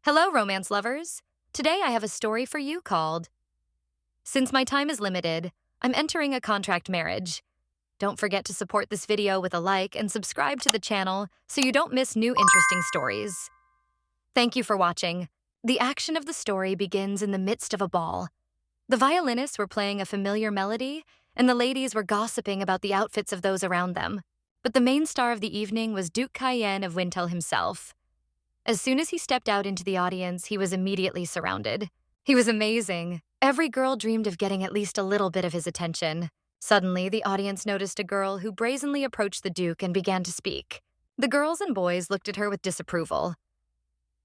Hello, romance lovers. Today I have a story for you called Since My Time is Limited, I'm Entering a Contract Marriage. Don't forget to support this video with a like and subscribe to the channel so you don't miss new interesting stories. Thank you for watching. The action of the story begins in the midst of a ball. The violinists were playing a familiar melody, and the ladies were gossiping about the outfits of those around them. But the main star of the evening was Duke Cayenne of Wintel himself. As soon as he stepped out into the audience, he was immediately surrounded. He was amazing. Every girl dreamed of getting at least a little bit of his attention. Suddenly, the audience noticed a girl who brazenly approached the Duke and began to speak. The girls and boys looked at her with disapproval.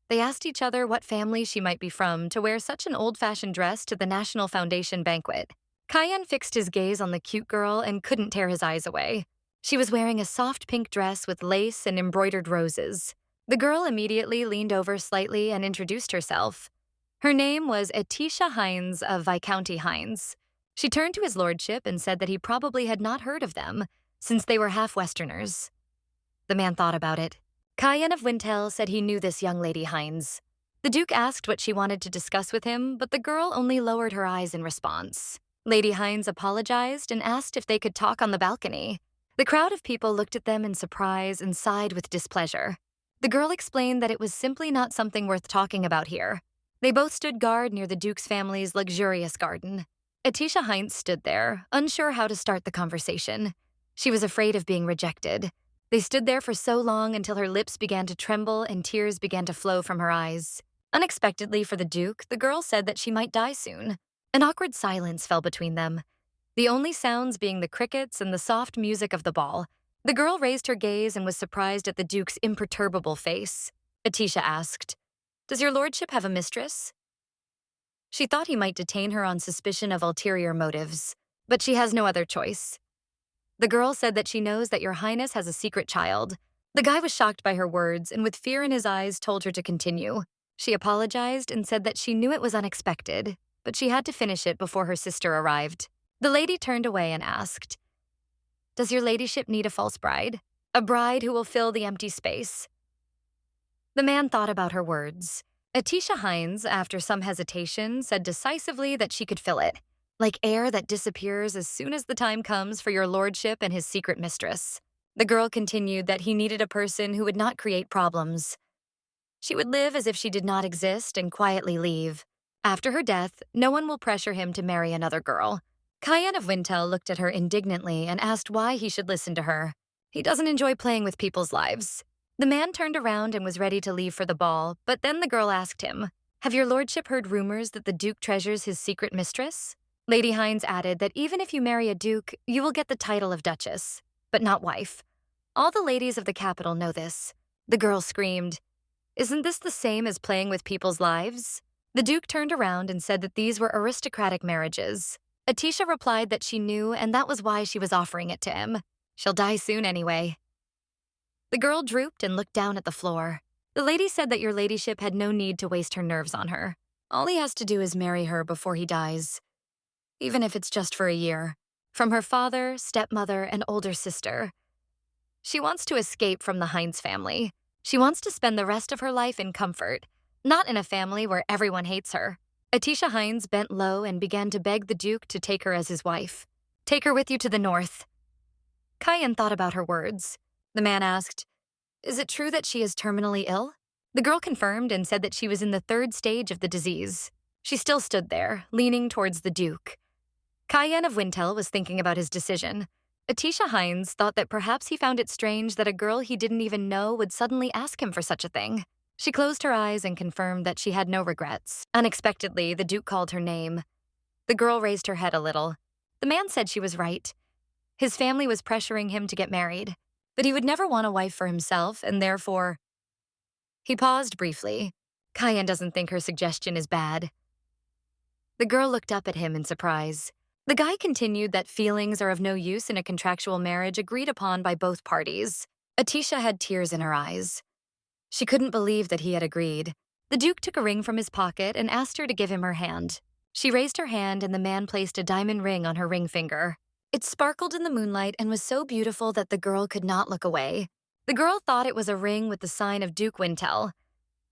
They asked each other what family she might be from to wear such an old-fashioned dress to the National Foundation banquet. Cayenne fixed his gaze on the cute girl and couldn't tear his eyes away. She was wearing a soft pink dress with lace and embroidered roses. The girl immediately leaned over slightly and introduced herself. Her name was Etisha Hines of Viscounty Hines. She turned to his lordship and said that he probably had not heard of them, since they were half Westerners. The man thought about it. Cayenne of Wintel said he knew this young lady Hines. The Duke asked what she wanted to discuss with him, but the girl only lowered her eyes in response. Lady Hines apologized and asked if they could talk on the balcony. The crowd of people looked at them in surprise and sighed with displeasure. The girl explained that it was simply not something worth talking about here. They both stood guard near the Duke's family's luxurious garden. Etisha Hines stood there, unsure how to start the conversation. She was afraid of being rejected. They stood there for so long until her lips began to tremble and tears began to flow from her eyes. Unexpectedly for the Duke, the girl said that she might die soon. An awkward silence fell between them, the only sounds being the crickets and the soft music of the ball. The girl raised her gaze and was surprised at the Duke's imperturbable face. Etisha asked, "Does your lordship have a mistress?" She thought he might detain her on suspicion of ulterior motives, but she has no other choice. The girl said that she knows that your highness has a secret child. The guy was shocked by her words and with fear in his eyes told her to continue. She apologized and said that she knew it was unexpected, but she had to finish it before her sister arrived. The lady turned away and asked, "Does your ladyship need a false bride? A bride who will fill the empty space?" The man thought about her words. Etisha Hines, after some hesitation, said decisively that she could fill it, like air that disappears as soon as the time comes for your lordship and his secret mistress. The girl continued that he needed a person who would not create problems. She would live as if she did not exist and quietly leave. After her death, no one will pressure him to marry another girl. Cayenne of Wintel looked at her indignantly and asked why he should listen to her. He doesn't enjoy playing with people's lives. The man turned around and was ready to leave for the ball, but then the girl asked him, "Have your lordship heard rumors that the Duke treasures his secret mistress?" Lady Hines added that even if you marry a duke, you will get the title of Duchess, but not wife. All the ladies of the capital know this. The girl screamed, "Isn't this the same as playing with people's lives?" The Duke turned around and said that these were aristocratic marriages. Etisha replied that she knew and that was why she was offering it to him. She'll die soon anyway. The girl drooped and looked down at the floor. The lady said that your ladyship had no need to waste her nerves on her. All he has to do is marry her before he dies, even if it's just for a year. From her father, stepmother, and older sister. She wants to escape from the Hines family. She wants to spend the rest of her life in comfort, not in a family where everyone hates her. Etisha Hines bent low and began to beg the Duke to take her as his wife. "Take her with you to the north." Cayenne thought about her words. The man asked, "Is it true that she is terminally ill?" The girl confirmed and said that she was in the 3rd stage of the disease. She still stood there, leaning towards the Duke. Cayenne of Wintel was thinking about his decision. Etisha Hines thought that perhaps he found it strange that a girl he didn't even know would suddenly ask him for such a thing. She closed her eyes and confirmed that she had no regrets. Unexpectedly, the Duke called her name. The girl raised her head a little. The man said she was right. His family was pressuring him to get married, but he would never want a wife for himself, and therefore... He paused briefly. Cayenne doesn't think her suggestion is bad. The girl looked up at him in surprise. The guy continued that feelings are of no use in a contractual marriage agreed upon by both parties. Etisha had tears in her eyes. She couldn't believe that he had agreed. The Duke took a ring from his pocket and asked her to give him her hand. She raised her hand and the man placed a diamond ring on her ring finger. It sparkled in the moonlight and was so beautiful that the girl could not look away. The girl thought it was a ring with the sign of Duke Wintel.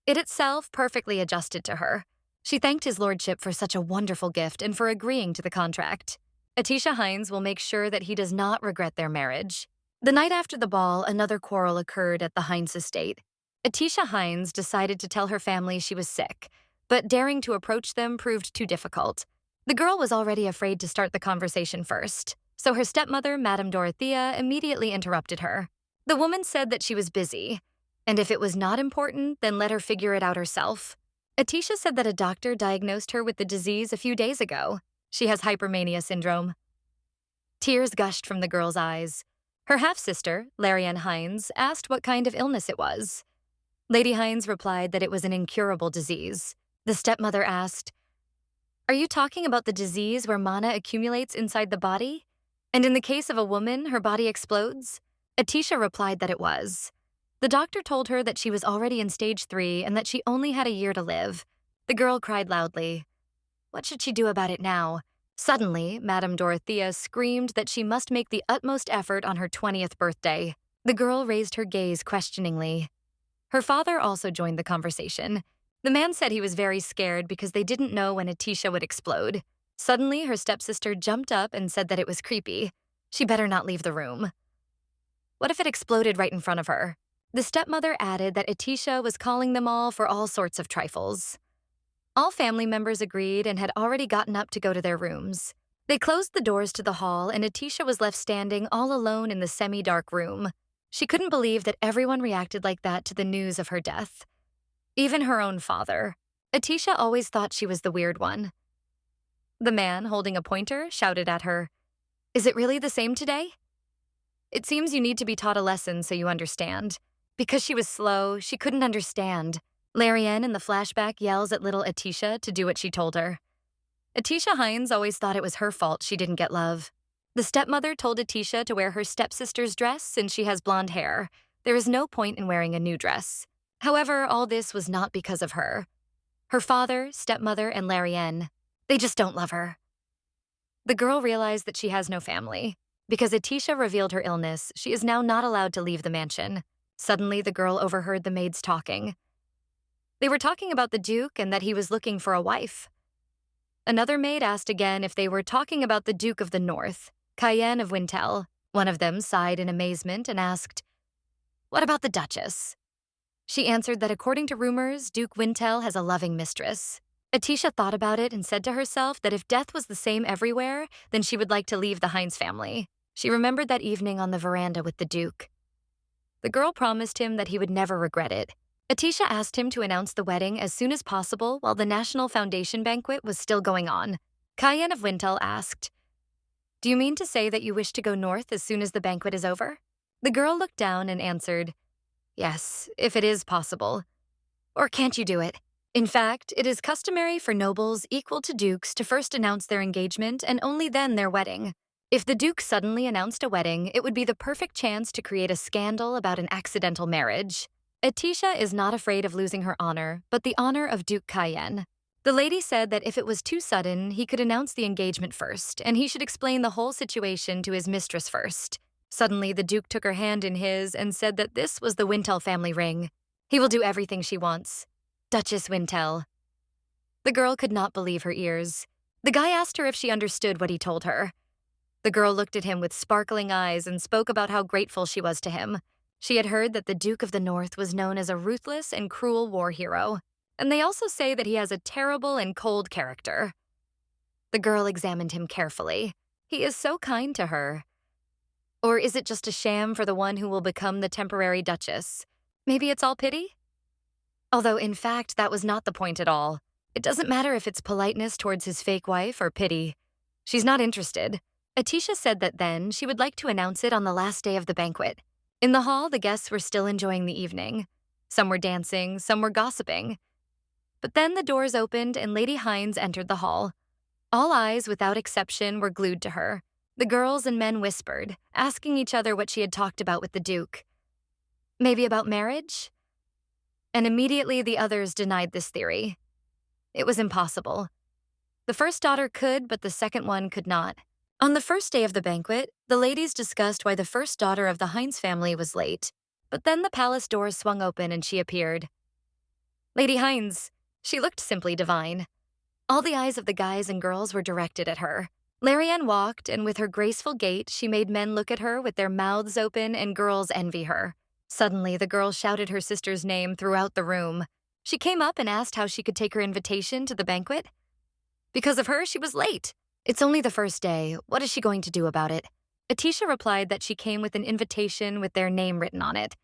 It itself perfectly adjusted to her. She thanked his lordship for such a wonderful gift and for agreeing to the contract. Atisha Hines will make sure that he does not regret their marriage. The night after the ball, another quarrel occurred at the Hines estate. Atisha Hines decided to tell her family she was sick, but daring to approach them proved too difficult. The girl was already afraid to start the conversation first, so her stepmother, Madame Dorothea, immediately interrupted her. The woman said that she was busy, and if it was not important, then let her figure it out herself. Atisha said that a doctor diagnosed her with the disease a few days ago. She has hypermania syndrome. Tears gushed from the girl's eyes. Her half-sister, Laren Hines, asked what kind of illness it was. Lady Hines replied that it was an incurable disease. The stepmother asked, "Are you talking about the disease where mana accumulates inside the body? And in the case of a woman, her body explodes?" Atisha replied that it was. The doctor told her that she was already in stage 3 and that she only had a year to live. The girl cried loudly. What should she do about it now? Suddenly, Madame Dorothea screamed that she must make the utmost effort on her 20th birthday. The girl raised her gaze questioningly. Her father also joined the conversation. The man said he was very scared because they didn't know when Atisha would explode. Suddenly, her stepsister jumped up and said that it was creepy. She better not leave the room. What if it exploded right in front of her? The stepmother added that Atisha was calling them all for all sorts of trifles. All family members agreed and had already gotten up to go to their rooms. They closed the doors to the hall, and Atisha was left standing all alone in the semi-dark room. She couldn't believe that everyone reacted like that to the news of her death. Even her own father. Atisha always thought she was the weird one. The man, holding a pointer, shouted at her, "Is it really the same today?" It seems you need to be taught a lesson so you understand. Because she was slow, she couldn't understand. Laren in the flashback yells at little Atisha to do what she told her. Atisha Hines always thought it was her fault she didn't get love. The stepmother told Atisha to wear her stepsister's dress since she has blonde hair. There is no point in wearing a new dress. However, all this was not because of her. Her father, stepmother, and Laren, they just don't love her. The girl realized that she has no family. Because Atisha revealed her illness, she is now not allowed to leave the mansion. Suddenly, the girl overheard the maids talking. They were talking about the Duke and that he was looking for a wife. Another maid asked again if they were talking about the Duke of the North, Cayenne of Wintel. One of them sighed in amazement and asked, "What about the Duchess?" She answered that according to rumors, Duke Wintel has a loving mistress. Atisha thought about it and said to herself that if death was the same everywhere, then she would like to leave the Hines family. She remembered that evening on the veranda with the Duke. The girl promised him that he would never regret it. Atisha asked him to announce the wedding as soon as possible while the National Foundation banquet was still going on. Cayenne of Wintel asked, "Do you mean to say that you wish to go north as soon as the banquet is over?" The girl looked down and answered, "Yes, if it is possible. Or can't you do it? In fact, it is customary for nobles equal to dukes to first announce their engagement and only then their wedding. If the Duke suddenly announced a wedding, it would be the perfect chance to create a scandal about an accidental marriage. Atisha is not afraid of losing her honor, but the honor of Duke Cayenne. The lady said that if it was too sudden, he could announce the engagement first, and he should explain the whole situation to his mistress first. Suddenly, the Duke took her hand in his and said that this was the Wintel family ring. He will do everything she wants. Duchess Wintel. The girl could not believe her ears. The guy asked her if she understood what he told her. The girl looked at him with sparkling eyes and spoke about how grateful she was to him. She had heard that the Duke of the North was known as a ruthless and cruel war hero, and they also say that he has a terrible and cold character. The girl examined him carefully. He is so kind to her. Or is it just a sham for the one who will become the temporary Duchess? Maybe it's all pity? Although, in fact, that was not the point at all. It doesn't matter if it's politeness towards his fake wife or pity. She's not interested. Atisha said that then she would like to announce it on the last day of the banquet. In the hall, the guests were still enjoying the evening. Some were dancing, some were gossiping. But then the doors opened and Lady Hines entered the hall. All eyes, without exception, were glued to her. The girls and men whispered, asking each other what she had talked about with the Duke. Maybe about marriage? And immediately the others denied this theory. It was impossible. The first daughter could, but the second one could not. On the first day of the banquet, the ladies discussed why the first daughter of the Hines family was late. But then the palace doors swung open and she appeared. Lady Hines. She looked simply divine. All the eyes of the guys and girls were directed at her. Laren walked, and with her graceful gait, she made men look at her with their mouths open and girls envy her. Suddenly, the girl shouted her sister's name throughout the room. She came up and asked how she could take her invitation to the banquet. Because of her, she was late. It's only the first day. What is she going to do about it? Atisha replied that she came with an invitation with their name written on it.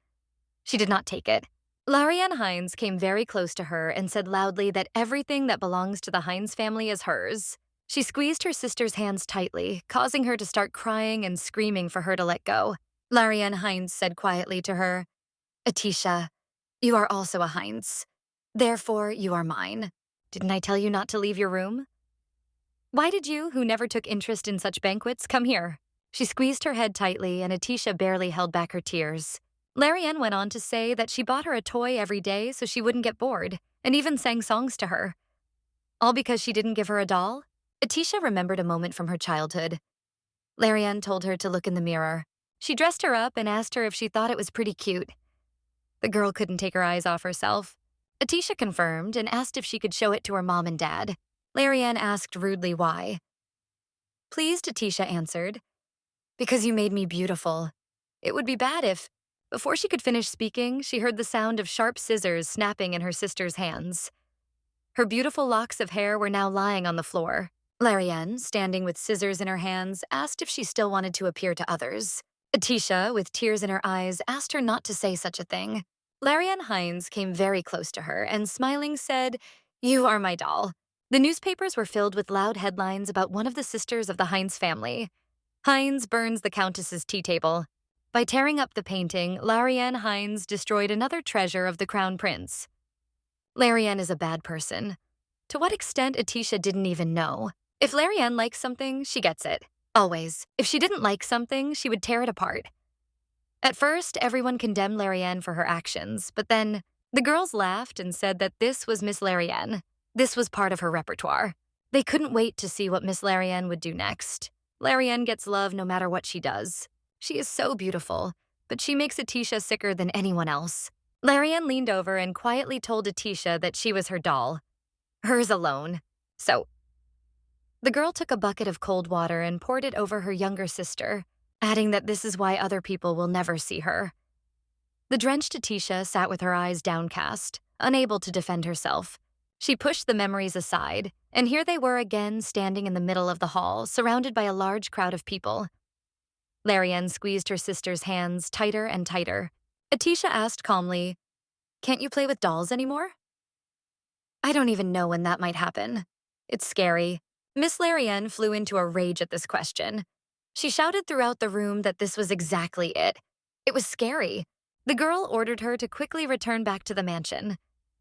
She did not take it. Laren Hines came very close to her and said loudly that everything that belongs to the Hines family is hers. She squeezed her sister's hands tightly, causing her to start crying and screaming for her to let go. Laren Hines said quietly to her, Atisha, you are also a Hines. Therefore, you are mine. Didn't I tell you not to leave your room? Why did you, who never took interest in such banquets, come here? She squeezed her head tightly, and Atisha barely held back her tears. Laren went on to say that she bought her a toy every day so she wouldn't get bored, and even sang songs to her. All because she didn't give her a doll? Atisha remembered a moment from her childhood. Laren told her to look in the mirror. She dressed her up and asked her if she thought it was pretty cute. The girl couldn't take her eyes off herself. Atisha confirmed and asked if she could show it to her mom and dad. Laren asked rudely why. Pleased, Atisha answered, because you made me beautiful. It would be bad if... Before she could finish speaking, she heard the sound of sharp scissors snapping in her sister's hands. Her beautiful locks of hair were now lying on the floor. Laren, standing with scissors in her hands, asked if she still wanted to appear to others. Atisha, with tears in her eyes, asked her not to say such a thing. Laren Hines came very close to her and, smiling, said, You are my doll. The newspapers were filled with loud headlines about one of the sisters of the Hines family. Hines burns the Countess's tea table. By tearing up the painting, Laren Hines destroyed another treasure of the Crown Prince. Laren is a bad person. To what extent, Atisha didn't even know. If Laren likes something, she gets it. Always. If she didn't like something, she would tear it apart. At first, everyone condemned Laren for her actions, but then the girls laughed and said that this was Miss Laren. This was part of her repertoire. They couldn't wait to see what Miss Laren would do next. Laren gets love no matter what she does. She is so beautiful, but she makes Atisha sicker than anyone else. Laren leaned over and quietly told Atisha that she was her doll. Hers alone. So, the girl took a bucket of cold water and poured it over her younger sister, adding that this is why other people will never see her. The drenched Atisha sat with her eyes downcast, unable to defend herself. She pushed the memories aside, and here they were again standing in the middle of the hall, surrounded by a large crowd of people. Laren squeezed her sister's hands tighter and tighter. Atisha asked calmly, Can't you play with dolls anymore? I don't even know when that might happen. It's scary. Miss Laren flew into a rage at this question. She shouted throughout the room that this was exactly it. It was scary. The girl ordered her to quickly return back to the mansion,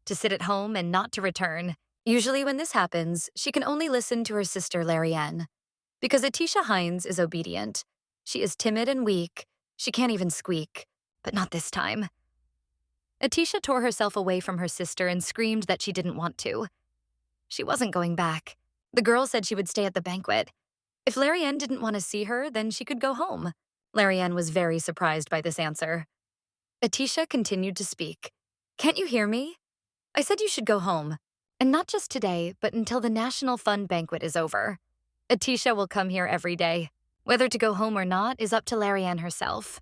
to sit at home and not to return. Usually when this happens, she can only listen to her sister Laren. Because Atisha Hines is obedient. She is timid and weak. She can't even squeak. But not this time. Atisha tore herself away from her sister and screamed that she didn't want to. She wasn't going back. The girl said she would stay at the banquet. If Laren didn't want to see her, then she could go home. Laren was very surprised by this answer. Atisha continued to speak. Can't you hear me? I said you should go home. And not just today, but until the National Fund banquet is over. Atisha will come here every day. Whether to go home or not is up to Laren herself.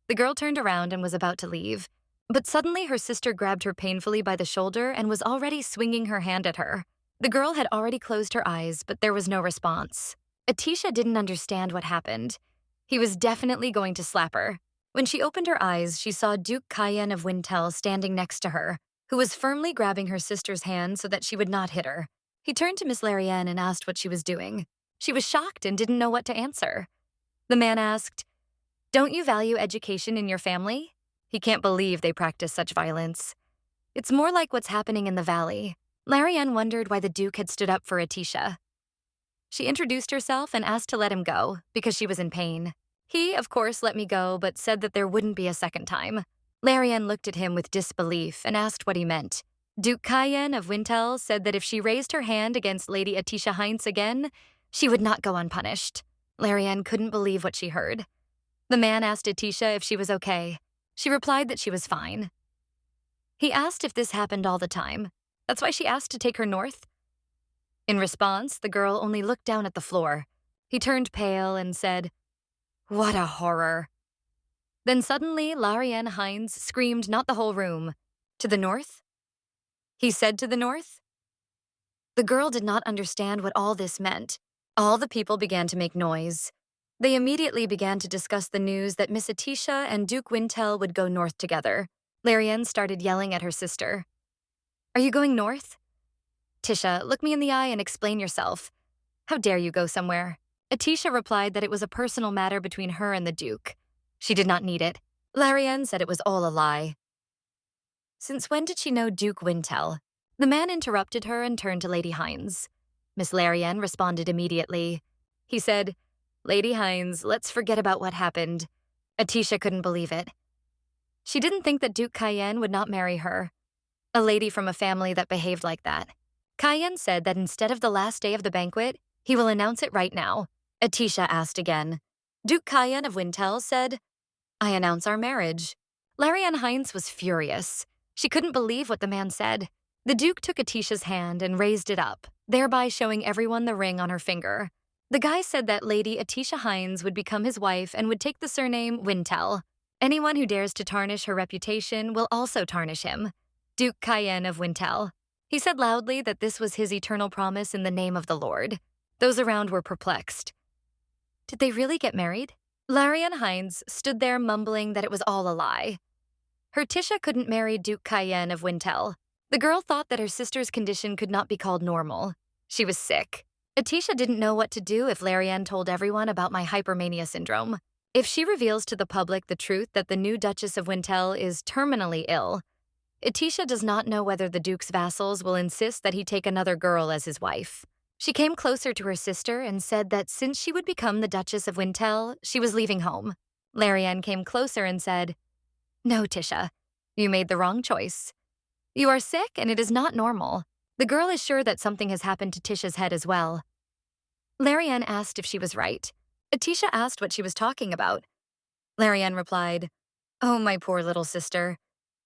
The girl turned around and was about to leave, but suddenly her sister grabbed her painfully by the shoulder and was already swinging her hand at her. The girl had already closed her eyes, but there was no response. Atisha didn't understand what happened. He was definitely going to slap her. When she opened her eyes, she saw Duke Cayenne of Wintel standing next to her, who was firmly grabbing her sister's hand so that she would not hit her. He turned to Miss Laren and asked what she was doing. She was shocked and didn't know what to answer. The man asked, Don't you value education in your family? He can't believe they practice such violence. It's more like what's happening in the valley. Laren wondered why the Duke had stood up for Atisha. She introduced herself and asked to let him go, because she was in pain. He, of course, let me go, but said that there wouldn't be a second time. Laren looked at him with disbelief and asked what he meant. Duke Cayenne of Wintel said that if she raised her hand against Lady Atisha Hines again, she would not go unpunished. Laren couldn't believe what she heard. The man asked Atisha if she was okay. She replied that she was fine. He asked if this happened all the time. That's why she asked to take her north? In response, the girl only looked down at the floor. He turned pale and said, "What a horror." Then suddenly, Laren Hines screamed not the whole room. "To the north?" He said to the north? The girl did not understand what all this meant. All the people began to make noise. They immediately began to discuss the news that Miss Atisha and Duke Wintel would go north together. Laren started yelling at her sister. "Are you going north?" "Tisha, look me in the eye and explain yourself. How dare you go somewhere?" Atisha replied that it was a personal matter between her and the Duke. She did not need it. Laren said it was all a lie. Since when did she know Duke Wintel? The man interrupted her and turned to Lady Hines. Miss Laren responded immediately. He said, "Lady Hines, let's forget about what happened." Atisha couldn't believe it. She didn't think that Duke Cayenne would not marry her. A lady from a family that behaved like that. Cayenne said that instead of the last day of the banquet, he will announce it right now. Atisha asked again. Duke Cayenne of Wintel said, "I announce our marriage." Laren Hines was furious. She couldn't believe what the man said. The Duke took Atisha's hand and raised it up, thereby showing everyone the ring on her finger. The guy said that Lady Atisha Hines would become his wife and would take the surname Wintel. Anyone who dares to tarnish her reputation will also tarnish him. Duke Cayenne of Wintel. He said loudly that this was his eternal promise in the name of the Lord. Those around were perplexed. Did they really get married? Laren Hines stood there mumbling that it was all a lie. Her Tisha couldn't marry Duke Cayenne of Wintel. The girl thought that her sister's condition could not be called normal. She was sick. Atisha didn't know what to do if Laren told everyone about my hypermania syndrome. If she reveals to the public the truth that the new Duchess of Wintel is terminally ill, Atisha does not know whether the Duke's vassals will insist that he take another girl as his wife. She came closer to her sister and said that since she would become the Duchess of Wintel, she was leaving home. Laren came closer and said, "No, Tisha, you made the wrong choice. You are sick and it is not normal. The girl is sure that something has happened to Tisha's head as well." Laren asked if she was right. Atisha asked what she was talking about. Laren replied, "Oh, my poor little sister.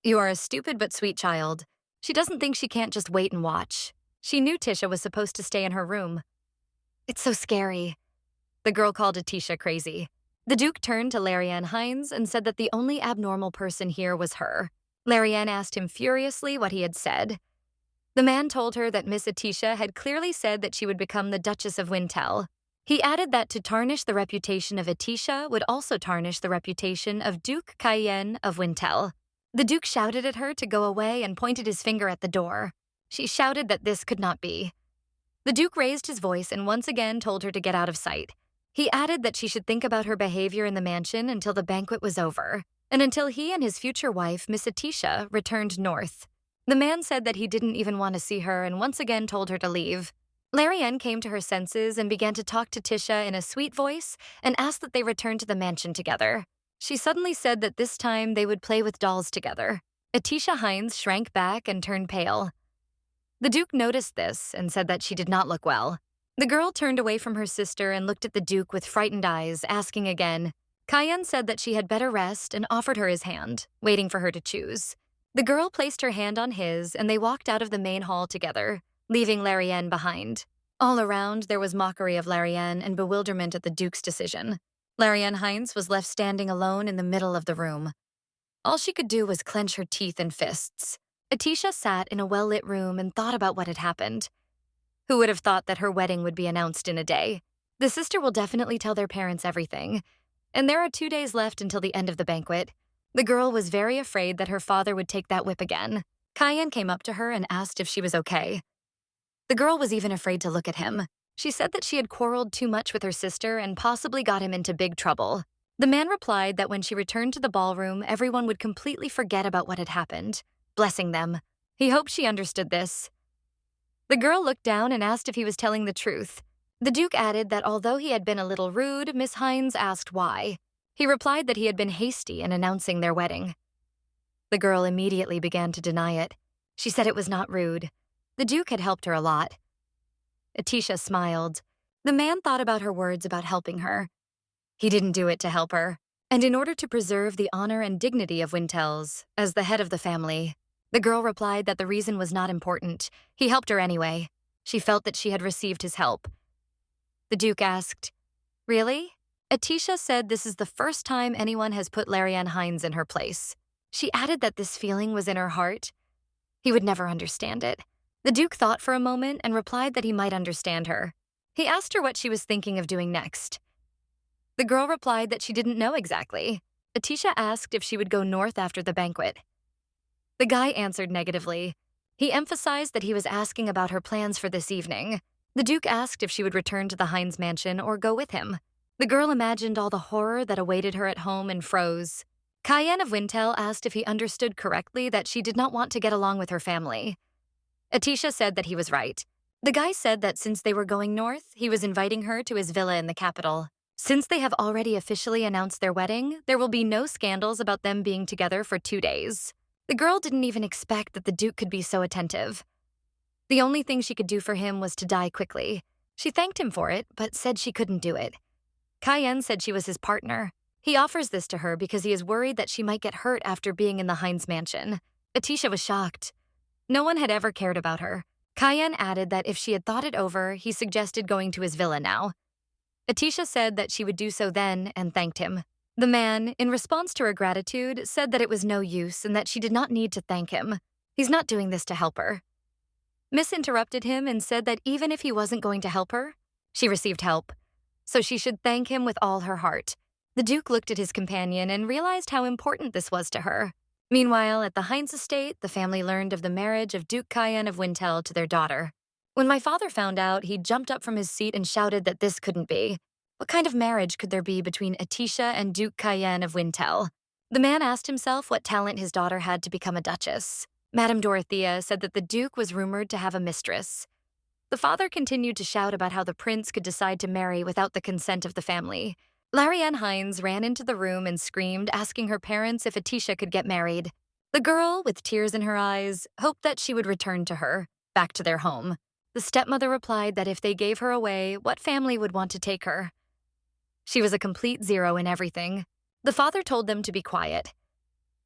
You are a stupid but sweet child. She doesn't think she can't just wait and watch. She knew Tisha was supposed to stay in her room." "It's so scary." The girl called Atisha crazy. The Duke turned to Laren Hines and said that the only abnormal person here was her. Laren asked him furiously what he had said. The man told her that Miss Atisha had clearly said that she would become the Duchess of Wintel. He added that to tarnish the reputation of Atisha would also tarnish the reputation of Duke Cayenne of Wintel. The Duke shouted at her to go away and pointed his finger at the door. She shouted that this could not be. The Duke raised his voice and once again told her to get out of sight. He added that she should think about her behavior in the mansion until the banquet was over, and until he and his future wife, Miss Atisha, returned north. The man said that he didn't even want to see her and once again told her to leave. Laren came to her senses and began to talk to Tisha in a sweet voice and asked that they return to the mansion together. She suddenly said that this time they would play with dolls together. Atisha Hines shrank back and turned pale. The Duke noticed this and said that she did not look well. The girl turned away from her sister and looked at the Duke with frightened eyes, asking again. Cayenne said that she had better rest and offered her his hand, waiting for her to choose. The girl placed her hand on his and they walked out of the main hall together, leaving Laren behind. All around, there was mockery of Laren and bewilderment at the Duke's decision. Laren Hines was left standing alone in the middle of the room. All she could do was clench her teeth and fists. Atisha sat in a well-lit room and thought about what had happened. Who would have thought that her wedding would be announced in a day? The sister will definitely tell their parents everything. And there are 2 days left until the end of the banquet. The girl was very afraid that her father would take that whip again. Cayenne came up to her and asked if she was okay. The girl was even afraid to look at him. She said that she had quarreled too much with her sister and possibly got him into big trouble. The man replied that when she returned to the ballroom, everyone would completely forget about what had happened, blessing them. He hoped she understood this. The girl looked down and asked if he was telling the truth. The Duke added that although he had been a little rude, Miss Hines asked why. He replied that he had been hasty in announcing their wedding. The girl immediately began to deny it. She said it was not rude. The Duke had helped her a lot. Atisha smiled. The man thought about her words about helping her. He didn't do it to help her. And in order to preserve the honor and dignity of Wintels, as the head of the family, The girl replied that the reason was not important. He helped her anyway. She felt that she had received his help. The Duke asked, "Really?" Atisha said this is the first time anyone has put Laren Hines in her place. She added that this feeling was in her heart. He would never understand it. The Duke thought for a moment and replied that he might understand her. He asked her what she was thinking of doing next. The girl replied that she didn't know exactly. Atisha asked if she would go north after the banquet. The guy answered negatively. He emphasized that he was asking about her plans for this evening. The Duke asked if she would return to the Hines mansion or go with him. The girl imagined all the horror that awaited her at home and froze. Cayenne of Wintel asked if he understood correctly that she did not want to get along with her family. Atisha said that he was right. The guy said that since they were going north, he was inviting her to his villa in the capital. Since they have already officially announced their wedding, there will be no scandals about them being together for 2 days. The girl didn't even expect that the Duke could be so attentive. The only thing she could do for him was to die quickly. She thanked him for it, but said she couldn't do it. Cayenne said she was his partner. He offers this to her because he is worried that she might get hurt after being in the Hines mansion. Atisha was shocked. No one had ever cared about her. Cayenne added that if she had thought it over, he suggested going to his villa now. Atisha said that she would do so then and thanked him. The man, in response to her gratitude, said that it was no use and that she did not need to thank him. He's not doing this to help her. Miss interrupted him and said that even if he wasn't going to help her, she received help, so she should thank him with all her heart. The Duke looked at his companion and realized how important this was to her. Meanwhile, at the Hines estate, the family learned of the marriage of Duke Cayenne of Wintel to their daughter. When my father found out, he jumped up from his seat and shouted that this couldn't be. What kind of marriage could there be between Atisha and Duke Cayenne of Wintel? The man asked himself what talent his daughter had to become a duchess. Madame Dorothea said that the Duke was rumored to have a mistress. The father continued to shout about how the prince could decide to marry without the consent of the family. Laren Hines ran into the room and screamed, asking her parents if Atisha could get married. The girl, with tears in her eyes, hoped that she would return to her, back to their home. The stepmother replied that if they gave her away, what family would want to take her? She was a complete zero in everything. The father told them to be quiet.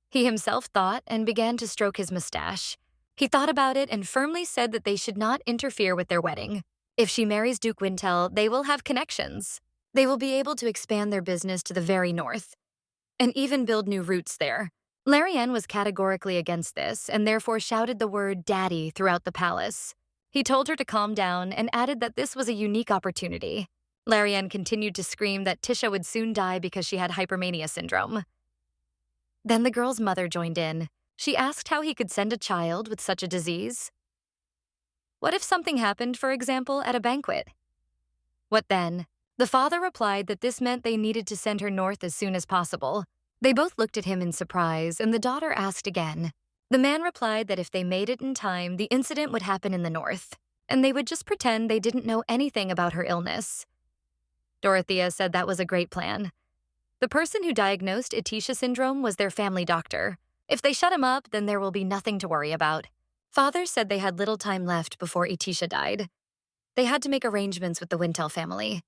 He himself thought and began to stroke his mustache. He thought about it and firmly said that they should not interfere with their wedding. If she marries Duke Wintel, they will have connections. They will be able to expand their business to the very north, and even build new routes there. Laren was categorically against this and therefore shouted the word "daddy" throughout the palace. He told her to calm down and added that this was a unique opportunity. Laren continued to scream that Tisha would soon die because she had hypermania syndrome. Then the girl's mother joined in. She asked how he could send a child with such a disease. What if something happened, for example, at a banquet? What then? The father replied that this meant they needed to send her north as soon as possible. They both looked at him in surprise, and the daughter asked again. The man replied that if they made it in time, the incident would happen in the north, and they would just pretend they didn't know anything about her illness. Dorothea said that was a great plan. The person who diagnosed Atisha syndrome was their family doctor. If they shut him up, then there will be nothing to worry about. Father said they had little time left before Atisha died. They had to make arrangements with the Wintel family.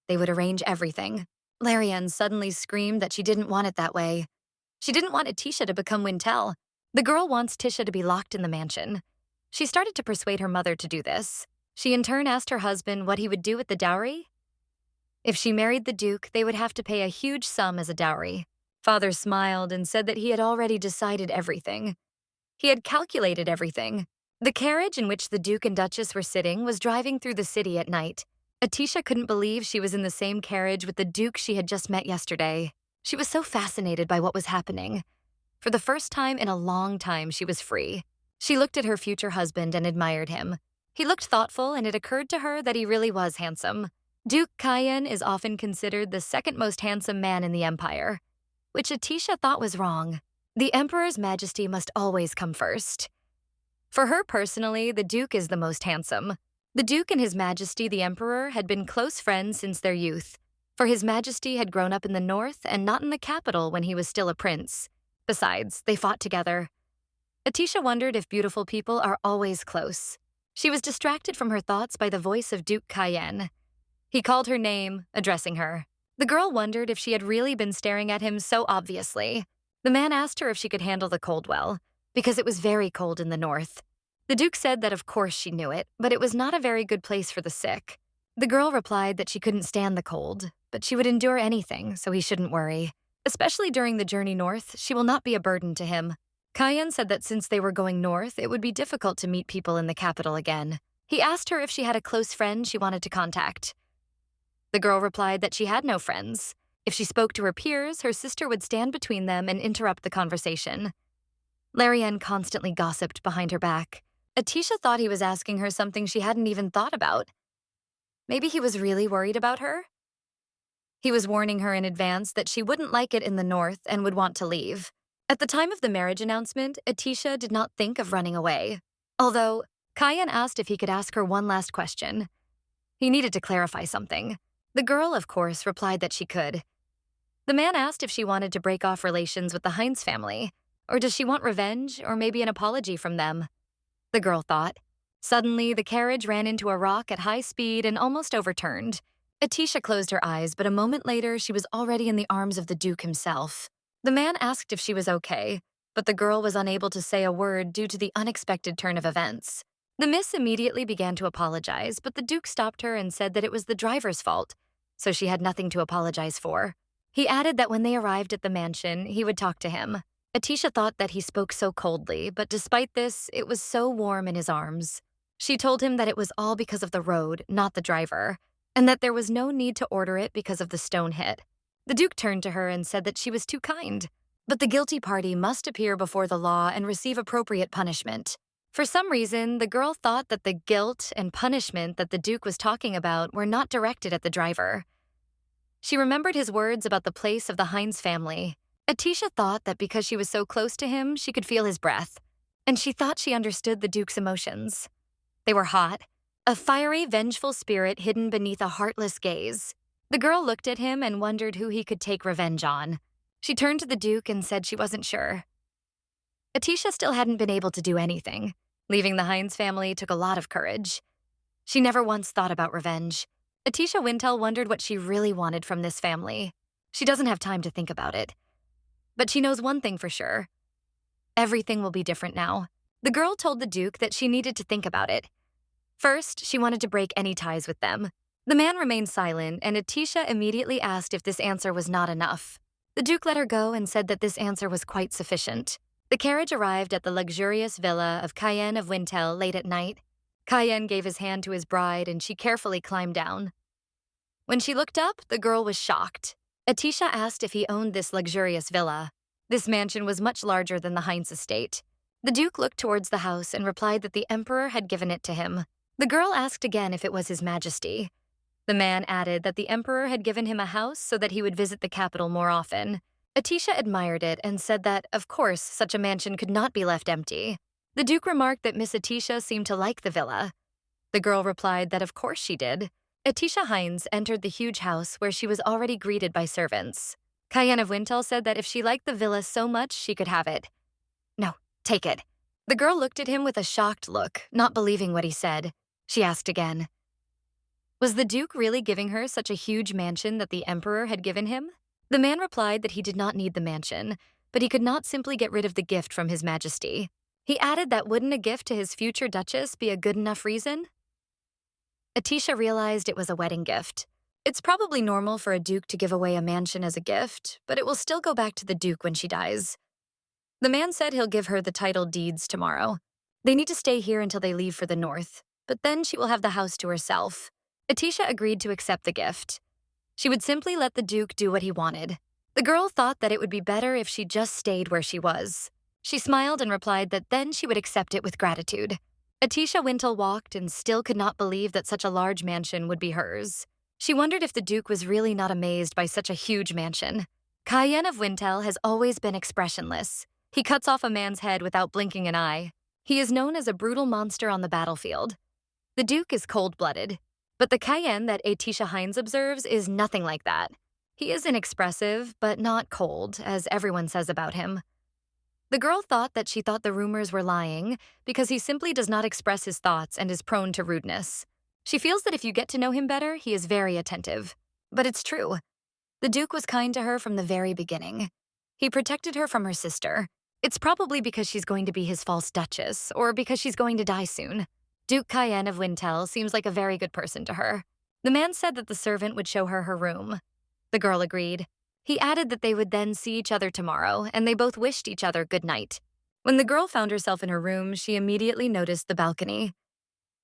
They would arrange everything. Laren suddenly screamed that she didn't want it that way. She didn't want Atisha to become Wintel. The girl wants Tisha to be locked in the mansion. She started to persuade her mother to do this. She in turn asked her husband what he would do with the dowry. If she married the Duke, they would have to pay a huge sum as a dowry. Father smiled and said that he had already decided everything. He had calculated everything. The carriage in which the Duke and Duchess were sitting was driving through the city at night. Atisha couldn't believe she was in the same carriage with the Duke she had just met yesterday. She was so fascinated by what was happening. For the first time in a long time, she was free. She looked at her future husband and admired him. He looked thoughtful, and it occurred to her that he really was handsome. Duke Cayenne is often considered the second most handsome man in the empire, which Atisha thought was wrong. The Emperor's majesty must always come first. For her personally, the Duke is the most handsome. The Duke and His Majesty the Emperor had been close friends since their youth, for His Majesty had grown up in the north and not in the capital when he was still a prince. Besides, they fought together. Atisha wondered if beautiful people are always close. She was distracted from her thoughts by the voice of Duke Cayenne. He called her name, addressing her. The girl wondered if she had really been staring at him so obviously. The man asked her if she could handle the cold well. because it was very cold in the north. The Duke said that of course she knew it, but it was not a very good place for the sick. The girl replied that she couldn't stand the cold, but she would endure anything, so he shouldn't worry. Especially during the journey north, she will not be a burden to him. Cayenne said that since they were going north, it would be difficult to meet people in the capital again. He asked her if she had a close friend she wanted to contact. The girl replied that she had no friends. If she spoke to her peers, her sister would stand between them and interrupt the conversation. Laren constantly gossiped behind her back. Atisha thought he was asking her something she hadn't even thought about. Maybe he was really worried about her? He was warning her in advance that she wouldn't like it in the north and would want to leave. At the time of the marriage announcement, Atisha did not think of running away. Although, Cayenne asked if he could ask her one last question. He needed to clarify something. The girl, of course, replied that she could. The man asked if she wanted to break off relations with the Heinz family, or does she want revenge, or maybe an apology from them? The girl thought. Suddenly, the carriage ran into a rock at high speed and almost overturned. Atisha closed her eyes, but a moment later, she was already in the arms of the Duke himself. The man asked if she was okay, but the girl was unable to say a word due to the unexpected turn of events. The miss immediately began to apologize, but the Duke stopped her and said that it was the driver's fault, so she had nothing to apologize for. He added that when they arrived at the mansion, he would talk to him. Atisha thought that he spoke so coldly, but despite this, it was so warm in his arms. She told him that it was all because of the road, not the driver, and that there was no need to order it because of the stone hit. The Duke turned to her and said that she was too kind, but the guilty party must appear before the law and receive appropriate punishment. For some reason, the girl thought that the guilt and punishment that the Duke was talking about were not directed at the driver. She remembered his words about the place of the Heinz family. Atisha thought that because she was so close to him, she could feel his breath, and she thought she understood the Duke's emotions. They were hot, a fiery, vengeful spirit hidden beneath a heartless gaze. The girl looked at him and wondered who he could take revenge on. She turned to the Duke and said she wasn't sure. Atisha still hadn't been able to do anything. Leaving the Heinz family took a lot of courage. She never once thought about revenge. Atisha Wintel wondered what she really wanted from this family. She doesn't have time to think about it. But she knows one thing for sure. Everything will be different now. The girl told the Duke that she needed to think about it. First, she wanted to break any ties with them. The man remained silent, and Atisha immediately asked if this answer was not enough. The Duke let her go and said that this answer was quite sufficient. The carriage arrived at the luxurious villa of Cayenne of Wintel late at night. Cayenne gave his hand to his bride, and she carefully climbed down. When she looked up, the girl was shocked. Atisha asked if he owned this luxurious villa. This mansion was much larger than the Heinz estate. The Duke looked towards the house and replied that the Emperor had given it to him. The girl asked again if it was His Majesty. The man added that the Emperor had given him a house so that he would visit the capital more often. Atisha admired it and said that, of course, such a mansion could not be left empty. The Duke remarked that Miss Atisha seemed to like the villa. The girl replied that of course she did. Atisha Heinz entered the huge house where she was already greeted by servants. Cayenne of Wintel said that if she liked the villa so much, she could have it. No, take it. The girl looked at him with a shocked look, not believing what he said. She asked again. Was the Duke really giving her such a huge mansion that the Emperor had given him? The man replied that he did not need the mansion, but he could not simply get rid of the gift from His Majesty. He added that wouldn't a gift to his future Duchess be a good enough reason? Atisha realized it was a wedding gift. It's probably normal for a Duke to give away a mansion as a gift, but it will still go back to the Duke when she dies. The man said he'll give her the title deeds tomorrow. They need to stay here until they leave for the north, but then she will have the house to herself. Atisha agreed to accept the gift. She would simply let the Duke do what he wanted. The girl thought that it would be better if she just stayed where she was. She smiled and replied that then she would accept it with gratitude. Atisha Wintel walked and still could not believe that such a large mansion would be hers. She wondered if the Duke was really not amazed by such a huge mansion. Cayenne of Wintel has always been expressionless. He cuts off a man's head without blinking an eye. He is known as a brutal monster on the battlefield. The Duke is cold-blooded, but the Cayenne that Atisha Heinz observes is nothing like that. He is inexpressive, but not cold, as everyone says about him. The girl thought that she thought the rumors were lying because he simply does not express his thoughts and is prone to rudeness. She feels that if you get to know him better, he is very attentive. But it's true. The Duke was kind to her from the very beginning. He protected her from her sister. It's probably because she's going to be his false Duchess, or because she's going to die soon. Duke Cayenne of Wintel seems like a very good person to her. The man said that the servant would show her her room. The girl agreed. He added that they would then see each other tomorrow, and they both wished each other good night. When the girl found herself in her room, she immediately noticed the balcony.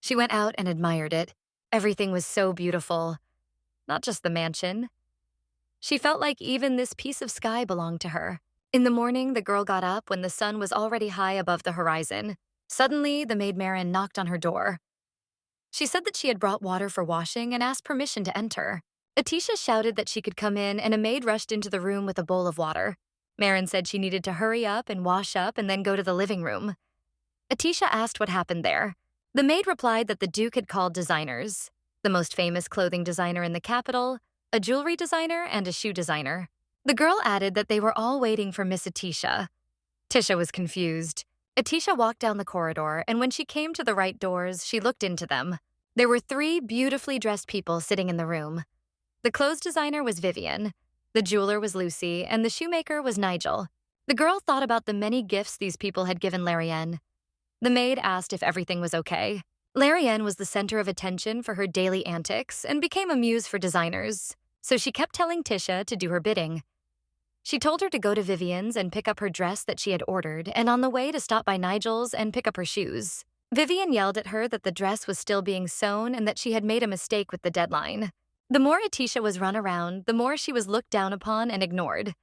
She went out and admired it. Everything was so beautiful. Not just the mansion. She felt like even this piece of sky belonged to her. In the morning, the girl got up when the sun was already high above the horizon. Suddenly, the maid Marin knocked on her door. She said that she had brought water for washing and asked permission to enter. Atisha shouted that she could come in, and a maid rushed into the room with a bowl of water. Marin said she needed to hurry up and wash up and then go to the living room. Atisha asked what happened there. The maid replied that the Duke had called designers, the most famous clothing designer in the capital, a jewelry designer, and a shoe designer. The girl added that they were all waiting for Miss Atisha. Tisha was confused. Atisha walked down the corridor, and when she came to the right doors, she looked into them. There were 3 beautifully dressed people sitting in the room. The clothes designer was Vivian, the jeweler was Lucy, and the shoemaker was Nigel. The girl thought about the many gifts these people had given Laren. The maid asked if everything was okay. Laren was the center of attention for her daily antics and became a muse for designers, so she kept telling Tisha to do her bidding. She told her to go to Vivian's and pick up her dress that she had ordered, and on the way to stop by Nigel's and pick up her shoes. Vivian yelled at her that the dress was still being sewn and that she had made a mistake with the deadline. The more Atisha was run around, the more she was looked down upon and ignored.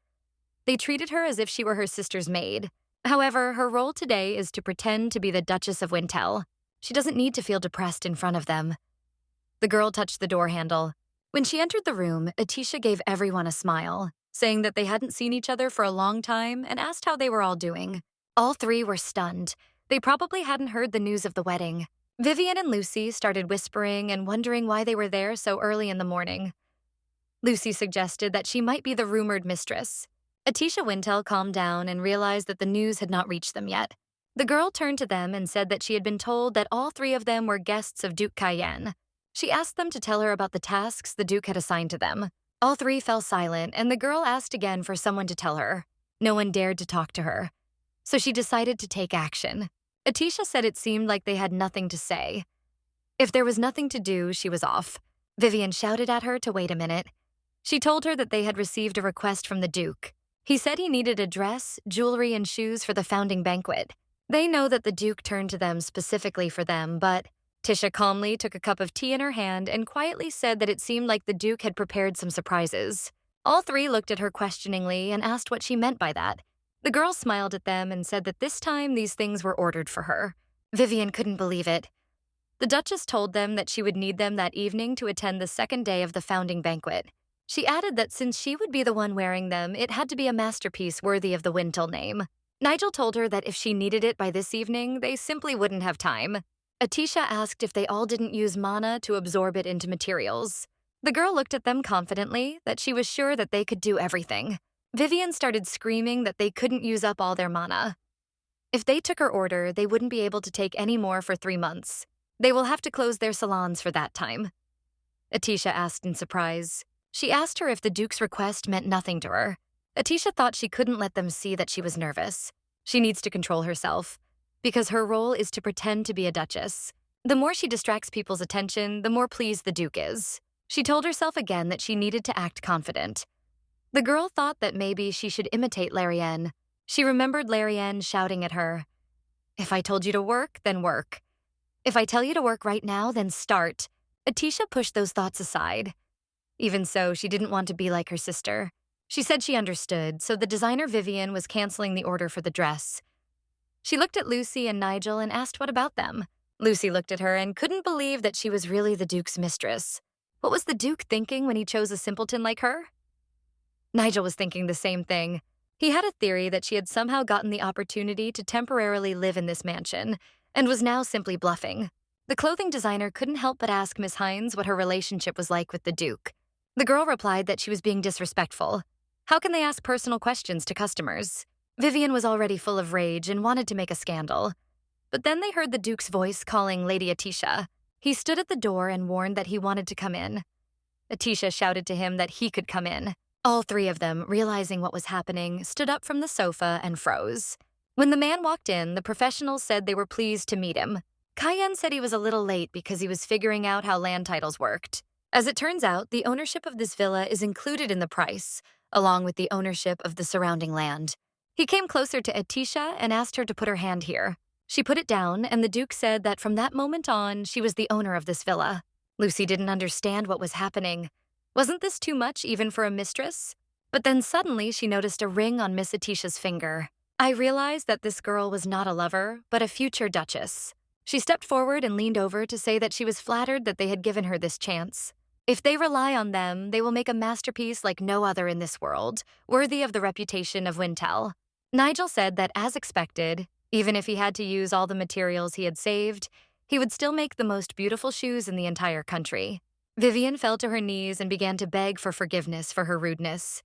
They treated her as if she were her sister's maid. However, her role today is to pretend to be the Duchess of Wintel. She doesn't need to feel depressed in front of them. The girl touched the door handle. When she entered the room, Atisha gave everyone a smile, saying that they hadn't seen each other for a long time and asked how they were all doing. All 3 were stunned. They probably hadn't heard the news of the wedding. Vivian and Lucy started whispering and wondering why they were there so early in the morning. Lucy suggested that she might be the rumored mistress. Atisha Wintel calmed down and realized that the news had not reached them yet. The girl turned to them and said that she had been told that all 3 of them were guests of Duke Cayenne. She asked them to tell her about the tasks the Duke had assigned to them. All 3 fell silent, and the girl asked again for someone to tell her. No one dared to talk to her. So she decided to take action. Atisha said it seemed like they had nothing to say. If there was nothing to do, she was off. Vivian shouted at her to wait a minute. She told her that they had received a request from the Duke. He said he needed a dress, jewelry, and shoes for the founding banquet. They know that the Duke turned to them specifically for them, but Tisha calmly took a cup of tea in her hand and quietly said that it seemed like the Duke had prepared some surprises. All 3 looked at her questioningly and asked what she meant by that. The girl smiled at them and said that this time these things were ordered for her. Vivian couldn't believe it. The Duchess told them that she would need them that evening to attend the second day of the founding banquet. She added that since she would be the one wearing them, it had to be a masterpiece worthy of the Wintel name. Nigel told her that if she needed it by this evening, they simply wouldn't have time. Atisha asked if they all didn't use mana to absorb it into materials. The girl looked at them confidently, that she was sure that they could do everything. Vivian started screaming that they couldn't use up all their mana. If they took her order, they wouldn't be able to take any more for 3 months. They will have to close their salons for that time. Atisha asked in surprise. She asked her if the Duke's request meant nothing to her. Atisha thought she couldn't let them see that she was nervous. She needs to control herself, because her role is to pretend to be a duchess. The more she distracts people's attention, the more pleased the Duke is. She told herself again that she needed to act confident. The girl thought that maybe she should imitate Laren. She remembered Laren shouting at her, "If I told you to work, then work. If I tell you to work right now, then start." Atisha pushed those thoughts aside. Even so, she didn't want to be like her sister. She said she understood, so the designer Vivian was canceling the order for the dress. She looked at Lucy and Nigel and asked what about them. Lucy looked at her and couldn't believe that she was really the Duke's mistress. What was the Duke thinking when he chose a simpleton like her? Nigel was thinking the same thing. He had a theory that she had somehow gotten the opportunity to temporarily live in this mansion, and was now simply bluffing. The clothing designer couldn't help but ask Miss Hines what her relationship was like with the Duke. The girl replied that she was being disrespectful. How can they ask personal questions to customers? Vivian was already full of rage and wanted to make a scandal. But then they heard the Duke's voice calling Lady Atisha. He stood at the door and warned that he wanted to come in. Atisha shouted to him that he could come in. All 3 of them, realizing what was happening, stood up from the sofa and froze. When the man walked in, the professionals said they were pleased to meet him. Cayenne said he was a little late because he was figuring out how land titles worked. As it turns out, the ownership of this villa is included in the price, along with the ownership of the surrounding land. He came closer to Atisha and asked her to put her hand here. She put it down, and the Duke said that from that moment on, she was the owner of this villa. Lucy didn't understand what was happening. Wasn't this too much even for a mistress? But then suddenly she noticed a ring on Miss Atisha's finger. I realized that this girl was not a lover, but a future Duchess. She stepped forward and leaned over to say that she was flattered that they had given her this chance. If they rely on them, they will make a masterpiece like no other in this world, worthy of the reputation of Wintel. Nigel said that, as expected, even if he had to use all the materials he had saved, he would still make the most beautiful shoes in the entire country. Vivian fell to her knees and began to beg for forgiveness for her rudeness.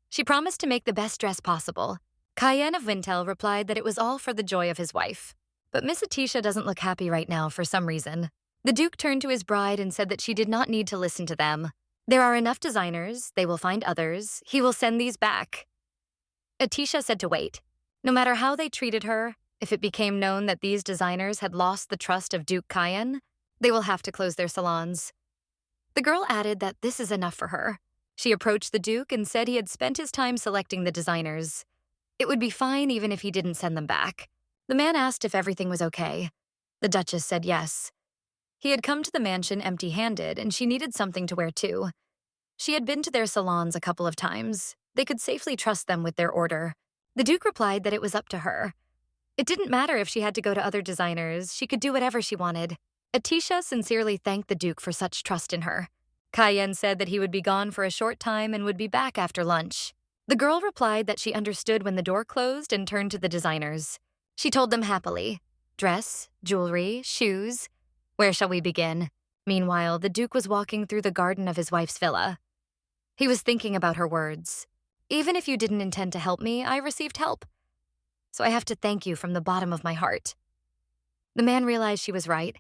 She promised to make the best dress possible. Cayenne of Wintel replied that it was all for the joy of his wife. But Miss Atisha doesn't look happy right now for some reason. The Duke turned to his bride and said that she did not need to listen to them. There are enough designers, they will find others, he will send these back. Atisha said to wait. No matter how they treated her, if it became known that these designers had lost the trust of Duke Cayenne, they will have to close their salons. The girl added that this is enough for her. She approached the Duke and said he had spent his time selecting the designers. It would be fine even if he didn't send them back. The man asked if everything was okay. The Duchess said yes. He had come to the mansion empty-handed, and she needed something to wear too. She had been to their salons a couple of times. They could safely trust them with their order. The Duke replied that it was up to her. It didn't matter if she had to go to other designers, she could do whatever she wanted. Atisha sincerely thanked the Duke for such trust in her. Cayenne said that he would be gone for a short time and would be back after lunch. The girl replied that she understood when the door closed and turned to the designers. She told them happily. Dress, jewelry, shoes. Where shall we begin? Meanwhile, the Duke was walking through the garden of his wife's villa. He was thinking about her words. Even if you didn't intend to help me, I received help. So I have to thank you from the bottom of my heart. The man realized she was right.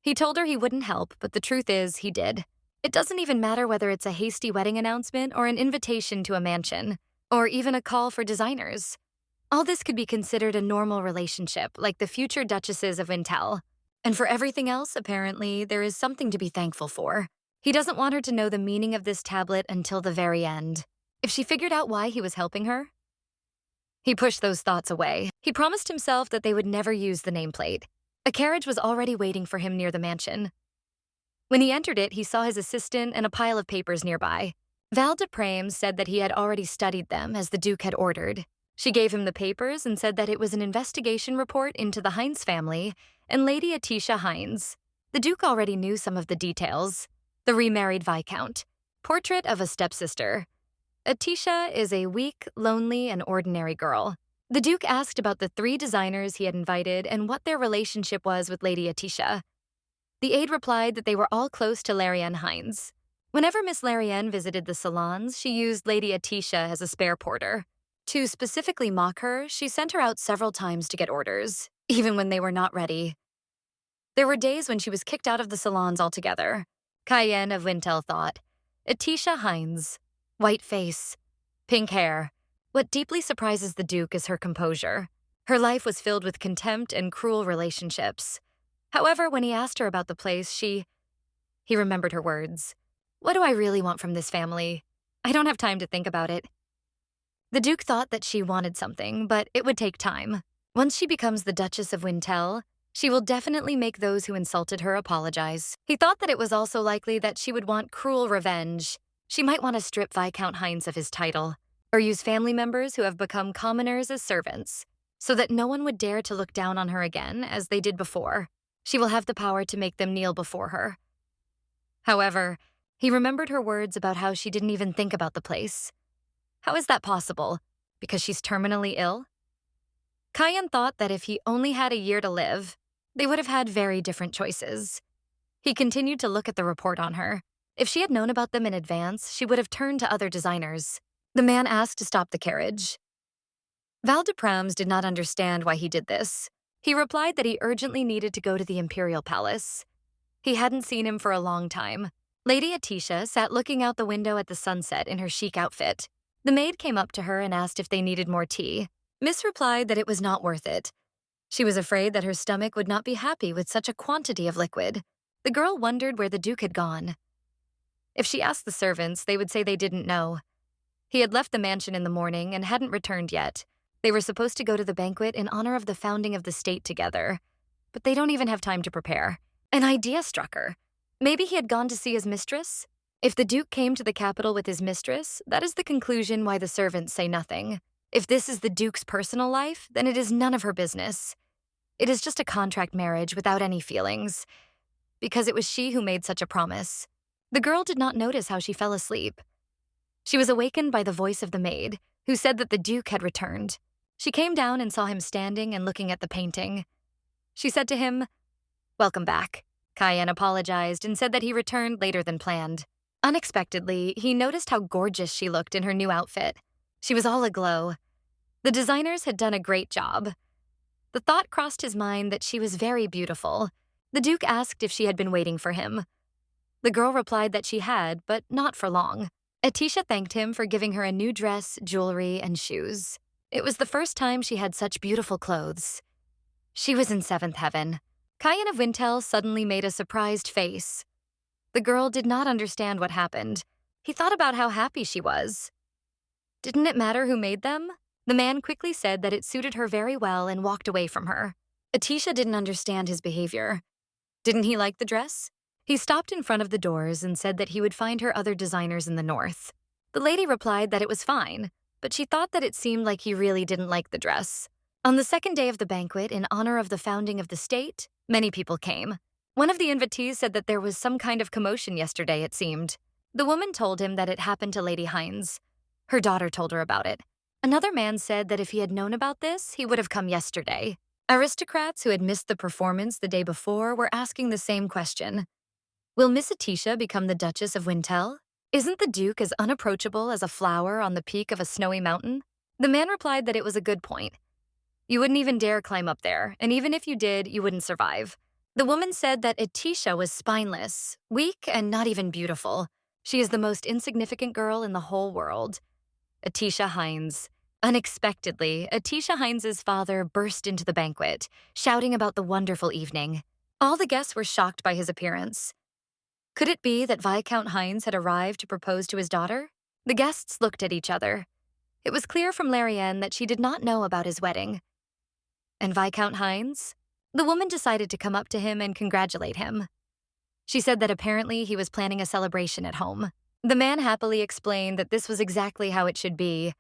He told her he wouldn't help, but the truth is, he did. It doesn't even matter whether it's a hasty wedding announcement or an invitation to a mansion, or even a call for designers. All this could be considered a normal relationship, like the future Duchesses of Wintel. And for everything else, apparently, there is something to be thankful for. He doesn't want her to know the meaning of this tablet until the very end. If she figured out why he was helping her? He pushed those thoughts away. He promised himself that they would never use the nameplate. A carriage was already waiting for him near the mansion. When he entered it, he saw his assistant and a pile of papers nearby. Val de Prame said that he had already studied them as the Duke had ordered. She gave him the papers and said that it was an investigation report into the Hines family and Lady Atisha Hines. The Duke already knew some of the details. The remarried Viscount. Portrait of a stepsister. Atisha is a weak, lonely, and ordinary girl. The Duke asked about the 3 designers he had invited and what their relationship was with Lady Atisha. The aide replied that they were all close to Laren Hines. Whenever Miss Laren visited the salons, she used Lady Atisha as a spare porter. To specifically mock her, she sent her out several times to get orders, even when they were not ready. There were days when she was kicked out of the salons altogether. Cayenne of Wintel thought, Atisha Hines, white face, pink hair. What deeply surprises the Duke is her composure. Her life was filled with contempt and cruel relationships. However, when he asked her about the place, he remembered her words. What do I really want from this family? I don't have time to think about it. The Duke thought that she wanted something, but it would take time. Once she becomes the Duchess of Wintel, she will definitely make those who insulted her apologize. He thought that it was also likely that she would want cruel revenge. She might want to strip Viscount Hines of his title, or use family members who have become commoners as servants, so that no one would dare to look down on her again as they did before. She will have the power to make them kneel before her. However, he remembered her words about how she didn't even think about the place. How is that possible? Because she's terminally ill? Cayenne thought that if he only had a year to live, they would have had very different choices. He continued to look at the report on her. If she had known about them in advance, she would have turned to other designers. The man asked to stop the carriage. Val de Prams did not understand why he did this. He replied that he urgently needed to go to the Imperial Palace. He hadn't seen him for a long time. Lady Atisha sat looking out the window at the sunset in her chic outfit. The maid came up to her and asked if they needed more tea. Miss replied that it was not worth it. She was afraid that her stomach would not be happy with such a quantity of liquid. The girl wondered where the Duke had gone. If she asked the servants, they would say they didn't know. He had left the mansion in the morning and hadn't returned yet. They were supposed to go to the banquet in honor of the founding of the state together, but they don't even have time to prepare. An idea struck her. Maybe he had gone to see his mistress? If the Duke came to the capital with his mistress, that is the conclusion why the servants say nothing. If this is the Duke's personal life, then it is none of her business. It is just a contract marriage without any feelings, because it was she who made such a promise. The girl did not notice how she fell asleep. She was awakened by the voice of the maid, who said that the Duke had returned. She came down and saw him standing and looking at the painting. She said to him, "Welcome back." Cayenne apologized and said that he returned later than planned. Unexpectedly, he noticed how gorgeous she looked in her new outfit. She was all aglow. The designers had done a great job. The thought crossed his mind that she was very beautiful. The Duke asked if she had been waiting for him. The girl replied that she had, but not for long. Atisha thanked him for giving her a new dress, jewelry, and shoes. It was the first time she had such beautiful clothes. She was in seventh heaven. Cayenne of Wintel suddenly made a surprised face. The girl did not understand what happened. He thought about how happy she was. Didn't it matter who made them? The man quickly said that it suited her very well and walked away from her. Atisha didn't understand his behavior. Didn't he like the dress? He stopped in front of the doors and said that he would find her other designers in the north. The lady replied that it was fine, but she thought that it seemed like he really didn't like the dress. On the second day of the banquet, in honor of the founding of the state, many people came. One of the invitees said that there was some kind of commotion yesterday, it seemed. The woman told him that it happened to Lady Hines. Her daughter told her about it. Another man said that if he had known about this, he would have come yesterday. Aristocrats who had missed the performance the day before were asking the same question. Will Miss Atisha become the Duchess of Wintel? Isn't the Duke as unapproachable as a flower on the peak of a snowy mountain? The man replied that it was a good point. You wouldn't even dare climb up there, and even if you did, you wouldn't survive. The woman said that Atisha was spineless, weak, and not even beautiful. She is the most insignificant girl in the whole world. Atisha Hines. Unexpectedly, Atisha Hines's father burst into the banquet, shouting about the wonderful evening. All the guests were shocked by his appearance. Could it be that Viscount Hines had arrived to propose to his daughter? The guests looked at each other. It was clear from Laren that she did not know about his wedding. And Viscount Hines? The woman decided to come up to him and congratulate him. She said that apparently he was planning a celebration at home. The man happily explained that this was exactly how it should be,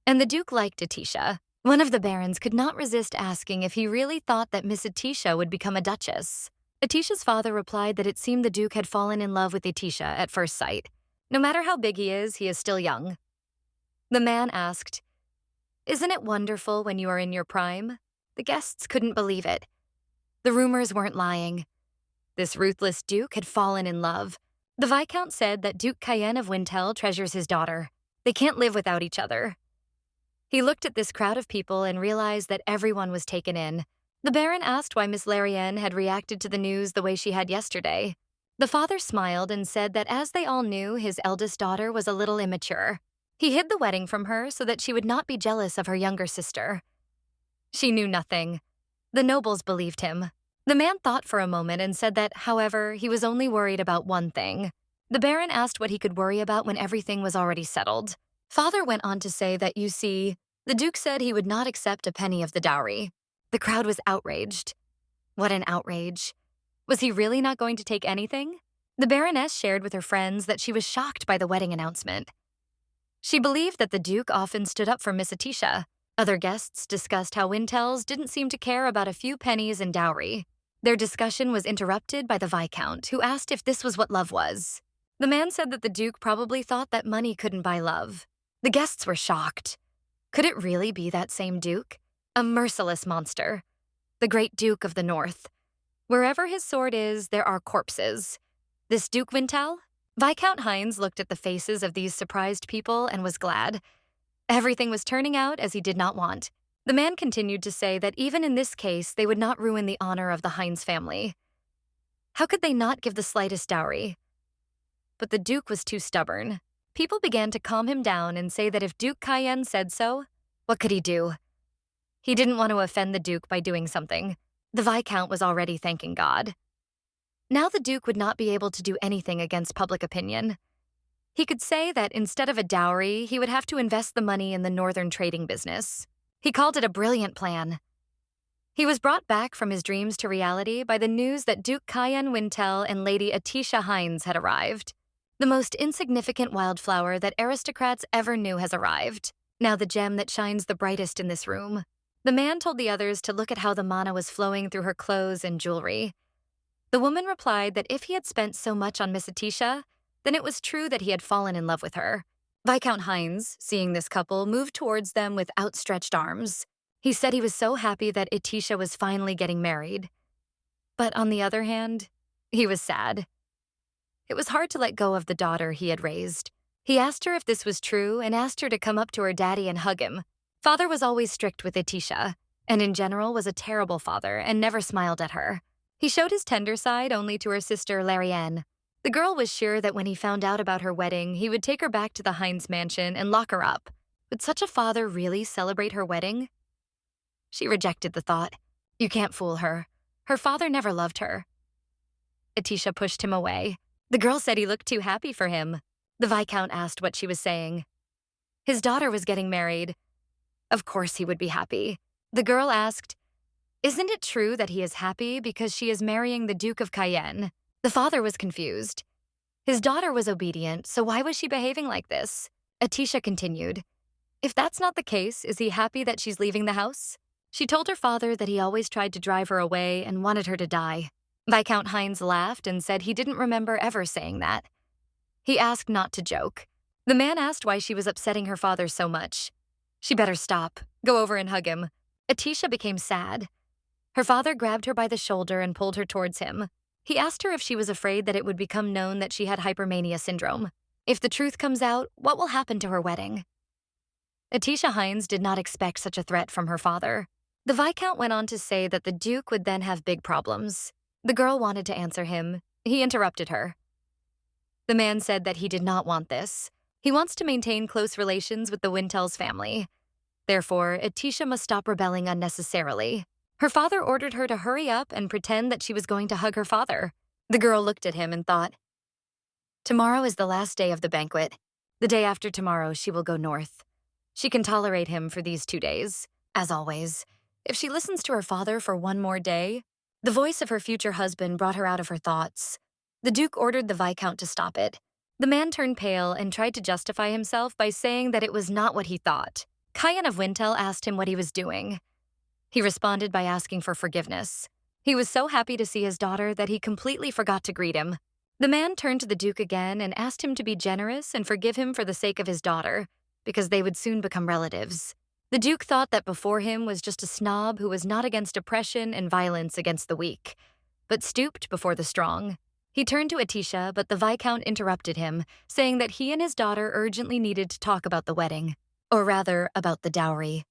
and the Duke liked Atisha. One of the barons could not resist asking if he really thought that Miss Atisha would become a duchess. Atisha's father replied that it seemed the Duke had fallen in love with Atisha at first sight. No matter how big he is still young. The man asked, "Isn't it wonderful when you are in your prime?" The guests couldn't believe it. The rumors weren't lying. This ruthless Duke had fallen in love. The Viscount said that Duke Cayenne of Wintel treasures his daughter. They can't live without each other. He looked at this crowd of people and realized that everyone was taken in. The Baron asked why Miss Laren had reacted to the news the way she had yesterday. The father smiled and said that as they all knew, his eldest daughter was a little immature. He hid the wedding from her so that she would not be jealous of her younger sister. She knew nothing. The nobles believed him. The man thought for a moment and said that, however, he was only worried about one thing. The Baron asked what he could worry about when everything was already settled. Father went on to say that, you see, the Duke said he would not accept a penny of the dowry. The crowd was outraged. What an outrage. Was he really not going to take anything? The Baroness shared with her friends that she was shocked by the wedding announcement. She believed that the Duke often stood up for Miss Atisha. Other guests discussed how Wintels didn't seem to care about a few pennies in dowry. Their discussion was interrupted by the Viscount, who asked if this was what love was. The man said that the Duke probably thought that money couldn't buy love. The guests were shocked. Could it really be that same Duke? A merciless monster. The great Duke of the North. Wherever his sword is, there are corpses. This Duke Wintel? Viscount Hines looked at the faces of these surprised people and was glad. Everything was turning out as he did not want. The man continued to say that even in this case, they would not ruin the honor of the Hines family. How could they not give the slightest dowry? But the Duke was too stubborn. People began to calm him down and say that if Duke Cayenne said so, what could he do? He didn't want to offend the Duke by doing something. The Viscount was already thanking God. Now the Duke would not be able to do anything against public opinion. He could say that instead of a dowry, he would have to invest the money in the northern trading business. He called it a brilliant plan. He was brought back from his dreams to reality by the news that Duke Cayenne Wintel and Lady Atisha Hines had arrived. The most insignificant wildflower that aristocrats ever knew has arrived, now the gem that shines the brightest in this room. The man told the others to look at how the mana was flowing through her clothes and jewelry. The woman replied that if he had spent so much on Miss Atisha, then it was true that he had fallen in love with her. Viscount Hines, seeing this couple, moved towards them with outstretched arms. He said he was so happy that Atisha was finally getting married. But on the other hand, he was sad. It was hard to let go of the daughter he had raised. He asked her if this was true and asked her to come up to her daddy and hug him. Father was always strict with Atisha, and in general was a terrible father and never smiled at her. He showed his tender side only to her sister Laren. The girl was sure that when he found out about her wedding, he would take her back to the Hines mansion and lock her up. Would such a father really celebrate her wedding? She rejected the thought. You can't fool her. Her father never loved her. Atisha pushed him away. The girl said he looked too happy for him. The Viscount asked what she was saying. His daughter was getting married. Of course he would be happy. The girl asked, Isn't it true that he is happy because she is marrying the Duke of Cayenne? The father was confused. His daughter was obedient, so why was she behaving like this? Atisha continued, If that's not the case, is he happy that she's leaving the house? She told her father that he always tried to drive her away and wanted her to die. Viscount Hines laughed and said he didn't remember ever saying that. He asked not to joke. The man asked why she was upsetting her father so much. She better stop. Go over and hug him. Atisha became sad. Her father grabbed her by the shoulder and pulled her towards him. He asked her if she was afraid that it would become known that she had hypermania syndrome. If the truth comes out, what will happen to her wedding? Atisha Hines did not expect such a threat from her father. The Viscount went on to say that the Duke would then have big problems. The girl wanted to answer him. He interrupted her. The man said that he did not want this. He wants to maintain close relations with the Wintel's family. Therefore, Atisha must stop rebelling unnecessarily. Her father ordered her to hurry up and pretend that she was going to hug her father. The girl looked at him and thought, Tomorrow is the last day of the banquet. The day after tomorrow, she will go north. She can tolerate him for these 2 days. As always, if she listens to her father for one more day, the voice of her future husband brought her out of her thoughts. The Duke ordered the Viscount to stop it. The man turned pale and tried to justify himself by saying that it was not what he thought. Cayenne of Wintel asked him what he was doing. He responded by asking for forgiveness. He was so happy to see his daughter that he completely forgot to greet him. The man turned to the Duke again and asked him to be generous and forgive him for the sake of his daughter, because they would soon become relatives. The Duke thought that before him was just a snob who was not against oppression and violence against the weak, but stooped before the strong. He turned to Atisha, but the Viscount interrupted him, saying that he and his daughter urgently needed to talk about the wedding, or rather, about the dowry.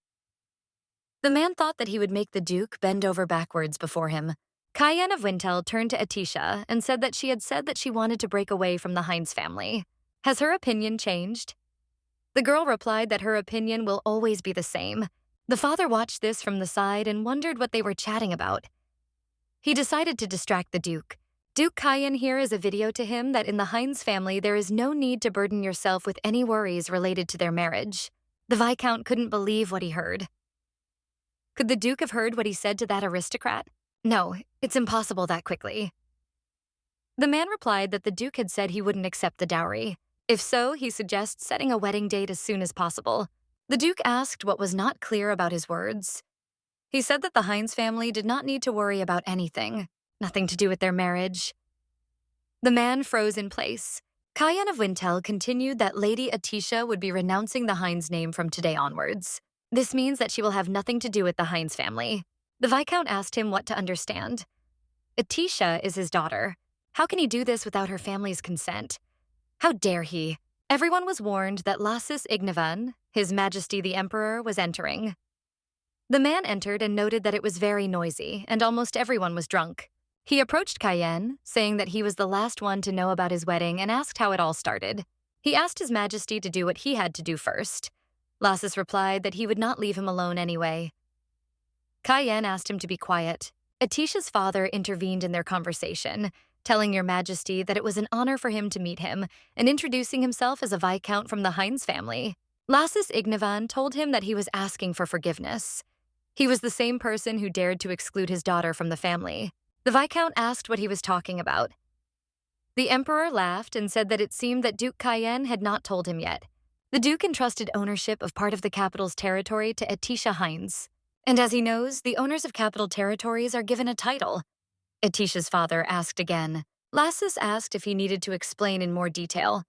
The man thought that he would make the Duke bend over backwards before him. Cayenne of Wintel turned to Atisha and said that she had said that she wanted to break away from the Hines family. Has her opinion changed? The girl replied that her opinion will always be the same. The father watched this from the side and wondered what they were chatting about. He decided to distract the Duke. Duke Cayenne here is a video to him that in the Hines family there is no need to burden yourself with any worries related to their marriage. The Viscount couldn't believe what he heard. Could the Duke have heard what he said to that aristocrat? No, it's impossible that quickly. The man replied that the Duke had said he wouldn't accept the dowry. If so, he suggests setting a wedding date as soon as possible. The Duke asked what was not clear about his words. He said that the Hines family did not need to worry about anything, nothing to do with their marriage. The man froze in place. Cayenne of Wintel continued that Lady Atisha would be renouncing the Hines name from today onwards. This means that she will have nothing to do with the Hines family. The Viscount asked him what to understand. Atisha is his daughter. How can he do this without her family's consent? How dare he? Everyone was warned that Lassus Ignavan, His Majesty the Emperor, was entering. The man entered and noted that it was very noisy, and almost everyone was drunk. He approached Cayenne, saying that he was the last one to know about his wedding and asked how it all started. He asked His Majesty to do what he had to do first. Lassus replied that he would not leave him alone anyway. Cayenne asked him to be quiet. Atisha's father intervened in their conversation, telling Your Majesty that it was an honor for him to meet him and introducing himself as a Viscount from the Hines family. Lassus Ignavan told him that he was asking for forgiveness. He was the same person who dared to exclude his daughter from the family. The Viscount asked what he was talking about. The Emperor laughed and said that it seemed that Duke Cayenne had not told him yet. The Duke entrusted ownership of part of the capital's territory to Atisha Hines. And as he knows, the owners of capital territories are given a title. Atisha's father asked again. Lassus asked if he needed to explain in more detail.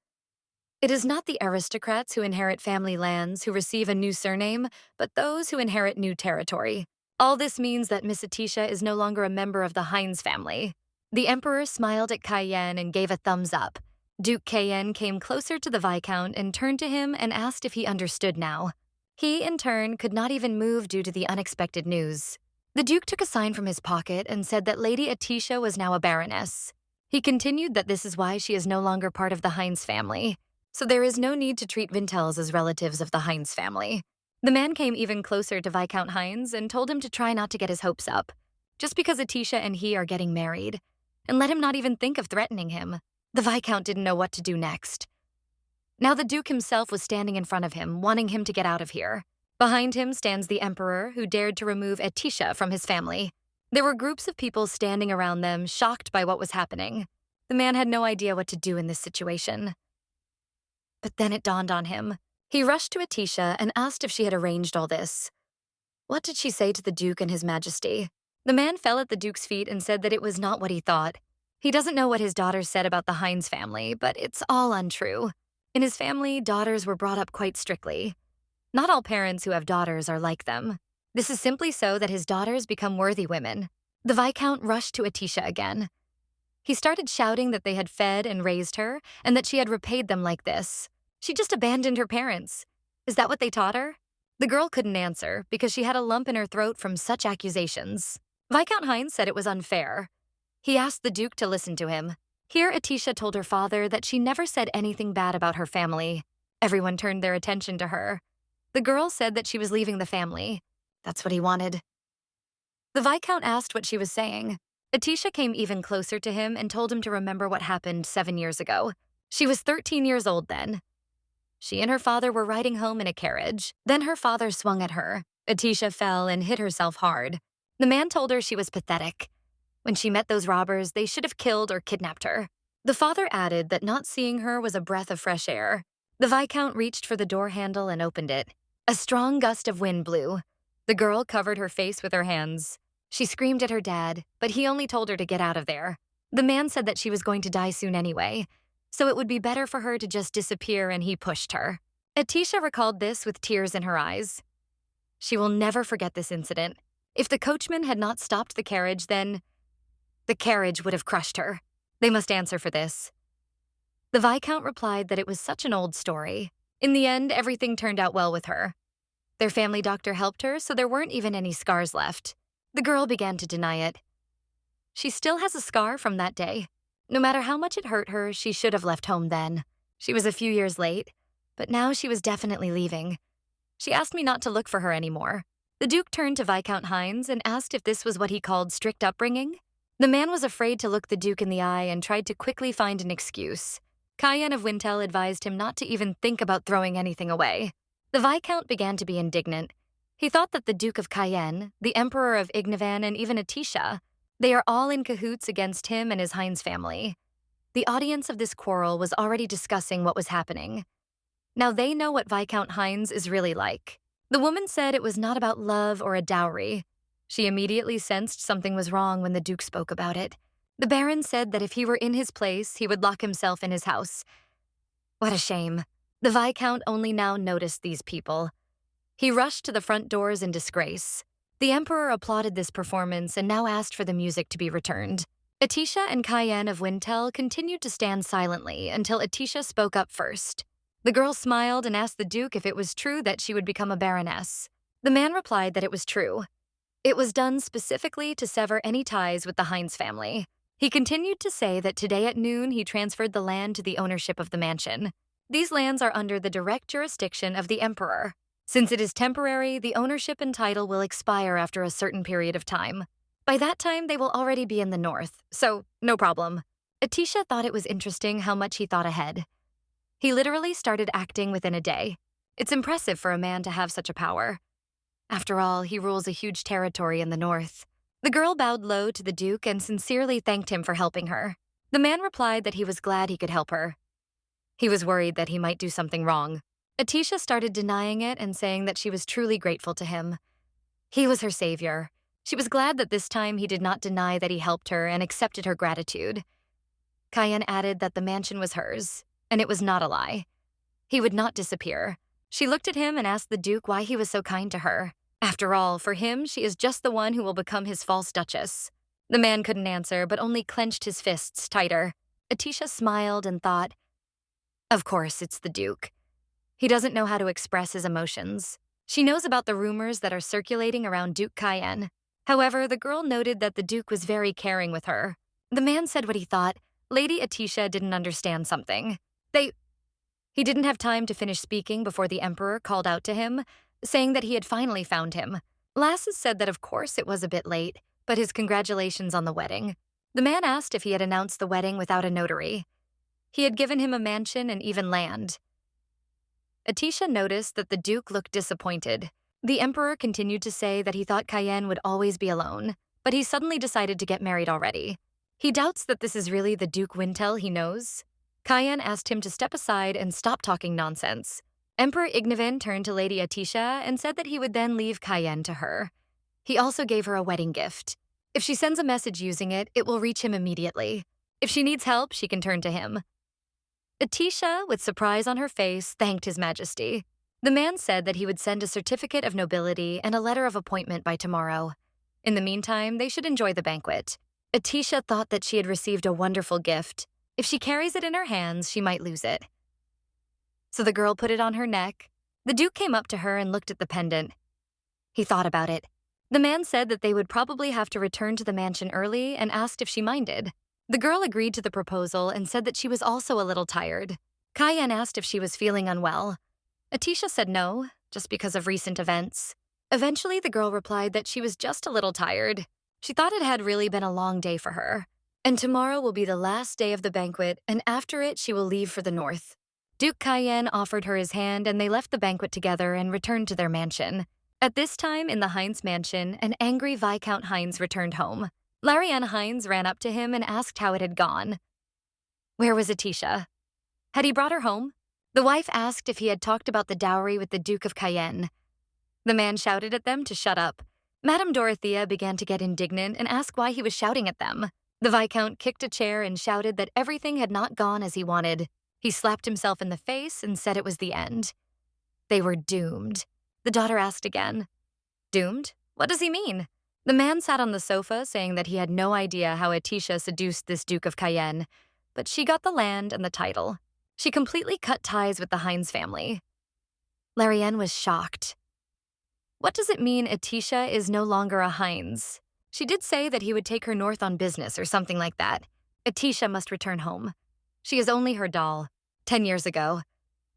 It is not the aristocrats who inherit family lands who receive a new surname, but those who inherit new territory. All this means that Miss Atisha is no longer a member of the Hines family. The Emperor smiled at Cayenne and gave a thumbs up. Duke Cayenne came closer to the Viscount and turned to him and asked if he understood now. He, in turn, could not even move due to the unexpected news. The Duke took a sign from his pocket and said that Lady Atisha was now a baroness. He continued that this is why she is no longer part of the Hines family, so there is no need to treat Vintels as relatives of the Hines family. The man came even closer to Viscount Hines and told him to try not to get his hopes up, just because Atisha and he are getting married, and let him not even think of threatening him. The Viscount didn't know what to do next. Now the Duke himself was standing in front of him, wanting him to get out of here. Behind him stands the Emperor, who dared to remove Atisha from his family. There were groups of people standing around them, shocked by what was happening. The man had no idea what to do in this situation. But then it dawned on him. He rushed to Atisha and asked if she had arranged all this. What did she say to the Duke and His Majesty? The man fell at the Duke's feet and said that it was not what he thought. He doesn't know what his daughters said about the Hines family, but it's all untrue. In his family, daughters were brought up quite strictly. Not all parents who have daughters are like them. This is simply so that his daughters become worthy women. The Viscount rushed to Atisha again. He started shouting that they had fed and raised her, and that she had repaid them like this. She just abandoned her parents. Is that what they taught her? The girl couldn't answer because she had a lump in her throat from such accusations. Viscount Hines said it was unfair. He asked the Duke to listen to him. Here, Atisha told her father that she never said anything bad about her family. Everyone turned their attention to her. The girl said that she was leaving the family. That's what he wanted. The Viscount asked what she was saying. Atisha came even closer to him and told him to remember what happened 7 years ago. She was 13 years old then. She and her father were riding home in a carriage. Then her father swung at her. Atisha fell and hit herself hard. The man told her she was pathetic. When she met those robbers, they should have killed or kidnapped her. The father added that not seeing her was a breath of fresh air. The Viscount reached for the door handle and opened it. A strong gust of wind blew. The girl covered her face with her hands. She screamed at her dad, but he only told her to get out of there. The man said that she was going to die soon anyway, so it would be better for her to just disappear, and he pushed her. Atisha recalled this with tears in her eyes. She will never forget this incident. If the coachman had not stopped the carriage, then the carriage would have crushed her. They must answer for this. The Viscount replied that it was such an old story. In the end, everything turned out well with her. Their family doctor helped her, so there weren't even any scars left. The girl began to deny it. She still has a scar from that day. No matter how much it hurt her, she should have left home then. She was a few years late, but now she was definitely leaving. She asked me not to look for her anymore. The Duke turned to Viscount Hines and asked if this was what he called strict upbringing. The man was afraid to look the Duke in the eye and tried to quickly find an excuse. Cayenne of Wintel advised him not to even think about throwing anything away. The Viscount began to be indignant. He thought that the Duke of Cayenne, the Emperor of Ignavan, and even Atisha, they are all in cahoots against him and his Hines family. The audience of this quarrel was already discussing what was happening. Now they know what Viscount Hines is really like. The woman said it was not about love or a dowry. She immediately sensed something was wrong when the Duke spoke about it. The Baron said that if he were in his place, he would lock himself in his house. What a shame. The Viscount only now noticed these people. He rushed to the front doors in disgrace. The Emperor applauded this performance and now asked for the music to be returned. Atisha and Cayenne of Wintel continued to stand silently until Atisha spoke up first. The girl smiled and asked the Duke if it was true that she would become a baroness. The man replied that it was true. It was done specifically to sever any ties with the Hines family. He continued to say that today at noon he transferred the land to the ownership of the mansion. These lands are under the direct jurisdiction of the Emperor. Since it is temporary, the ownership and title will expire after a certain period of time. By that time, they will already be in the north, so no problem. Atisha thought it was interesting how much he thought ahead. He literally started acting within a day. It's impressive for a man to have such a power. After all, he rules a huge territory in the north. The girl bowed low to the Duke and sincerely thanked him for helping her. The man replied that he was glad he could help her. He was worried that he might do something wrong. Atisha started denying it and saying that she was truly grateful to him. He was her savior. She was glad that this time he did not deny that he helped her and accepted her gratitude. Cayenne added that the mansion was hers, and it was not a lie. He would not disappear. She looked at him and asked the Duke why he was so kind to her. After all, for him, she is just the one who will become his false Duchess. The man couldn't answer, but only clenched his fists tighter. Atisha smiled and thought, of course, it's the Duke. He doesn't know how to express his emotions. She knows about the rumors that are circulating around Duke Cayenne. However, the girl noted that the Duke was very caring with her. The man said what he thought. Lady Atisha didn't understand something. He didn't have time to finish speaking before the Emperor called out to him, saying that he had finally found him. Lasses said that of course it was a bit late, but his congratulations on the wedding. The man asked if he had announced the wedding without a notary. He had given him a mansion and even land. Atisha noticed that the Duke looked disappointed. The Emperor continued to say that he thought Cayenne would always be alone, but he suddenly decided to get married already. He doubts that this is really the Duke Wintel he knows. Cayenne asked him to step aside and stop talking nonsense. Emperor Ignavin turned to Lady Atisha and said that he would then leave Cayenne to her. He also gave her a wedding gift. If she sends a message using it, it will reach him immediately. If she needs help, she can turn to him. Atisha, with surprise on her face, thanked His Majesty. The man said that he would send a certificate of nobility and a letter of appointment by tomorrow. In the meantime, they should enjoy the banquet. Atisha thought that she had received a wonderful gift. If she carries it in her hands, she might lose it. So the girl put it on her neck. The Duke came up to her and looked at the pendant. He thought about it. The man said that they would probably have to return to the mansion early and asked if she minded. The girl agreed to the proposal and said that she was also a little tired. Cayenne asked if she was feeling unwell. Atisha said no, just because of recent events. Eventually, the girl replied that she was just a little tired. She thought it had really been a long day for her. And tomorrow will be the last day of the banquet, and after it, she will leave for the north. Duke Cayenne offered her his hand, and they left the banquet together and returned to their mansion. At this time, in the Hines mansion, an angry Viscount Hines returned home. Laren Hines ran up to him and asked how it had gone. Where was Atisha? Had he brought her home? The wife asked if he had talked about the dowry with the Duke of Cayenne. The man shouted at them to shut up. Madame Dorothea began to get indignant and asked why he was shouting at them. The Viscount kicked a chair and shouted that everything had not gone as he wanted. He slapped himself in the face and said it was the end. They were doomed. The daughter asked again. Doomed? What does he mean? The man sat on the sofa saying that he had no idea how Atisha seduced this Duke of Cayenne, but she got the land and the title. She completely cut ties with the Hines family. Laren was shocked. What does it mean Atisha is no longer a Hines? She did say that he would take her north on business or something like that. Atisha must return home. She is only her doll. 10 years ago.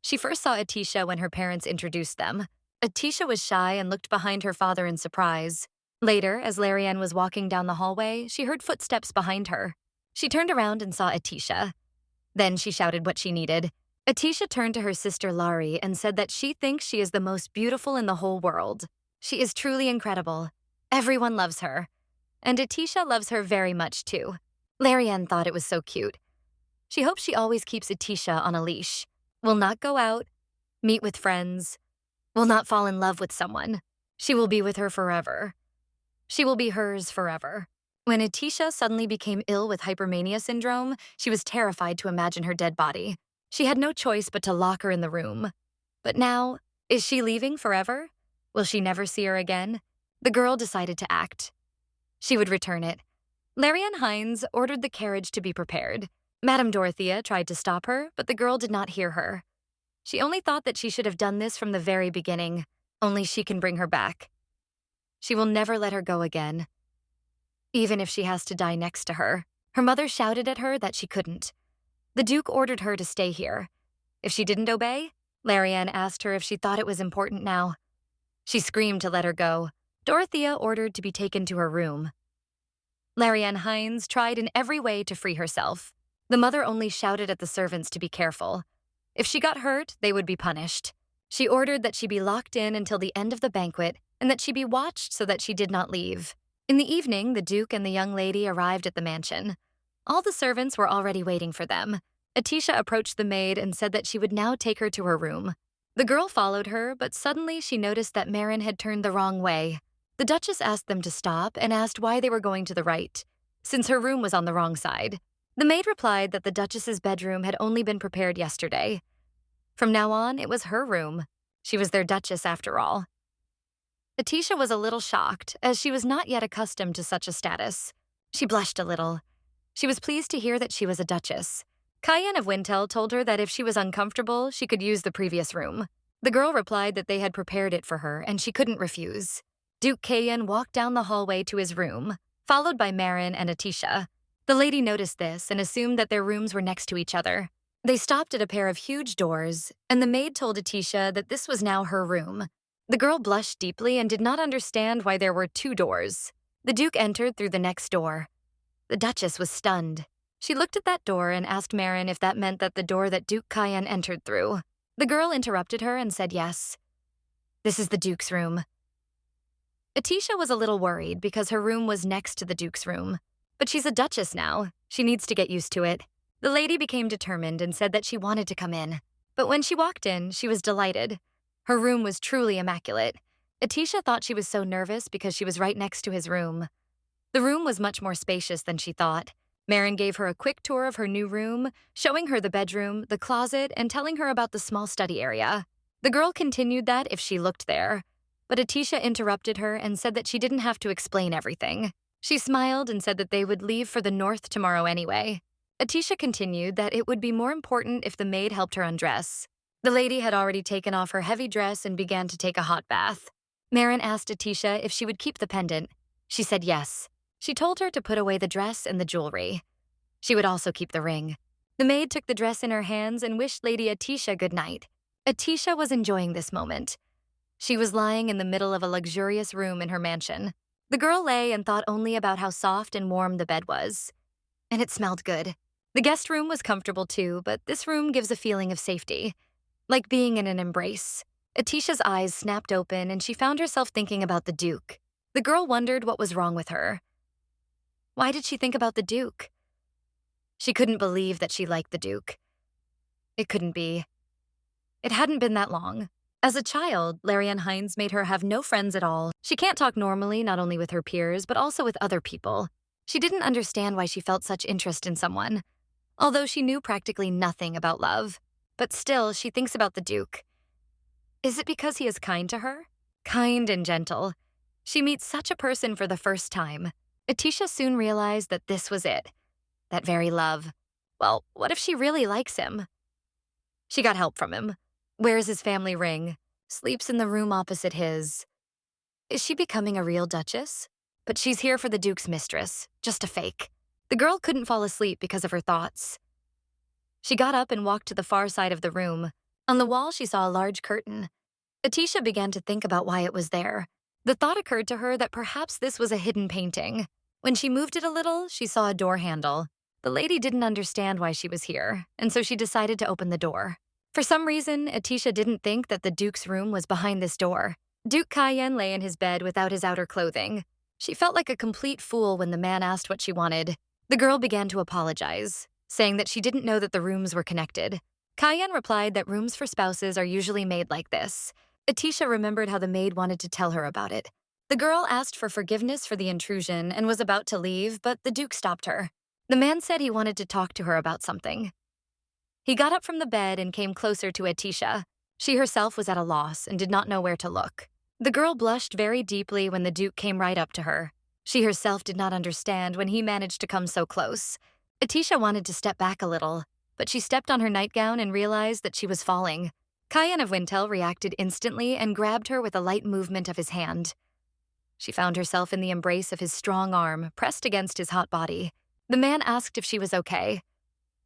She first saw Atisha when her parents introduced them. Atisha was shy and looked behind her father in surprise. Later, as Laren was walking down the hallway, she heard footsteps behind her. She turned around and saw Atisha. Then she shouted what she needed. Atisha turned to her sister Lari and said that she thinks she is the most beautiful in the whole world. She is truly incredible. Everyone loves her. And Atisha loves her very much too. Laren thought it was so cute. She hopes she always keeps Atisha on a leash. Will not go out, meet with friends, will not fall in love with someone. She will be with her forever. She will be hers forever. When Atisha suddenly became ill with hypermania syndrome, she was terrified to imagine her dead body. She had no choice but to lock her in the room. But now, is she leaving forever? Will she never see her again? The girl decided to act. She would return it. Laren Hines ordered the carriage to be prepared. Madame Dorothea tried to stop her, but the girl did not hear her. She only thought that she should have done this from the very beginning. Only she can bring her back. She will never let her go again. Even if she has to die next to her. Her mother shouted at her that she couldn't. The Duke ordered her to stay here. If she didn't obey, Laren asked her if she thought it was important now. She screamed to let her go. Dorothea ordered to be taken to her room. Laren Hines tried in every way to free herself. The mother only shouted at the servants to be careful. If she got hurt, they would be punished. She ordered that she be locked in until the end of the banquet and that she be watched so that she did not leave. In the evening, the Duke and the young lady arrived at the mansion. All the servants were already waiting for them. Atisha approached the maid and said that she would now take her to her room. The girl followed her, but suddenly she noticed that Marin had turned the wrong way. The Duchess asked them to stop and asked why they were going to the right, since her room was on the wrong side. The maid replied that the Duchess's bedroom had only been prepared yesterday. From now on, it was her room. She was their Duchess after all. Atisha was a little shocked, as she was not yet accustomed to such a status. She blushed a little. She was pleased to hear that she was a Duchess. Cayenne of Wintel told her that if she was uncomfortable, she could use the previous room. The girl replied that they had prepared it for her and she couldn't refuse. Duke Cayenne walked down the hallway to his room, followed by Marin and Atisha. The lady noticed this and assumed that their rooms were next to each other. They stopped at a pair of huge doors, and the maid told Atisha that this was now her room. The girl blushed deeply and did not understand why there were two doors. The Duke entered through the next door. The Duchess was stunned. She looked at that door and asked Marin if that meant that the door that Duke Cayenne entered through. The girl interrupted her and said yes. This is the Duke's room. Atisha was a little worried because her room was next to the Duke's room. But she's a Duchess now. She needs to get used to it. The lady became determined and said that she wanted to come in. But when she walked in, she was delighted. Her room was truly immaculate. Atisha thought she was so nervous because she was right next to his room. The room was much more spacious than she thought. Marin gave her a quick tour of her new room, showing her the bedroom, the closet, and telling her about the small study area. The girl continued that if she looked there, but Atisha interrupted her and said that she didn't have to explain everything. She smiled and said that they would leave for the north tomorrow anyway. Atisha continued that it would be more important if the maid helped her undress. The lady had already taken off her heavy dress and began to take a hot bath. Marin asked Atisha if she would keep the pendant. She said yes. She told her to put away the dress and the jewelry. She would also keep the ring. The maid took the dress in her hands and wished Lady Atisha good night. Atisha was enjoying this moment. She was lying in the middle of a luxurious room in her mansion. The girl lay and thought only about how soft and warm the bed was. And it smelled good. The guest room was comfortable too, but this room gives a feeling of safety, like being in an embrace. Atisha's eyes snapped open and she found herself thinking about the Duke. The girl wondered what was wrong with her. Why did she think about the Duke? She couldn't believe that she liked the Duke. It couldn't be. It hadn't been that long. As a child, Laren Hines made her have no friends at all. She can't talk normally, not only with her peers, but also with other people. She didn't understand why she felt such interest in someone, although she knew practically nothing about love. But still, she thinks about the Duke. Is it because he is kind to her? Kind and gentle. She meets such a person for the first time. Atisha soon realized that this was it. That very love. Well, what if she really likes him? She got help from him. Wears his family ring. Sleeps in the room opposite his. Is she becoming a real Duchess? But she's here for the Duke's mistress, just a fake. The girl couldn't fall asleep because of her thoughts. She got up and walked to the far side of the room. On the wall, she saw a large curtain. Atisha began to think about why it was there. The thought occurred to her that perhaps this was a hidden painting. When she moved it a little, she saw a door handle. The lady didn't understand why she was here, and so she decided to open the door. For some reason, Atisha didn't think that the Duke's room was behind this door. Duke Cayenne lay in his bed without his outer clothing. She felt like a complete fool when the man asked what she wanted. The girl began to apologize, saying that she didn't know that the rooms were connected. Cayenne replied that rooms for spouses are usually made like this. Atisha remembered how the maid wanted to tell her about it. The girl asked for forgiveness for the intrusion and was about to leave, but the Duke stopped her. The man said he wanted to talk to her about something. He got up from the bed and came closer to Atisha. She herself was at a loss and did not know where to look. The girl blushed very deeply when the Duke came right up to her. She herself did not understand when he managed to come so close. Atisha wanted to step back a little, but she stepped on her nightgown and realized that she was falling. Cayenne of Wintel reacted instantly and grabbed her with a light movement of his hand. She found herself in the embrace of his strong arm, pressed against his hot body. The man asked if she was okay.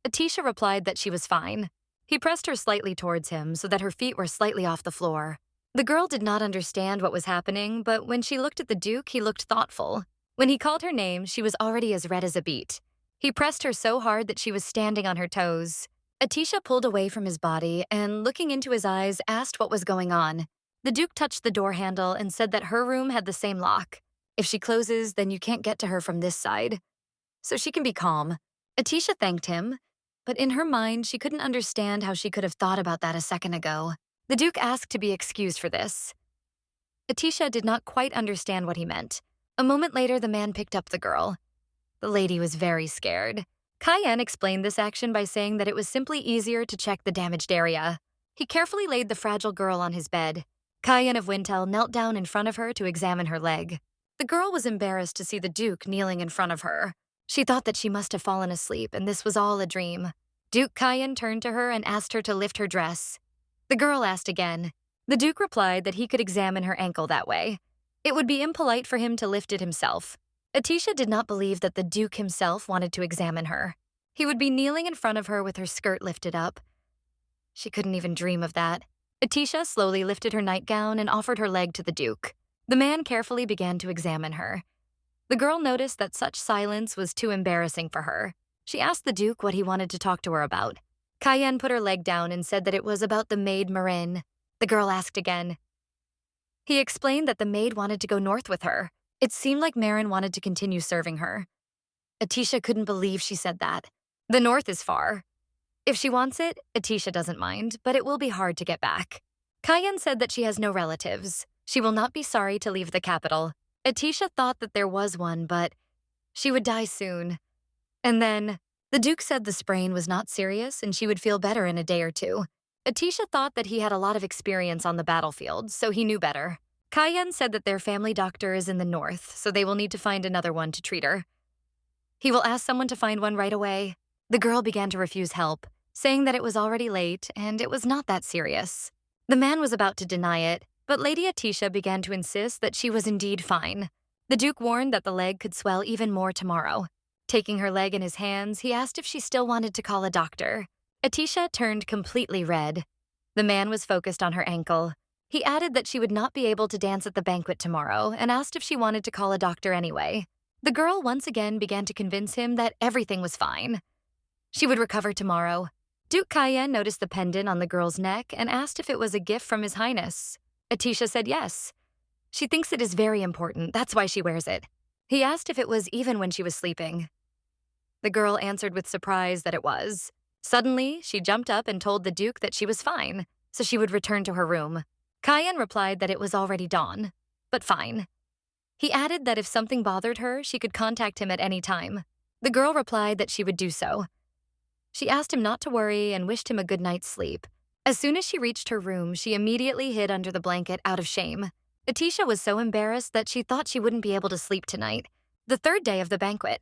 Atisha replied that she was fine. He pressed her slightly towards him so that her feet were slightly off the floor. The girl did not understand what was happening, but when she looked at the Duke, he looked thoughtful. When he called her name, she was already as red as a beet. He pressed her so hard that she was standing on her toes. Atisha pulled away from his body and, looking into his eyes, asked what was going on. The Duke touched the door handle and said that her room had the same lock. If she closes, then you can't get to her from this side. So she can be calm. Atisha thanked him, but in her mind, she couldn't understand how she could have thought about that a second ago. The Duke asked to be excused for this. Atisha did not quite understand what he meant. A moment later, the man picked up the girl. The lady was very scared. Cayenne explained this action by saying that it was simply easier to check the damaged area. He carefully laid the fragile girl on his bed. Cayenne of Wintel knelt down in front of her to examine her leg. The girl was embarrassed to see the Duke kneeling in front of her. She thought that she must have fallen asleep, and this was all a dream. Duke Cayenne turned to her and asked her to lift her dress. The girl asked again. The Duke replied that he could examine her ankle that way. It would be impolite for him to lift it himself. Atisha did not believe that the Duke himself wanted to examine her. He would be kneeling in front of her with her skirt lifted up. She couldn't even dream of that. Atisha slowly lifted her nightgown and offered her leg to the Duke. The man carefully began to examine her. The girl noticed that such silence was too embarrassing for her. She asked the Duke what he wanted to talk to her about. Cayenne put her leg down and said that it was about the maid Marin. The girl asked again. He explained that the maid wanted to go north with her. It seemed like Marin wanted to continue serving her. Atisha couldn't believe she said that. The north is far. If she wants it, Atisha doesn't mind, but it will be hard to get back. Cayenne said that she has no relatives. She will not be sorry to leave the capital. Atisha thought that there was one, but she would die soon. And then, the Duke said the sprain was not serious and she would feel better in a day or two. Atisha thought that he had a lot of experience on the battlefield, so he knew better. Cayenne said that their family doctor is in the north, so they will need to find another one to treat her. He will ask someone to find one right away. The girl began to refuse help, saying that it was already late and it was not that serious. The man was about to deny it, but Lady Atisha began to insist that she was indeed fine. The Duke warned that the leg could swell even more tomorrow. Taking her leg in his hands, he asked if she still wanted to call a doctor. Atisha turned completely red. The man was focused on her ankle. He added that she would not be able to dance at the banquet tomorrow and asked if she wanted to call a doctor anyway. The girl once again began to convince him that everything was fine. She would recover tomorrow. Duke Cayenne noticed the pendant on the girl's neck and asked if it was a gift from His Highness. Atisha said yes. She thinks it is very important, that's why she wears it. He asked if it was even when she was sleeping. The girl answered with surprise that it was. Suddenly, she jumped up and told the Duke that she was fine, so she would return to her room. Cayenne replied that it was already dawn, but fine. He added that if something bothered her, she could contact him at any time. The girl replied that she would do so. She asked him not to worry and wished him a good night's sleep. As soon as she reached her room, she immediately hid under the blanket out of shame. Atisha was so embarrassed that she thought she wouldn't be able to sleep tonight. The third day of the banquet.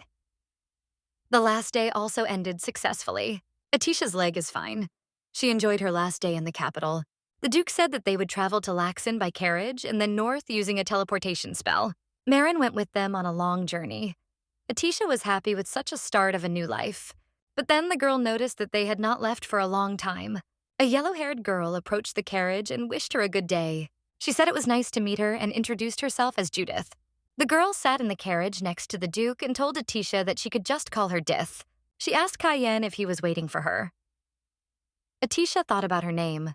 The last day also ended successfully. Atisha's leg is fine. She enjoyed her last day in the capital. The Duke said that they would travel to Laxon by carriage and then north using a teleportation spell. Marin went with them on a long journey. Atisha was happy with such a start of a new life. But then the girl noticed that they had not left for a long time. A yellow-haired girl approached the carriage and wished her a good day. She said it was nice to meet her and introduced herself as Judith. The girl sat in the carriage next to the Duke and told Atisha that she could just call her Dith. She asked Cayenne if he was waiting for her. Atisha thought about her name.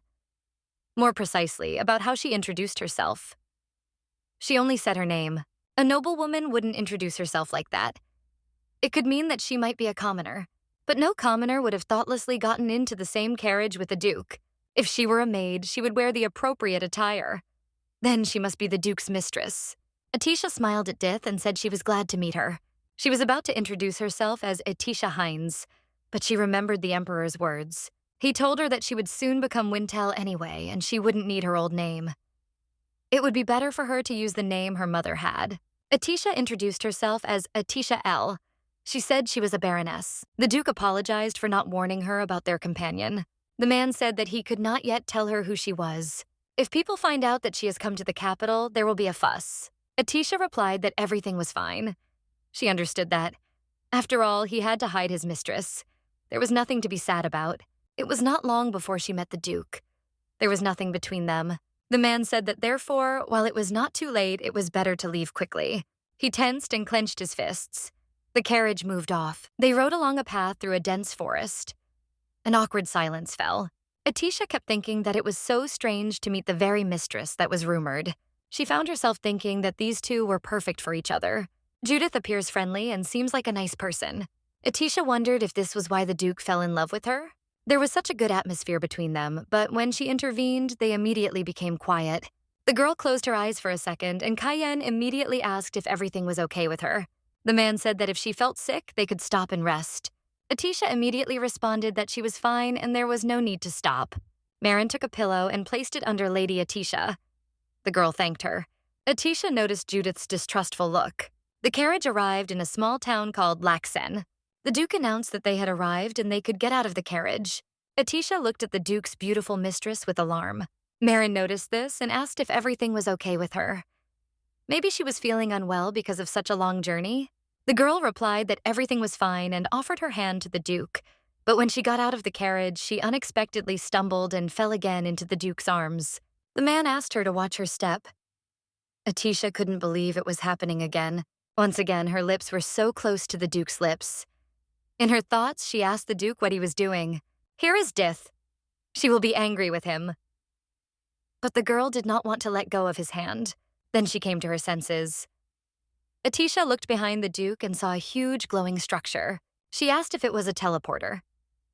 More precisely, about how she introduced herself. She only said her name. A noblewoman wouldn't introduce herself like that. It could mean that she might be a commoner. But no commoner would have thoughtlessly gotten into the same carriage with the Duke. If she were a maid, she would wear the appropriate attire. Then she must be the Duke's mistress. Atisha smiled at Dith and said she was glad to meet her. She was about to introduce herself as Atisha Hines, but she remembered the Emperor's words. He told her that she would soon become Wintel anyway, and she wouldn't need her old name. It would be better for her to use the name her mother had. Atisha introduced herself as Atisha L. She said she was a baroness. The Duke apologized for not warning her about their companion. The man said that he could not yet tell her who she was. If people find out that she has come to the capital, there will be a fuss. Atisha replied that everything was fine. She understood that. After all, he had to hide his mistress. There was nothing to be sad about. It was not long before she met the Duke. There was nothing between them. The man said that therefore, while it was not too late, it was better to leave quickly. He tensed and clenched his fists. The carriage moved off. They rode along a path through a dense forest. An awkward silence fell. Atisha kept thinking that it was so strange to meet the very mistress that was rumored. She found herself thinking that these two were perfect for each other. Judith appears friendly and seems like a nice person. Atisha wondered if this was why the Duke fell in love with her. There was such a good atmosphere between them, but when she intervened, they immediately became quiet. The girl closed her eyes for a second, and Cayenne immediately asked if everything was okay with her. The man said that if she felt sick, they could stop and rest. Atisha immediately responded that she was fine and there was no need to stop. Marin took a pillow and placed it under Lady Atisha. The girl thanked her. Atisha noticed Judith's distrustful look. The carriage arrived in a small town called Laxen. The Duke announced that they had arrived and they could get out of the carriage. Atisha looked at the Duke's beautiful mistress with alarm. Marin noticed this and asked if everything was okay with her. Maybe she was feeling unwell because of such a long journey. The girl replied that everything was fine and offered her hand to the Duke. But when she got out of the carriage, she unexpectedly stumbled and fell again into the Duke's arms. The man asked her to watch her step. Atisha couldn't believe it was happening again. Once again, her lips were so close to the Duke's lips. In her thoughts, she asked the Duke what he was doing. Here is Judith. She will be angry with him. But the girl did not want to let go of his hand. Then she came to her senses. Atisha looked behind the Duke and saw a huge glowing structure. She asked if it was a teleporter.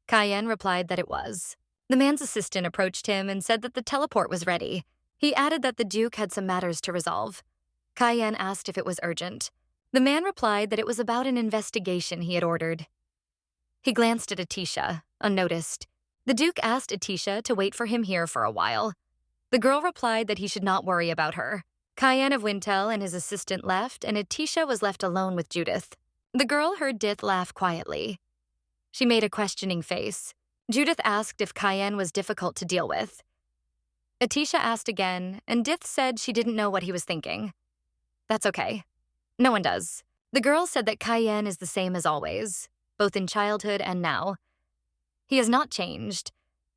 Cayenne replied that it was. The man's assistant approached him and said that the teleport was ready. He added that the Duke had some matters to resolve. Cayenne asked if it was urgent. The man replied that it was about an investigation he had ordered. He glanced at Atisha, unnoticed. The Duke asked Atisha to wait for him here for a while. The girl replied that he should not worry about her. Cayenne of Wintel and his assistant left, and Atisha was left alone with Judith. The girl heard Judith laugh quietly. She made a questioning face. Judith asked if Cayenne was difficult to deal with. Atisha asked again, and Judith said she didn't know what he was thinking. That's okay. No one does. The girl said that Cayenne is the same as always, both in childhood and now. He has not changed,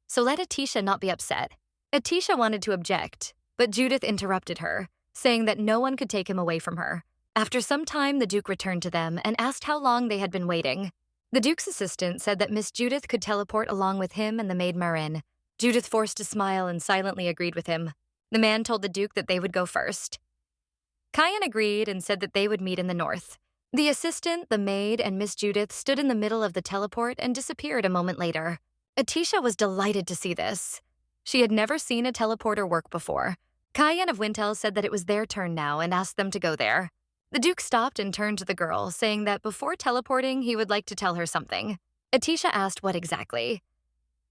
so let Atisha not be upset. Atisha wanted to object, but Judith interrupted her, saying that no one could take him away from her. After some time, the Duke returned to them and asked how long they had been waiting. The Duke's assistant said that Miss Judith could teleport along with him and the maid Marin. Judith forced a smile and silently agreed with him. The man told the Duke that they would go first. Cayenne agreed and said that they would meet in the north. The assistant, the maid, and Miss Judith stood in the middle of the teleport and disappeared a moment later. Atisha was delighted to see this. She had never seen a teleporter work before. Cayenne of Wintel said that it was their turn now and asked them to go there. The Duke stopped and turned to the girl, saying that before teleporting, he would like to tell her something. Atisha asked what exactly.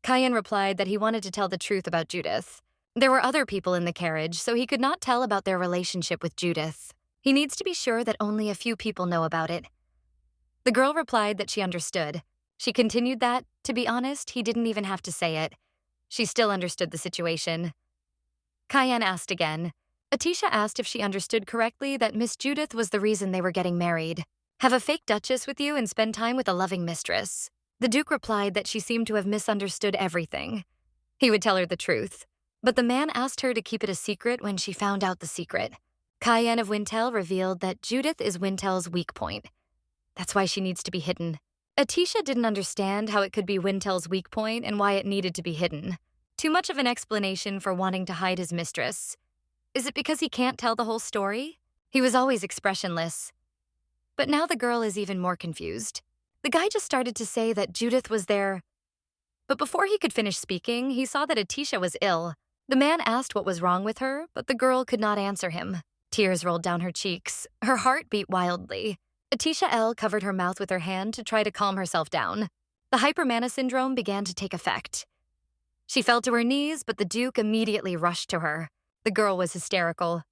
Cayenne replied that he wanted to tell the truth about Judith. There were other people in the carriage, so he could not tell about their relationship with Judith. He needs to be sure that only a few people know about it. The girl replied that she understood. She continued that, to be honest, he didn't even have to say it. She still understood the situation. Cayenne asked again. Atisha asked if she understood correctly that Miss Judith was the reason they were getting married. Have a fake Duchess with you and spend time with a loving mistress. The Duke replied that she seemed to have misunderstood everything. He would tell her the truth. But the man asked her to keep it a secret when she found out the secret. Cayenne of Wintel revealed that Judith is Wintel's weak point. That's why she needs to be hidden. Atisha didn't understand how it could be Wintel's weak point and why it needed to be hidden. Too much of an explanation for wanting to hide his mistress. Is it because he can't tell the whole story? He was always expressionless. But now the girl is even more confused. The guy just started to say that Judith was there. But before he could finish speaking, he saw that Atisha was ill. The man asked what was wrong with her, but the girl could not answer him. Tears rolled down her cheeks. Her heart beat wildly. Atisha L. covered her mouth with her hand to try to calm herself down. The hypermana syndrome began to take effect. She fell to her knees, but the Duke immediately rushed to her. The girl was hysterical.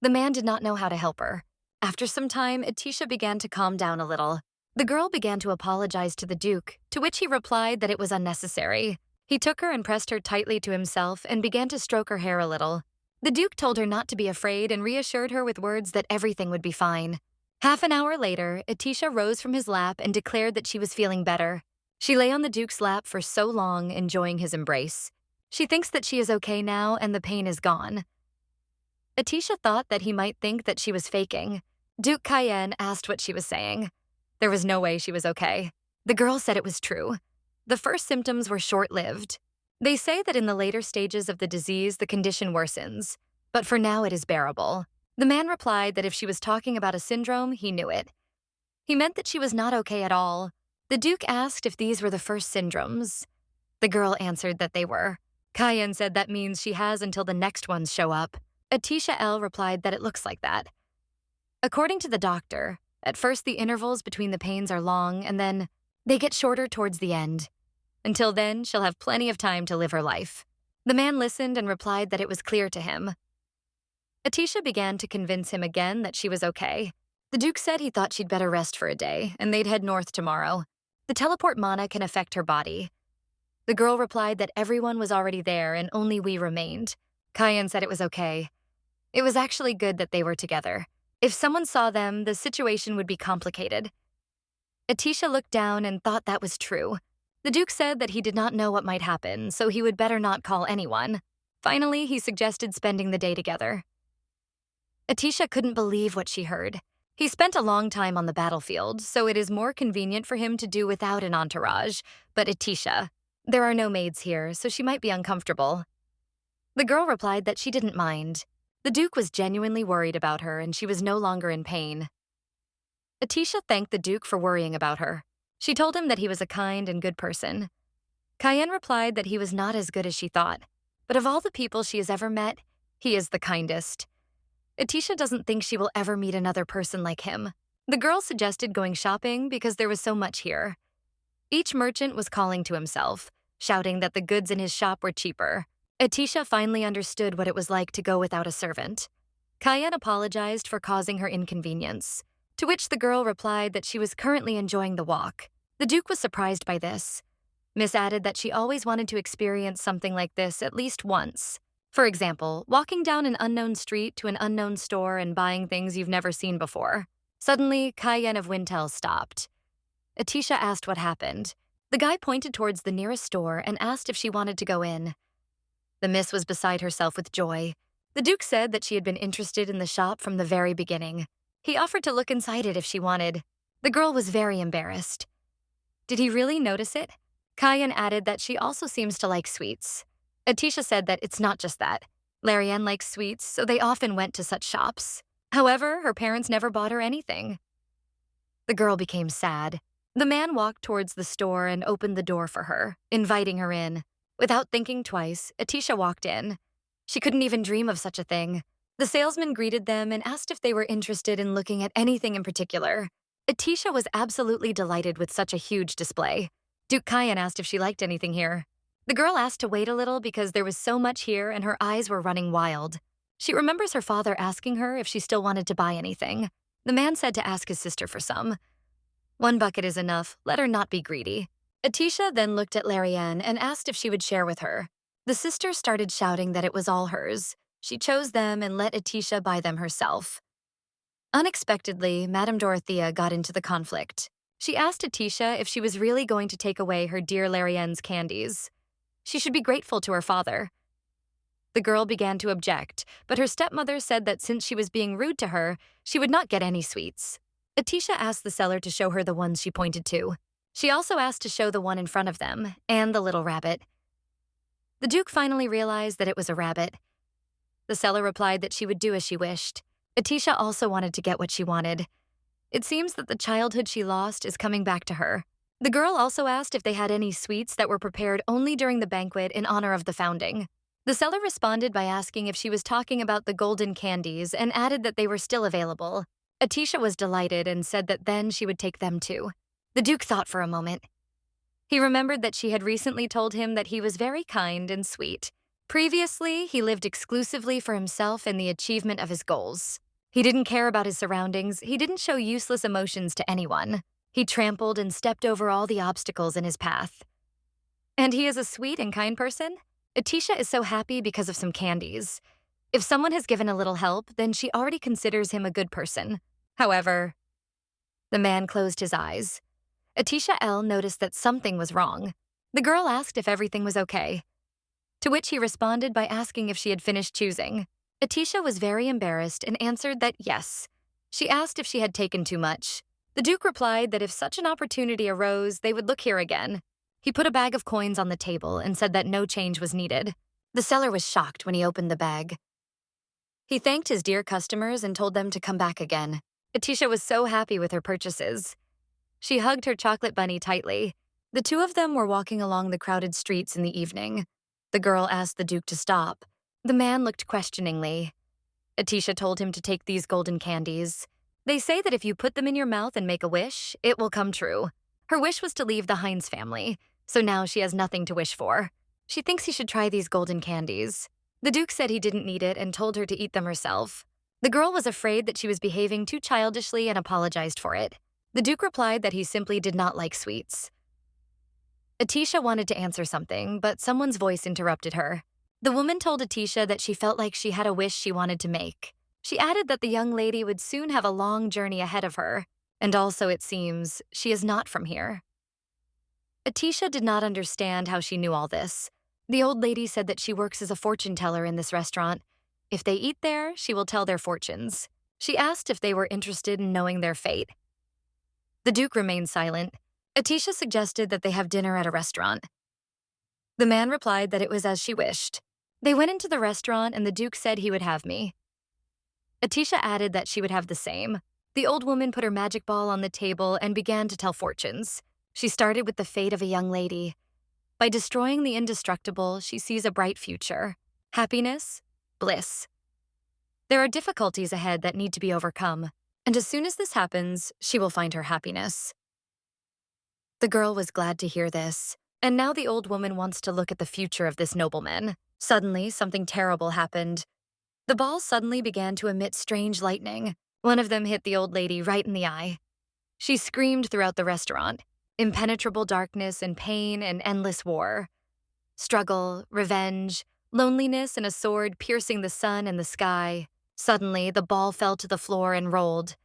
The man did not know how to help her. After some time, Atisha began to calm down a little. The girl began to apologize to the Duke, to which he replied that it was unnecessary. He took her and pressed her tightly to himself and began to stroke her hair a little. The Duke told her not to be afraid and reassured her with words that everything would be fine. Half an hour later, Atisha rose from his lap and declared that she was feeling better. She lay on the Duke's lap for so long, enjoying his embrace. She thinks that she is okay now and the pain is gone. Atisha thought that he might think that she was faking. Duke Cayenne asked what she was saying. There was no way she was okay. The girl said it was true. The first symptoms were short-lived. They say that in the later stages of the disease, the condition worsens, but for now it is bearable. The man replied that if she was talking about a syndrome, he knew it. He meant that she was not okay at all. The Duke asked if these were the first syndromes. The girl answered that they were. Cayenne said that means she has until the next ones show up. Atisha L. replied that it looks like that. According to the doctor, at first the intervals between the pains are long and then they get shorter towards the end. Until then, she'll have plenty of time to live her life. The man listened and replied that it was clear to him. Atisha began to convince him again that she was okay. The Duke said he thought she'd better rest for a day, and they'd head north tomorrow. The teleport mana can affect her body. The girl replied that everyone was already there and only we remained. Cayenne said it was okay. It was actually good that they were together. If someone saw them, the situation would be complicated. Atisha looked down and thought that was true. The Duke said that he did not know what might happen, so he would better not call anyone. Finally, he suggested spending the day together. Atisha couldn't believe what she heard. He spent a long time on the battlefield, so it is more convenient for him to do without an entourage. But Atisha, there are no maids here, so she might be uncomfortable. The girl replied that she didn't mind. The Duke was genuinely worried about her, and she was no longer in pain. Atisha thanked the Duke for worrying about her. She told him that he was a kind and good person. Cayenne replied that he was not as good as she thought, but of all the people she has ever met, he is the kindest. Atisha doesn't think she will ever meet another person like him. The girl suggested going shopping because there was so much here. Each merchant was calling to himself, shouting that the goods in his shop were cheaper. Atisha finally understood what it was like to go without a servant. Cayenne apologized for causing her inconvenience, to which the girl replied that she was currently enjoying the walk. The Duke was surprised by this. Miss added that she always wanted to experience something like this at least once. For example, walking down an unknown street to an unknown store and buying things you've never seen before. Suddenly, Cayenne of Wintel stopped. Atisha asked what happened. The guy pointed towards the nearest store and asked if she wanted to go in. The miss was beside herself with joy. The Duke said that she had been interested in the shop from the very beginning. He offered to look inside it if she wanted. The girl was very embarrassed. Did he really notice it? Cayenne added that she also seems to like sweets. Atisha said that it's not just that. Laren likes sweets, so they often went to such shops. However, her parents never bought her anything. The girl became sad. The man walked towards the store and opened the door for her, inviting her in. Without thinking twice, Atisha walked in. She couldn't even dream of such a thing. The salesman greeted them and asked if they were interested in looking at anything in particular. Atisha was absolutely delighted with such a huge display. Duke Cayenne asked if she liked anything here. The girl asked to wait a little because there was so much here and her eyes were running wild. She remembers her father asking her if she still wanted to buy anything. The man said to ask his sister for some. One bucket is enough, let her not be greedy. Atisha then looked at Laren and asked if she would share with her. The sister started shouting that it was all hers. She chose them and let Atisha buy them herself. Unexpectedly, Madame Dorothea got into the conflict. She asked Atisha if she was really going to take away her dear Laren's candies. She should be grateful to her father. The girl began to object, but her stepmother said that since she was being rude to her, she would not get any sweets. Atisha asked the seller to show her the ones she pointed to. She also asked to show the one in front of them, and the little rabbit. The Duke finally realized that it was a rabbit. The seller replied that she would do as she wished. Atisha also wanted to get what she wanted. It seems that the childhood she lost is coming back to her. The girl also asked if they had any sweets that were prepared only during the banquet in honor of the founding. The seller responded by asking if she was talking about the golden candies and added that they were still available. Atisha was delighted and said that then she would take them too. The Duke thought for a moment. He remembered that she had recently told him that he was very kind and sweet. Previously, he lived exclusively for himself and the achievement of his goals. He didn't care about his surroundings. He didn't show useless emotions to anyone. He trampled and stepped over all the obstacles in his path. And he is a sweet and kind person? Atisha is so happy because of some candies. If someone has given a little help, then she already considers him a good person. However, the man closed his eyes. Atisha L. noticed that something was wrong. The girl asked if everything was okay, to which he responded by asking if she had finished choosing. Atisha was very embarrassed and answered that yes. She asked if she had taken too much. The Duke replied that if such an opportunity arose, they would look here again. He put a bag of coins on the table and said that no change was needed. The seller was shocked when he opened the bag. He thanked his dear customers and told them to come back again. Atisha was so happy with her purchases. She hugged her chocolate bunny tightly. The two of them were walking along the crowded streets in the evening. The girl asked the Duke to stop. The man looked questioningly. Atisha told him to take these golden candies. They say that if you put them in your mouth and make a wish, it will come true. Her wish was to leave the Hines family, so now she has nothing to wish for. She thinks he should try these golden candies. The Duke said he didn't need it and told her to eat them herself. The girl was afraid that she was behaving too childishly and apologized for it. The Duke replied that he simply did not like sweets. Atisha wanted to answer something, but someone's voice interrupted her. The woman told Atisha that she felt like she had a wish she wanted to make. She added that the young lady would soon have a long journey ahead of her, and also, it seems, she is not from here. Atisha did not understand how she knew all this. The old lady said that she works as a fortune teller in this restaurant. If they eat there, she will tell their fortunes. She asked if they were interested in knowing their fate. The Duke remained silent. Atisha suggested that they have dinner at a restaurant. The man replied that it was as she wished. They went into the restaurant and the Duke said he would have me. Atisha added that she would have the same. The old woman put her magic ball on the table and began to tell fortunes. She started with the fate of a young lady. By destroying the indestructible, she sees a bright future. Happiness, bliss. There are difficulties ahead that need to be overcome, and as soon as this happens, she will find her happiness. The girl was glad to hear this, and now the old woman wants to look at the future of this nobleman. Suddenly, something terrible happened. The balls suddenly began to emit strange lightning. One of them hit the old lady right in the eye. She screamed throughout the restaurant. Impenetrable darkness and pain and endless war. Struggle, revenge, loneliness and a sword piercing the sun and the sky. Suddenly, the ball fell to the floor and rolled.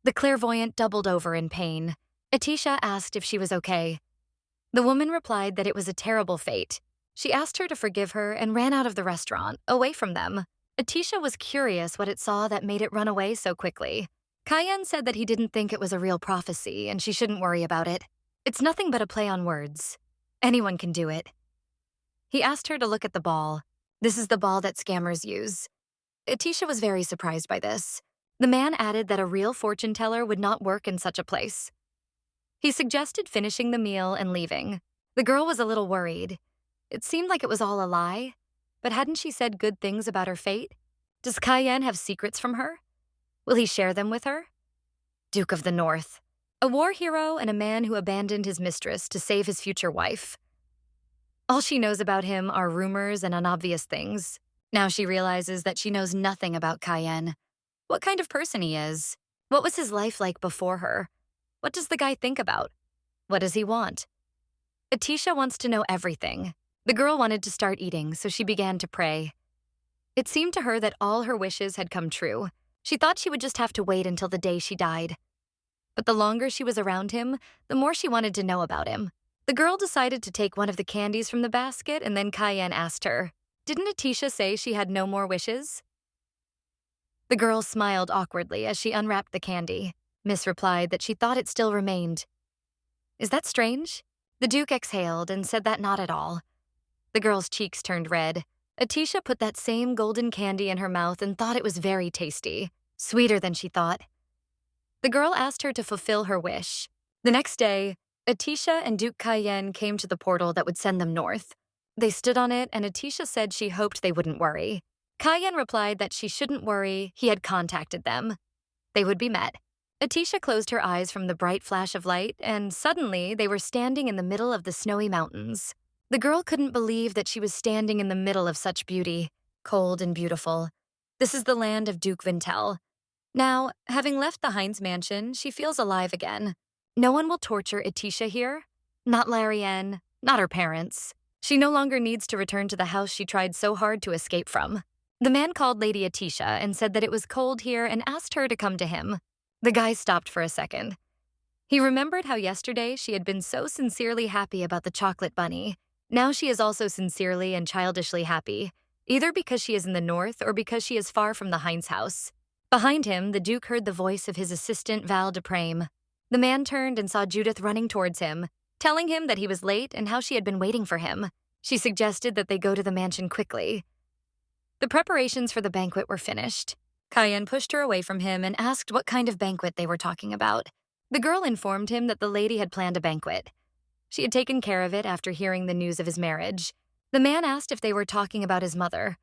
The clairvoyant doubled over in pain. Atisha asked if she was okay. The woman replied that it was a terrible fate. She asked her to forgive her and ran out of the restaurant, away from them. Atisha was curious what it saw that made it run away so quickly. Cayenne said that he didn't think it was a real prophecy and she shouldn't worry about it. It's nothing but a play on words. Anyone can do it. He asked her to look at the ball. This is the ball that scammers use. Atisha was very surprised by this. The man added that a real fortune teller would not work in such a place. He suggested finishing the meal and leaving. The girl was a little worried. It seemed like it was all a lie, but hadn't she said good things about her fate? Does Cayenne have secrets from her? Will he share them with her? Duke of the North. A war hero and a man who abandoned his mistress to save his future wife. All she knows about him are rumors and unobvious things. Now she realizes that she knows nothing about Cayenne. What kind of person he is? What was his life like before her? What does the guy think about? What does he want? Atisha wants to know everything. The girl wanted to start eating, so she began to pray. It seemed to her that all her wishes had come true. She thought she would just have to wait until the day she died. But the longer she was around him, the more she wanted to know about him. The girl decided to take one of the candies from the basket, and then Cayenne asked her, "Didn't Atisha say she had no more wishes?" The girl smiled awkwardly as she unwrapped the candy. Miss replied that she thought it still remained. Is that strange? The Duke exhaled and said that not at all. The girl's cheeks turned red. Atisha put that same golden candy in her mouth and thought it was very tasty, sweeter than she thought. The girl asked her to fulfill her wish. The next day, Atisha and Duke Cayenne came to the portal that would send them north. They stood on it, and Atisha said she hoped they wouldn't worry. Cayenne replied that she shouldn't worry, he had contacted them. They would be met. Atisha closed her eyes from the bright flash of light, and suddenly they were standing in the middle of the snowy mountains. The girl couldn't believe that she was standing in the middle of such beauty, cold and beautiful. This is the land of Duke Vintel. Now, having left the Hines mansion, she feels alive again. No one will torture Atisha here. Not Laren, not her parents. She no longer needs to return to the house she tried so hard to escape from. The man called Lady Atisha and said that it was cold here and asked her to come to him. The guy stopped for a second. He remembered how yesterday she had been so sincerely happy about the chocolate bunny. Now she is also sincerely and childishly happy, either because she is in the north or because she is far from the Heinz house. Behind him, the Duke heard the voice of his assistant Val de Prame. The man turned and saw Judith running towards him, telling him that he was late and how she had been waiting for him. She suggested that they go to the mansion quickly. The preparations for the banquet were finished. Cayenne pushed her away from him and asked what kind of banquet they were talking about. The girl informed him that the lady had planned a banquet. She had taken care of it after hearing the news of his marriage. The man asked if they were talking about his mother.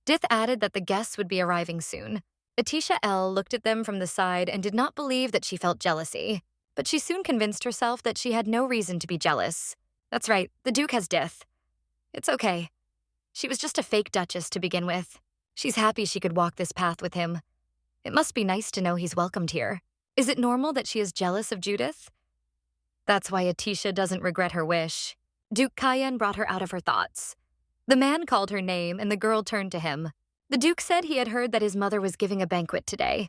Dith added that the guests would be arriving soon. Atisha L. looked at them from the side and did not believe that she felt jealousy, but she soon convinced herself that she had no reason to be jealous. That's right, the Duke has Dith. It's okay. She was just a fake Duchess to begin with. She's happy she could walk this path with him. It must be nice to know he's welcomed here. Is it normal that she is jealous of Judith? That's why Atisha doesn't regret her wish. Duke Cayenne brought her out of her thoughts. The man called her name and the girl turned to him. The Duke said he had heard that his mother was giving a banquet today.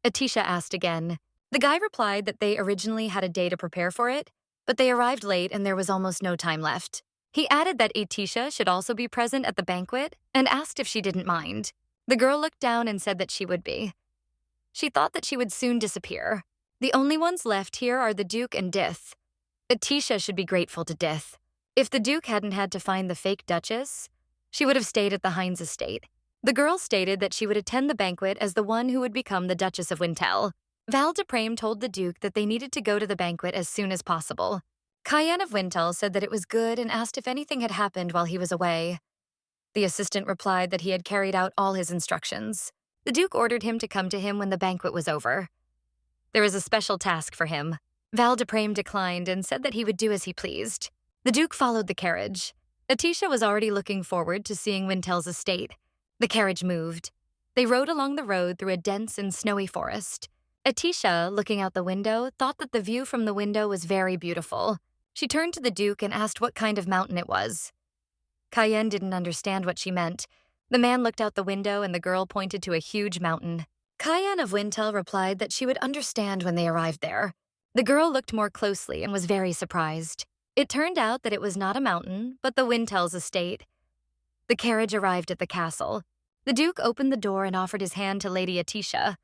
Atisha asked again. The guy replied that they originally had a day to prepare for it, but they arrived late and there was almost no time left. He added that Atisha should also be present at the banquet and asked if she didn't mind. The girl looked down and said that she would be. She thought that she would soon disappear. The only ones left here are the Duke and Dith. Atisha should be grateful to Dith. If the Duke hadn't had to find the fake Duchess, she would have stayed at the Heinz estate. The girl stated that she would attend the banquet as the one who would become the Duchess of Wintel. Val de Prame told the Duke that they needed to go to the banquet as soon as possible. Cayenne of Wintel said that it was good and asked if anything had happened while he was away. The assistant replied that he had carried out all his instructions. The Duke ordered him to come to him when the banquet was over. There is a special task for him. Val de Prame declined and said that he would do as he pleased. The Duke followed the carriage. Atisha was already looking forward to seeing Wintel's estate. The carriage moved. They rode along the road through a dense and snowy forest. Atisha, looking out the window, thought that the view from the window was very beautiful. She turned to the Duke and asked what kind of mountain it was. Cayenne didn't understand what she meant. The man looked out the window and the girl pointed to a huge mountain. Cayenne of Wintel replied that she would understand when they arrived there. The girl looked more closely and was very surprised. It turned out that it was not a mountain, but the Wintel's estate. The carriage arrived at the castle. The Duke opened the door and offered his hand to Lady Atisha.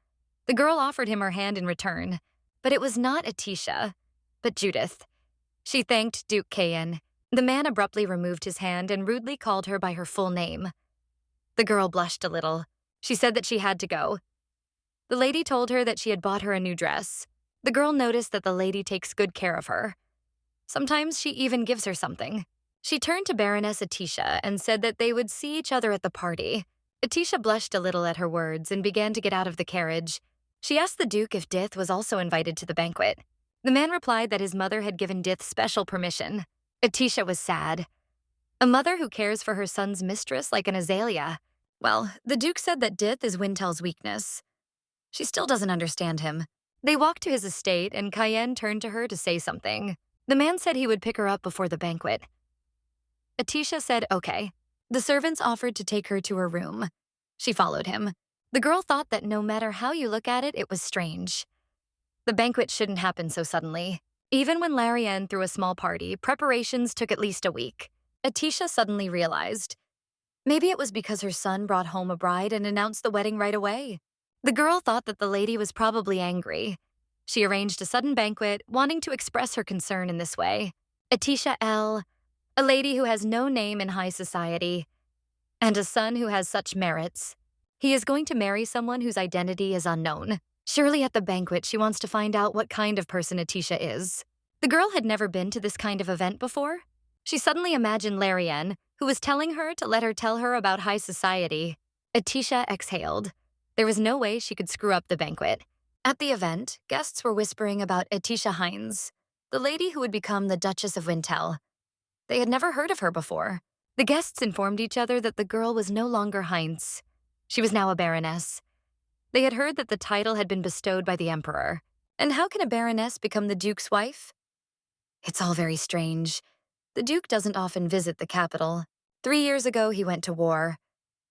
The girl offered him her hand in return, but it was not Atisha, but Judith. She thanked Duke Cayenne. The man abruptly removed his hand and rudely called her by her full name. The girl blushed a little. She said that she had to go. The lady told her that she had bought her a new dress. The girl noticed that the lady takes good care of her. Sometimes she even gives her something. She turned to Baroness Atisha and said that they would see each other at the party. Atisha blushed a little at her words and began to get out of the carriage. She asked the Duke if Dith was also invited to the banquet. The man replied that his mother had given Dith special permission. Atisha was sad. A mother who cares for her son's mistress like an azalea. Well, the Duke said that Dith is Wintel's weakness. She still doesn't understand him. They walked to his estate and Cayenne turned to her to say something. The man said he would pick her up before the banquet. Atisha said okay. The servants offered to take her to her room. She followed him. The girl thought that no matter how you look at it, it was strange. The banquet shouldn't happen so suddenly. Even when Laren threw a small party, preparations took at least a week. Atisha suddenly realized. Maybe it was because her son brought home a bride and announced the wedding right away. The girl thought that the lady was probably angry. She arranged a sudden banquet, wanting to express her concern in this way. Atisha L., a lady who has no name in high society, and a son who has such merits. He is going to marry someone whose identity is unknown. Surely at the banquet she wants to find out what kind of person Atisha is. The girl had never been to this kind of event before. She suddenly imagined Laren, who was telling her to let her tell her about high society. Atisha exhaled. There was no way she could screw up the banquet. At the event, guests were whispering about Atisha Heinz, the lady who would become the Duchess of Wintel. They had never heard of her before. The guests informed each other that the girl was no longer Heinz. She was now a baroness. They had heard that the title had been bestowed by the emperor. And how can a baroness become the Duke's wife? It's all very strange. The Duke doesn't often visit the capital. 3 years ago, he went to war.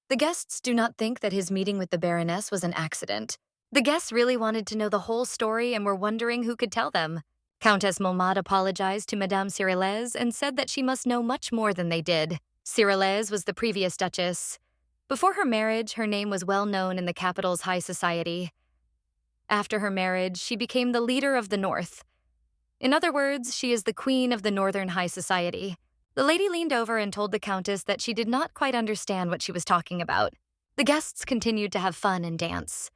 The guests do not think that his meeting with the baroness was an accident. The guests really wanted to know the whole story and were wondering who could tell them. Countess Momad apologized to Madame Cyrillaise and said that she must know much more than they did. Cyrillaise was the previous Duchess. Before her marriage, her name was well known in the capital's high society. After her marriage, she became the leader of the North. In other words, she is the queen of the Northern high society. The lady leaned over and told the Countess that she did not quite understand what she was talking about. The guests continued to have fun and dance.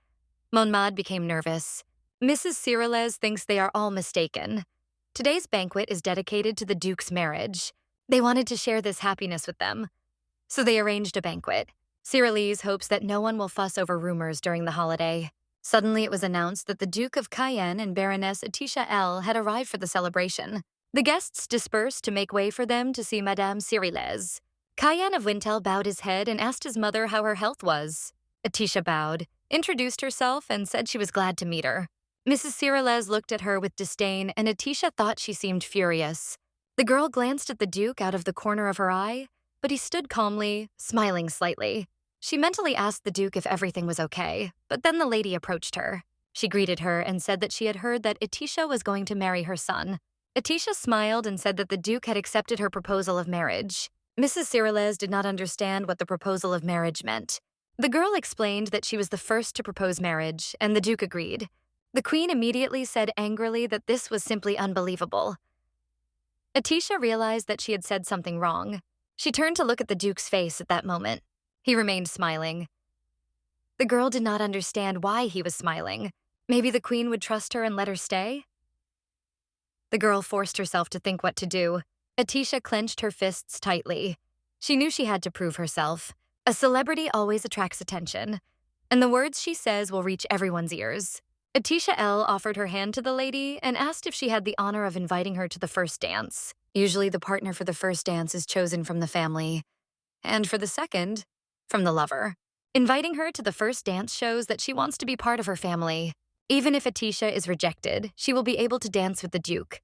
Monmad became nervous. Mrs. Cyrillaise thinks they are all mistaken. Today's banquet is dedicated to the Duke's marriage. They wanted to share this happiness with them, so they arranged a banquet. Cyrillaise hopes that no one will fuss over rumors during the holiday. Suddenly, it was announced that the Duke of Cayenne and Baroness Atisha L. had arrived for the celebration. The guests dispersed to make way for them to see Madame Cyrillaise. Cayenne of Wintel bowed his head and asked his mother how her health was. Atisha bowed, introduced herself, and said she was glad to meet her. Mrs. Cyrillaise looked at her with disdain, and Atisha thought she seemed furious. The girl glanced at the Duke out of the corner of her eye, but he stood calmly, smiling slightly. She mentally asked the Duke if everything was okay, but then the lady approached her. She greeted her and said that she had heard that Atisha was going to marry her son. Atisha smiled and said that the Duke had accepted her proposal of marriage. Mrs. Cyrillaise did not understand what the proposal of marriage meant. The girl explained that she was the first to propose marriage, and the Duke agreed. The Queen immediately said angrily that this was simply unbelievable. Atisha realized that she had said something wrong. She turned to look at the Duke's face at that moment. He remained smiling. The girl did not understand why he was smiling. Maybe the Queen would trust her and let her stay? The girl forced herself to think what to do. Atisha clenched her fists tightly. She knew she had to prove herself. A celebrity always attracts attention, and the words she says will reach everyone's ears. Atisha L. offered her hand to the lady and asked if she had the honor of inviting her to the first dance. Usually the partner for the first dance is chosen from the family, and for the second, from the lover. Inviting her to the first dance shows that she wants to be part of her family. Even if Atisha is rejected, she will be able to dance with the Duke.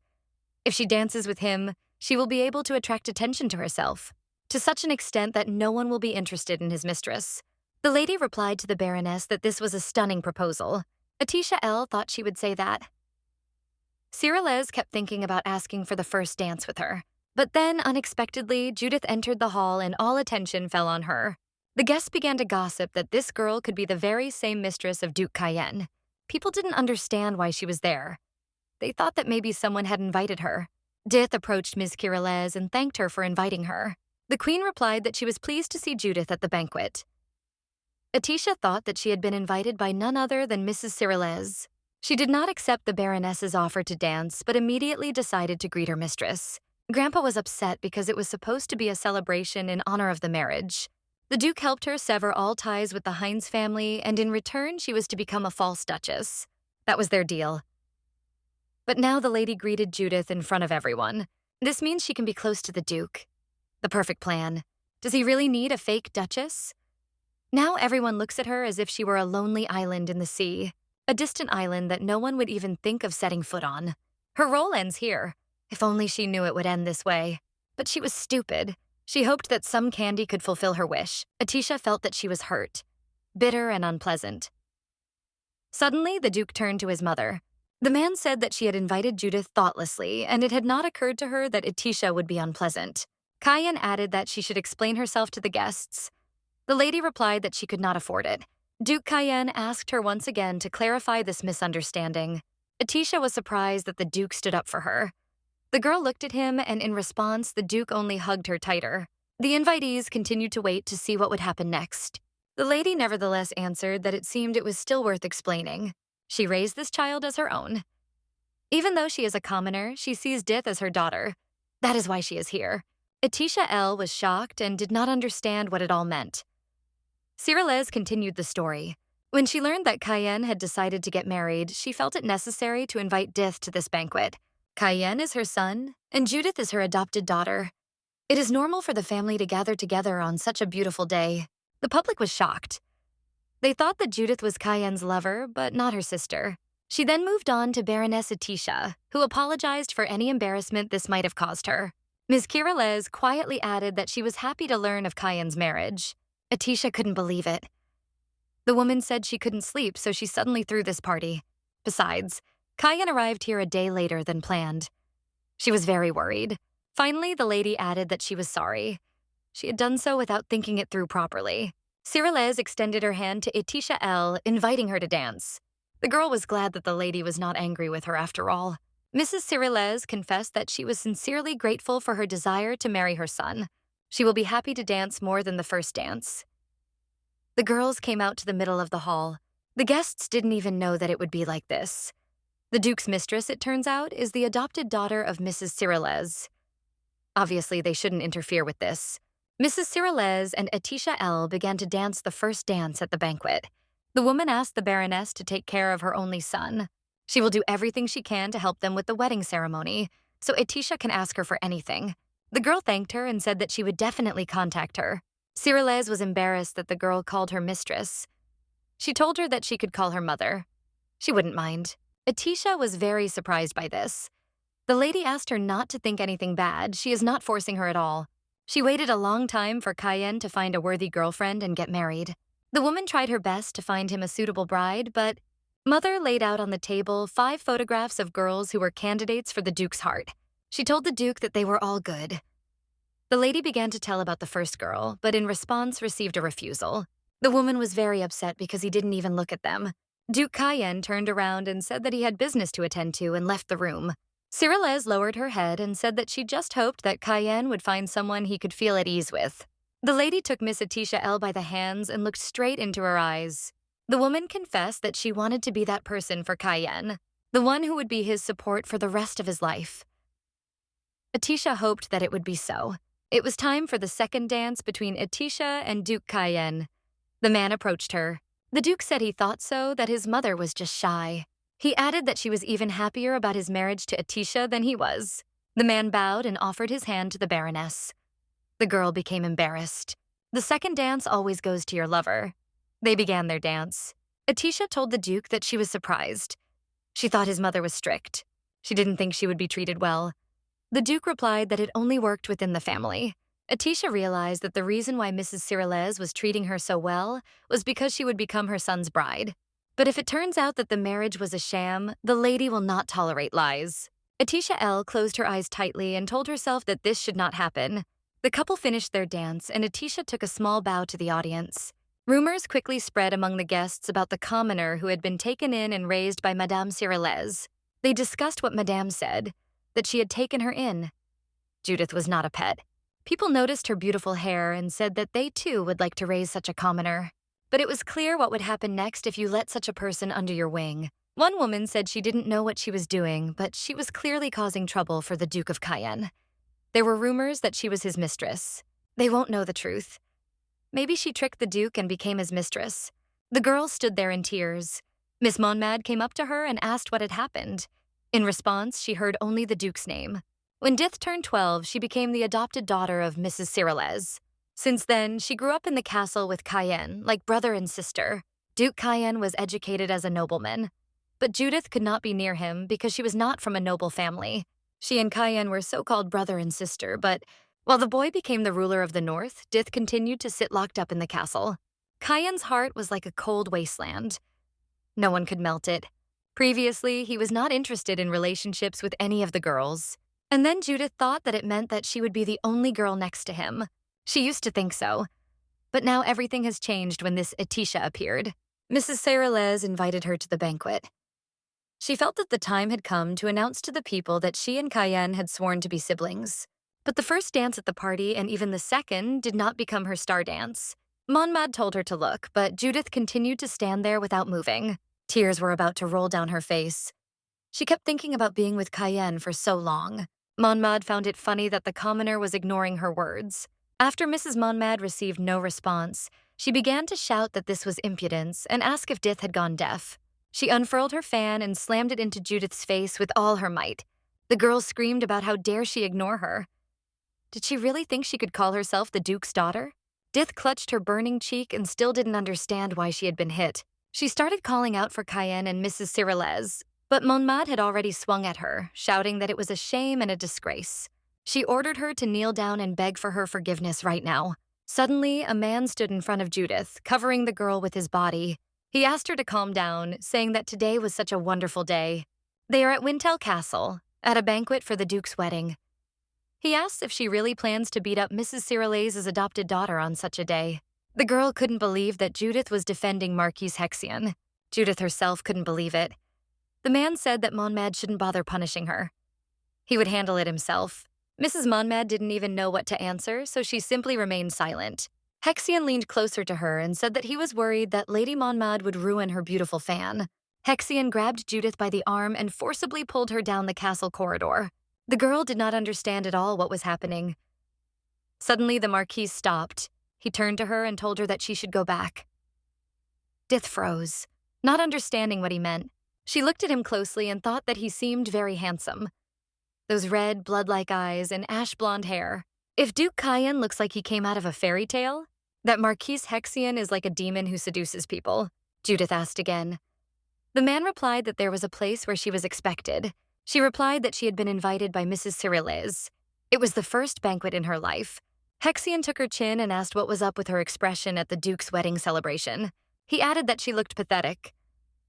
If she dances with him, she will be able to attract attention to herself, to such an extent that no one will be interested in his mistress. The lady replied to the Baroness that this was a stunning proposal. Atisha L. thought she would say that. Cyrillaise kept thinking about asking for the first dance with her. But then, unexpectedly, Judith entered the hall and all attention fell on her. The guests began to gossip that this girl could be the very same mistress of Duke Cayenne. People didn't understand why she was there. They thought that maybe someone had invited her. Judith approached Ms. Cyrillaise and thanked her for inviting her. The Queen replied that she was pleased to see Judith at the banquet. Atisha thought that she had been invited by none other than Mrs. Cyrillaise. She did not accept the Baroness's offer to dance, but immediately decided to greet her mistress. Grandpa was upset because it was supposed to be a celebration in honor of the marriage. The Duke helped her sever all ties with the Heinz family, and in return, she was to become a false duchess. That was their deal. But now the lady greeted Judith in front of everyone. This means she can be close to the Duke. The perfect plan. Does he really need a fake duchess? Now everyone looks at her as if she were a lonely island in the sea, a distant island that no one would even think of setting foot on. Her role ends here. If only she knew it would end this way. But she was stupid. She hoped that some candy could fulfill her wish. Atisha felt that she was hurt, bitter and unpleasant. Suddenly, the Duke turned to his mother. The man said that she had invited Judith thoughtlessly, and it had not occurred to her that Atisha would be unpleasant. Cayenne added that she should explain herself to the guests. The lady replied that she could not afford it. Duke Cayenne asked her once again to clarify this misunderstanding. Atisha was surprised that the Duke stood up for her. The girl looked at him, and in response, the Duke only hugged her tighter. The invitees continued to wait to see what would happen next. The lady nevertheless answered that it seemed it was still worth explaining. She raised this child as her own. Even though she is a commoner, she sees Judith as her daughter. That is why she is here. Atisha L. was shocked and did not understand what it all meant. Cyrillaise continued the story. When she learned that Cayenne had decided to get married, she felt it necessary to invite Judith to this banquet. Cayenne is her son, and Judith is her adopted daughter. It is normal for the family to gather together on such a beautiful day. The public was shocked. They thought that Judith was Cayenne's lover, but not her sister. She then moved on to Baroness Atisha, who apologized for any embarrassment this might have caused her. Ms. Cyrillaise quietly added that she was happy to learn of Cayenne's marriage. Atisha couldn't believe it. The woman said she couldn't sleep, so she suddenly threw this party. Besides, Cayenne arrived here a day later than planned. She was very worried. Finally, the lady added that she was sorry. She had done so without thinking it through properly. Cyrillez extended her hand to Etisha L., inviting her to dance. The girl was glad that the lady was not angry with her after all. Mrs. Cyrillez confessed that she was sincerely grateful for her desire to marry her son. She will be happy to dance more than the first dance. The girls came out to the middle of the hall. The guests didn't even know that it would be like this. The Duke's mistress, it turns out, is the adopted daughter of Mrs. Cyrillez. Obviously, they shouldn't interfere with this. Mrs. Cyrillez and Etisha L. began to dance the first dance at the banquet. The woman asked the Baroness to take care of her only son. She will do everything she can to help them with the wedding ceremony, so Etisha can ask her for anything. The girl thanked her and said that she would definitely contact her. Cyrillez was embarrassed that the girl called her mistress. She told her that she could call her mother. She wouldn't mind. Etisha was very surprised by this. The lady asked her not to think anything bad. She is not forcing her at all. She waited a long time for Cayenne to find a worthy girlfriend and get married. The woman tried her best to find him a suitable bride, but Mother laid out on the table 5 photographs of girls who were candidates for the Duke's heart. She told the Duke that they were all good. The lady began to tell about the first girl, but in response received a refusal. The woman was very upset because he didn't even look at them. Duke Cayenne turned around and said that he had business to attend to and left the room. Cyrillez lowered her head and said that she just hoped that Cayenne would find someone he could feel at ease with. The lady took Miss Etisha L. by the hands and looked straight into her eyes. The woman confessed that she wanted to be that person for Cayenne, the one who would be his support for the rest of his life. Etisha hoped that it would be so. It was time for the second dance between Etisha and Duke Cayenne. The man approached her. The Duke said he thought so, that his mother was just shy. He added that she was even happier about his marriage to Etisha than he was. The man bowed and offered his hand to the Baroness. The girl became embarrassed. The second dance always goes to your lover. They began their dance. Etisha told the Duke that she was surprised. She thought his mother was strict. She didn't think she would be treated well. The Duke replied that it only worked within the family. Etisha realized that the reason why Mrs. Cyrillez was treating her so well was because she would become her son's bride. But if it turns out that the marriage was a sham, the lady will not tolerate lies. Etisha L. closed her eyes tightly and told herself that this should not happen. The couple finished their dance, and Etisha took a small bow to the audience. Rumors quickly spread among the guests about the commoner who had been taken in and raised by Madame Cyrillez. They discussed what Madame said, that she had taken her in. Judith was not a pet. People noticed her beautiful hair and said that they too would like to raise such a commoner. But it was clear what would happen next if you let such a person under your wing. One woman said she didn't know what she was doing, but she was clearly causing trouble for the Duke of Cayenne. There were rumors that she was his mistress. They won't know the truth. Maybe she tricked the Duke and became his mistress. The girl stood there in tears. Miss Monmad came up to her and asked what had happened. In response, she heard only the Duke's name. When Judith turned 12, she became the adopted daughter of Mrs. Cyrillez. Since then, she grew up in the castle with Cayenne, like brother and sister. Duke Cayenne was educated as a nobleman. But Judith could not be near him because she was not from a noble family. She and Cayenne were so-called brother and sister, but while the boy became the ruler of the north, Judith continued to sit locked up in the castle. Cayenne's heart was like a cold wasteland. No one could melt it. Previously, he was not interested in relationships with any of the girls. And then Judith thought that it meant that she would be the only girl next to him. She used to think so. But now everything has changed when this Etisha appeared. Mrs. Cyrillez invited her to the banquet. She felt that the time had come to announce to the people that she and Cayenne had sworn to be siblings. But the first dance at the party, and even the second, did not become her star dance. Monmad told her to look, but Judith continued to stand there without moving. Tears were about to roll down her face. She kept thinking about being with Cayenne for so long. Monmad found it funny that the commoner was ignoring her words. After Mrs. Monmad received no response, she began to shout that this was impudence and ask if Judith had gone deaf. She unfurled her fan and slammed it into Judith's face with all her might. The girl screamed about how dare she ignore her. Did she really think she could call herself the Duke's daughter? Judith clutched her burning cheek and still didn't understand why she had been hit. She started calling out for Cayenne and Mrs. Cyrillez, but Monmad had already swung at her, shouting that it was a shame and a disgrace. She ordered her to kneel down and beg for her forgiveness right now. Suddenly, a man stood in front of Judith, covering the girl with his body. He asked her to calm down, saying that today was such a wonderful day. They are at Wintel Castle, at a banquet for the Duke's wedding. He asks if she really plans to beat up Mrs. Cyrillase's adopted daughter on such a day. The girl couldn't believe that Judith was defending Marquise Hexion. Judith herself couldn't believe it. The man said that Monmad shouldn't bother punishing her. He would handle it himself. Mrs. Monmad didn't even know what to answer, so she simply remained silent. Hexion leaned closer to her and said that he was worried that Lady Monmad would ruin her beautiful fan. Hexion grabbed Judith by the arm and forcibly pulled her down the castle corridor. The girl did not understand at all what was happening. Suddenly, the Marquis stopped. He turned to her and told her that she should go back. Judith froze, not understanding what he meant. She looked at him closely and thought that he seemed very handsome. Those red, blood-like eyes and ash-blonde hair. If Duke Cayenne looks like he came out of a fairy tale, that Marquise Hexion is like a demon who seduces people, Judith asked again. The man replied that there was a place where she was expected. She replied that she had been invited by Mrs. Cyrillase. It was the first banquet in her life. Hexion took her chin and asked what was up with her expression at the Duke's wedding celebration. He added that she looked pathetic.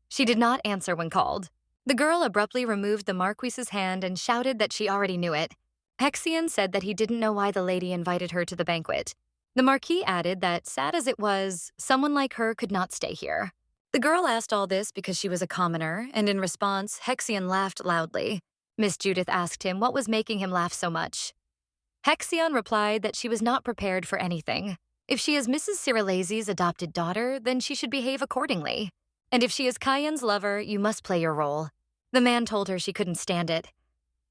She did not answer when called. The girl abruptly removed the Marquise's hand and shouted that she already knew it. Hexion said that he didn't know why the lady invited her to the banquet. The Marquis added that, sad as it was, someone like her could not stay here. The girl asked all this because she was a commoner, and in response, Hexion laughed loudly. Miss Judith asked him what was making him laugh so much. Hexion replied that she was not prepared for anything. If she is Mrs. Cyrillase's adopted daughter, then she should behave accordingly. And if she is Cayenne's lover, you must play your role. The man told her she couldn't stand it.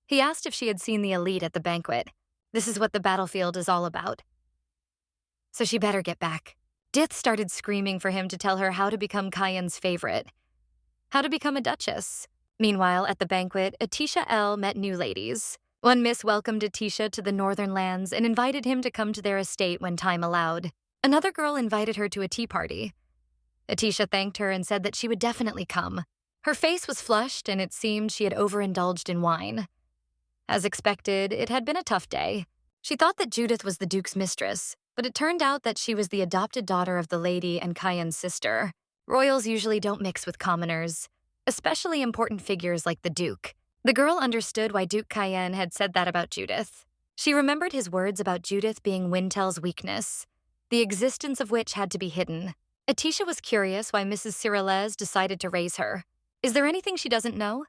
He asked if she had seen the elite at the banquet. This is what the battlefield is all about. So she better get back. Judith started screaming for him to tell her how to become Cayenne's favorite. How to become a duchess. Meanwhile, at the banquet, Atisha L. met new ladies. One miss welcomed Atisha to the northern lands and invited him to come to their estate when time allowed. Another girl invited her to a tea party. Atisha thanked her and said that she would definitely come. Her face was flushed, and it seemed she had overindulged in wine. As expected, it had been a tough day. She thought that Judith was the Duke's mistress, but it turned out that she was the adopted daughter of the lady and Cayenne's sister. Royals usually don't mix with commoners, especially important figures like the Duke. The girl understood why Duke Cayenne had said that about Judith. She remembered his words about Judith being Wintel's weakness, the existence of which had to be hidden. Atisha was curious why Mrs. Cyrillase decided to raise her. Is there anything she doesn't know?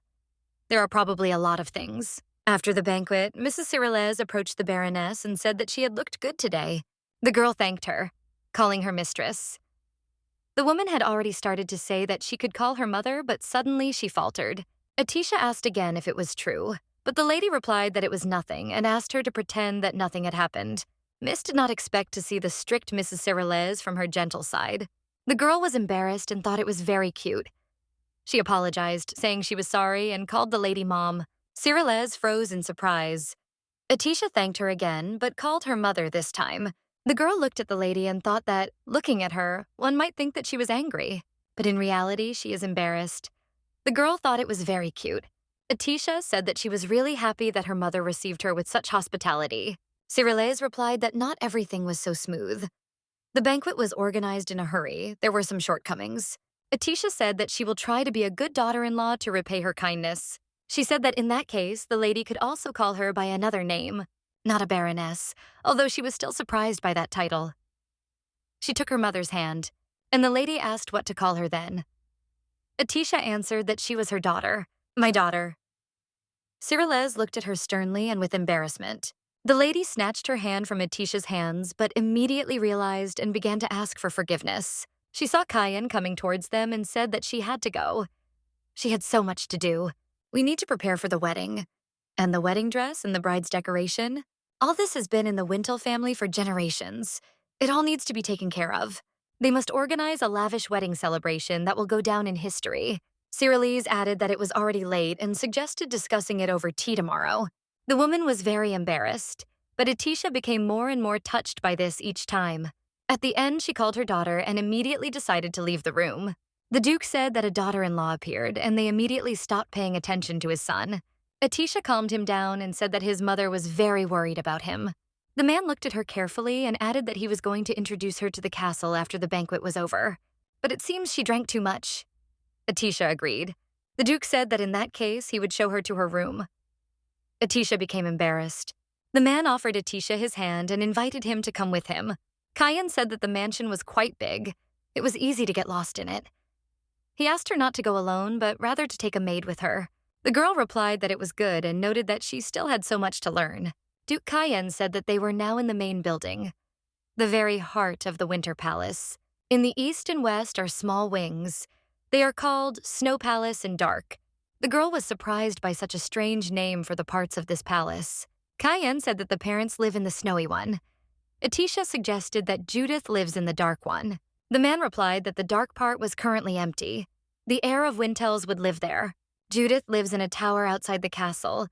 There are probably a lot of things. After the banquet, Mrs. Cyrillase approached the Baroness and said that she had looked good today. The girl thanked her, calling her mistress. The woman had already started to say that she could call her mother, but suddenly she faltered. Atisha asked again if it was true, but the lady replied that it was nothing and asked her to pretend that nothing had happened. Miss did not expect to see the strict Mrs. Cyrillase from her gentle side. The girl was embarrassed and thought it was very cute. She apologized, saying she was sorry, and called the lady Mom. Cyrillase froze in surprise. Atisha thanked her again, but called her mother this time. The girl looked at the lady and thought that, looking at her, one might think that she was angry. But in reality, she is embarrassed. The girl thought it was very cute. Atisha said that she was really happy that her mother received her with such hospitality. Cyrillase replied that not everything was so smooth. The banquet was organized in a hurry. There were some shortcomings. Atisha said that she will try to be a good daughter-in-law to repay her kindness. She said that in that case, the lady could also call her by another name, not a baroness, although she was still surprised by that title. She took her mother's hand, and the lady asked what to call her then. Atisha answered that she was her daughter. My daughter. Cyrillase looked at her sternly and with embarrassment. The lady snatched her hand from Atisha's hands, but immediately realized and began to ask for forgiveness. She saw Cayenne coming towards them and said that she had to go. She had so much to do. We need to prepare for the wedding. And the wedding dress and the bride's decoration? All this has been in the Wintel family for generations. It all needs to be taken care of. They must organize a lavish wedding celebration that will go down in history. Cyrillase added that it was already late and suggested discussing it over tea tomorrow. The woman was very embarrassed, but Atisha became more and more touched by this each time. At the end, she called her daughter and immediately decided to leave the room. The Duke said that a daughter-in-law appeared, and they immediately stopped paying attention to his son. Atisha calmed him down and said that his mother was very worried about him. The man looked at her carefully and added that he was going to introduce her to the castle after the banquet was over. But it seems she drank too much. Atisha agreed. The Duke said that in that case, he would show her to her room. Atisha became embarrassed. The man offered Atisha his hand and invited him to come with him. Kyan said that the mansion was quite big. It was easy to get lost in it. He asked her not to go alone, but rather to take a maid with her. The girl replied that it was good and noted that she still had so much to learn. Duke Kyan said that they were now in the main building, the very heart of the Winter Palace. In the east and west are small wings. They are called Snow Palace and Dark. The girl was surprised by such a strange name for the parts of this palace. Kyan said that the parents live in the snowy one. Atisha suggested that Judith lives in the dark one. The man replied that the dark part was currently empty. The heir of Wintels would live there. Judith lives in a tower outside the castle.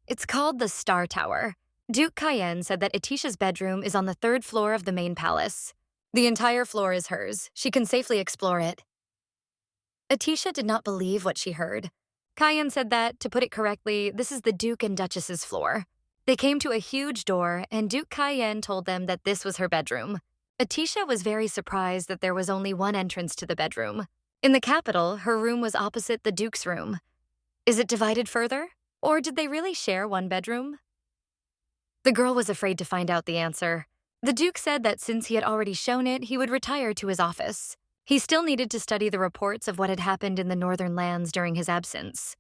It's called the Star Tower. Duke Kyan said that Atisha's bedroom is on the 3rd floor of the main palace. The entire floor is hers. She can safely explore it. Atisha did not believe what she heard. Kyan said that, to put it correctly, this is the Duke and Duchess's floor. They came to a huge door, and Duke Kyan told them that this was her bedroom. Atisha was very surprised that there was only one entrance to the bedroom. In the capital, her room was opposite the Duke's room. Is it divided further? Or did they really share one bedroom? The girl was afraid to find out the answer. The Duke said that since he had already shown it, he would retire to his office. He still needed to study the reports of what had happened in the northern lands during his absence.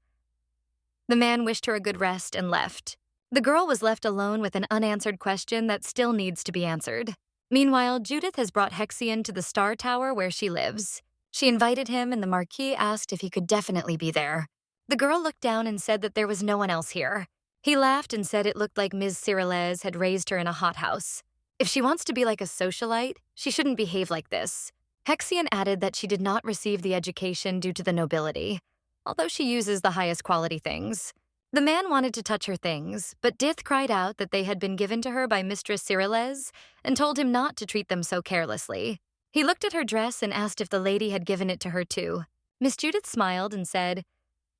The man wished her a good rest and left. The girl was left alone with an unanswered question that still needs to be answered. Meanwhile, Judith has brought Hexion to the Star Tower where she lives. She invited him, and the Marquis asked if he could definitely be there. The girl looked down and said that there was no one else here. He laughed and said it looked like Ms. Cyrillez had raised her in a hothouse. If she wants to be like a socialite, she shouldn't behave like this. Hexion added that she did not receive the education due to the nobility, although she uses the highest quality things. The man wanted to touch her things, but Dith cried out that they had been given to her by Mistress Cyrillez and told him not to treat them so carelessly. He looked at her dress and asked if the lady had given it to her too. Miss Judith smiled and said,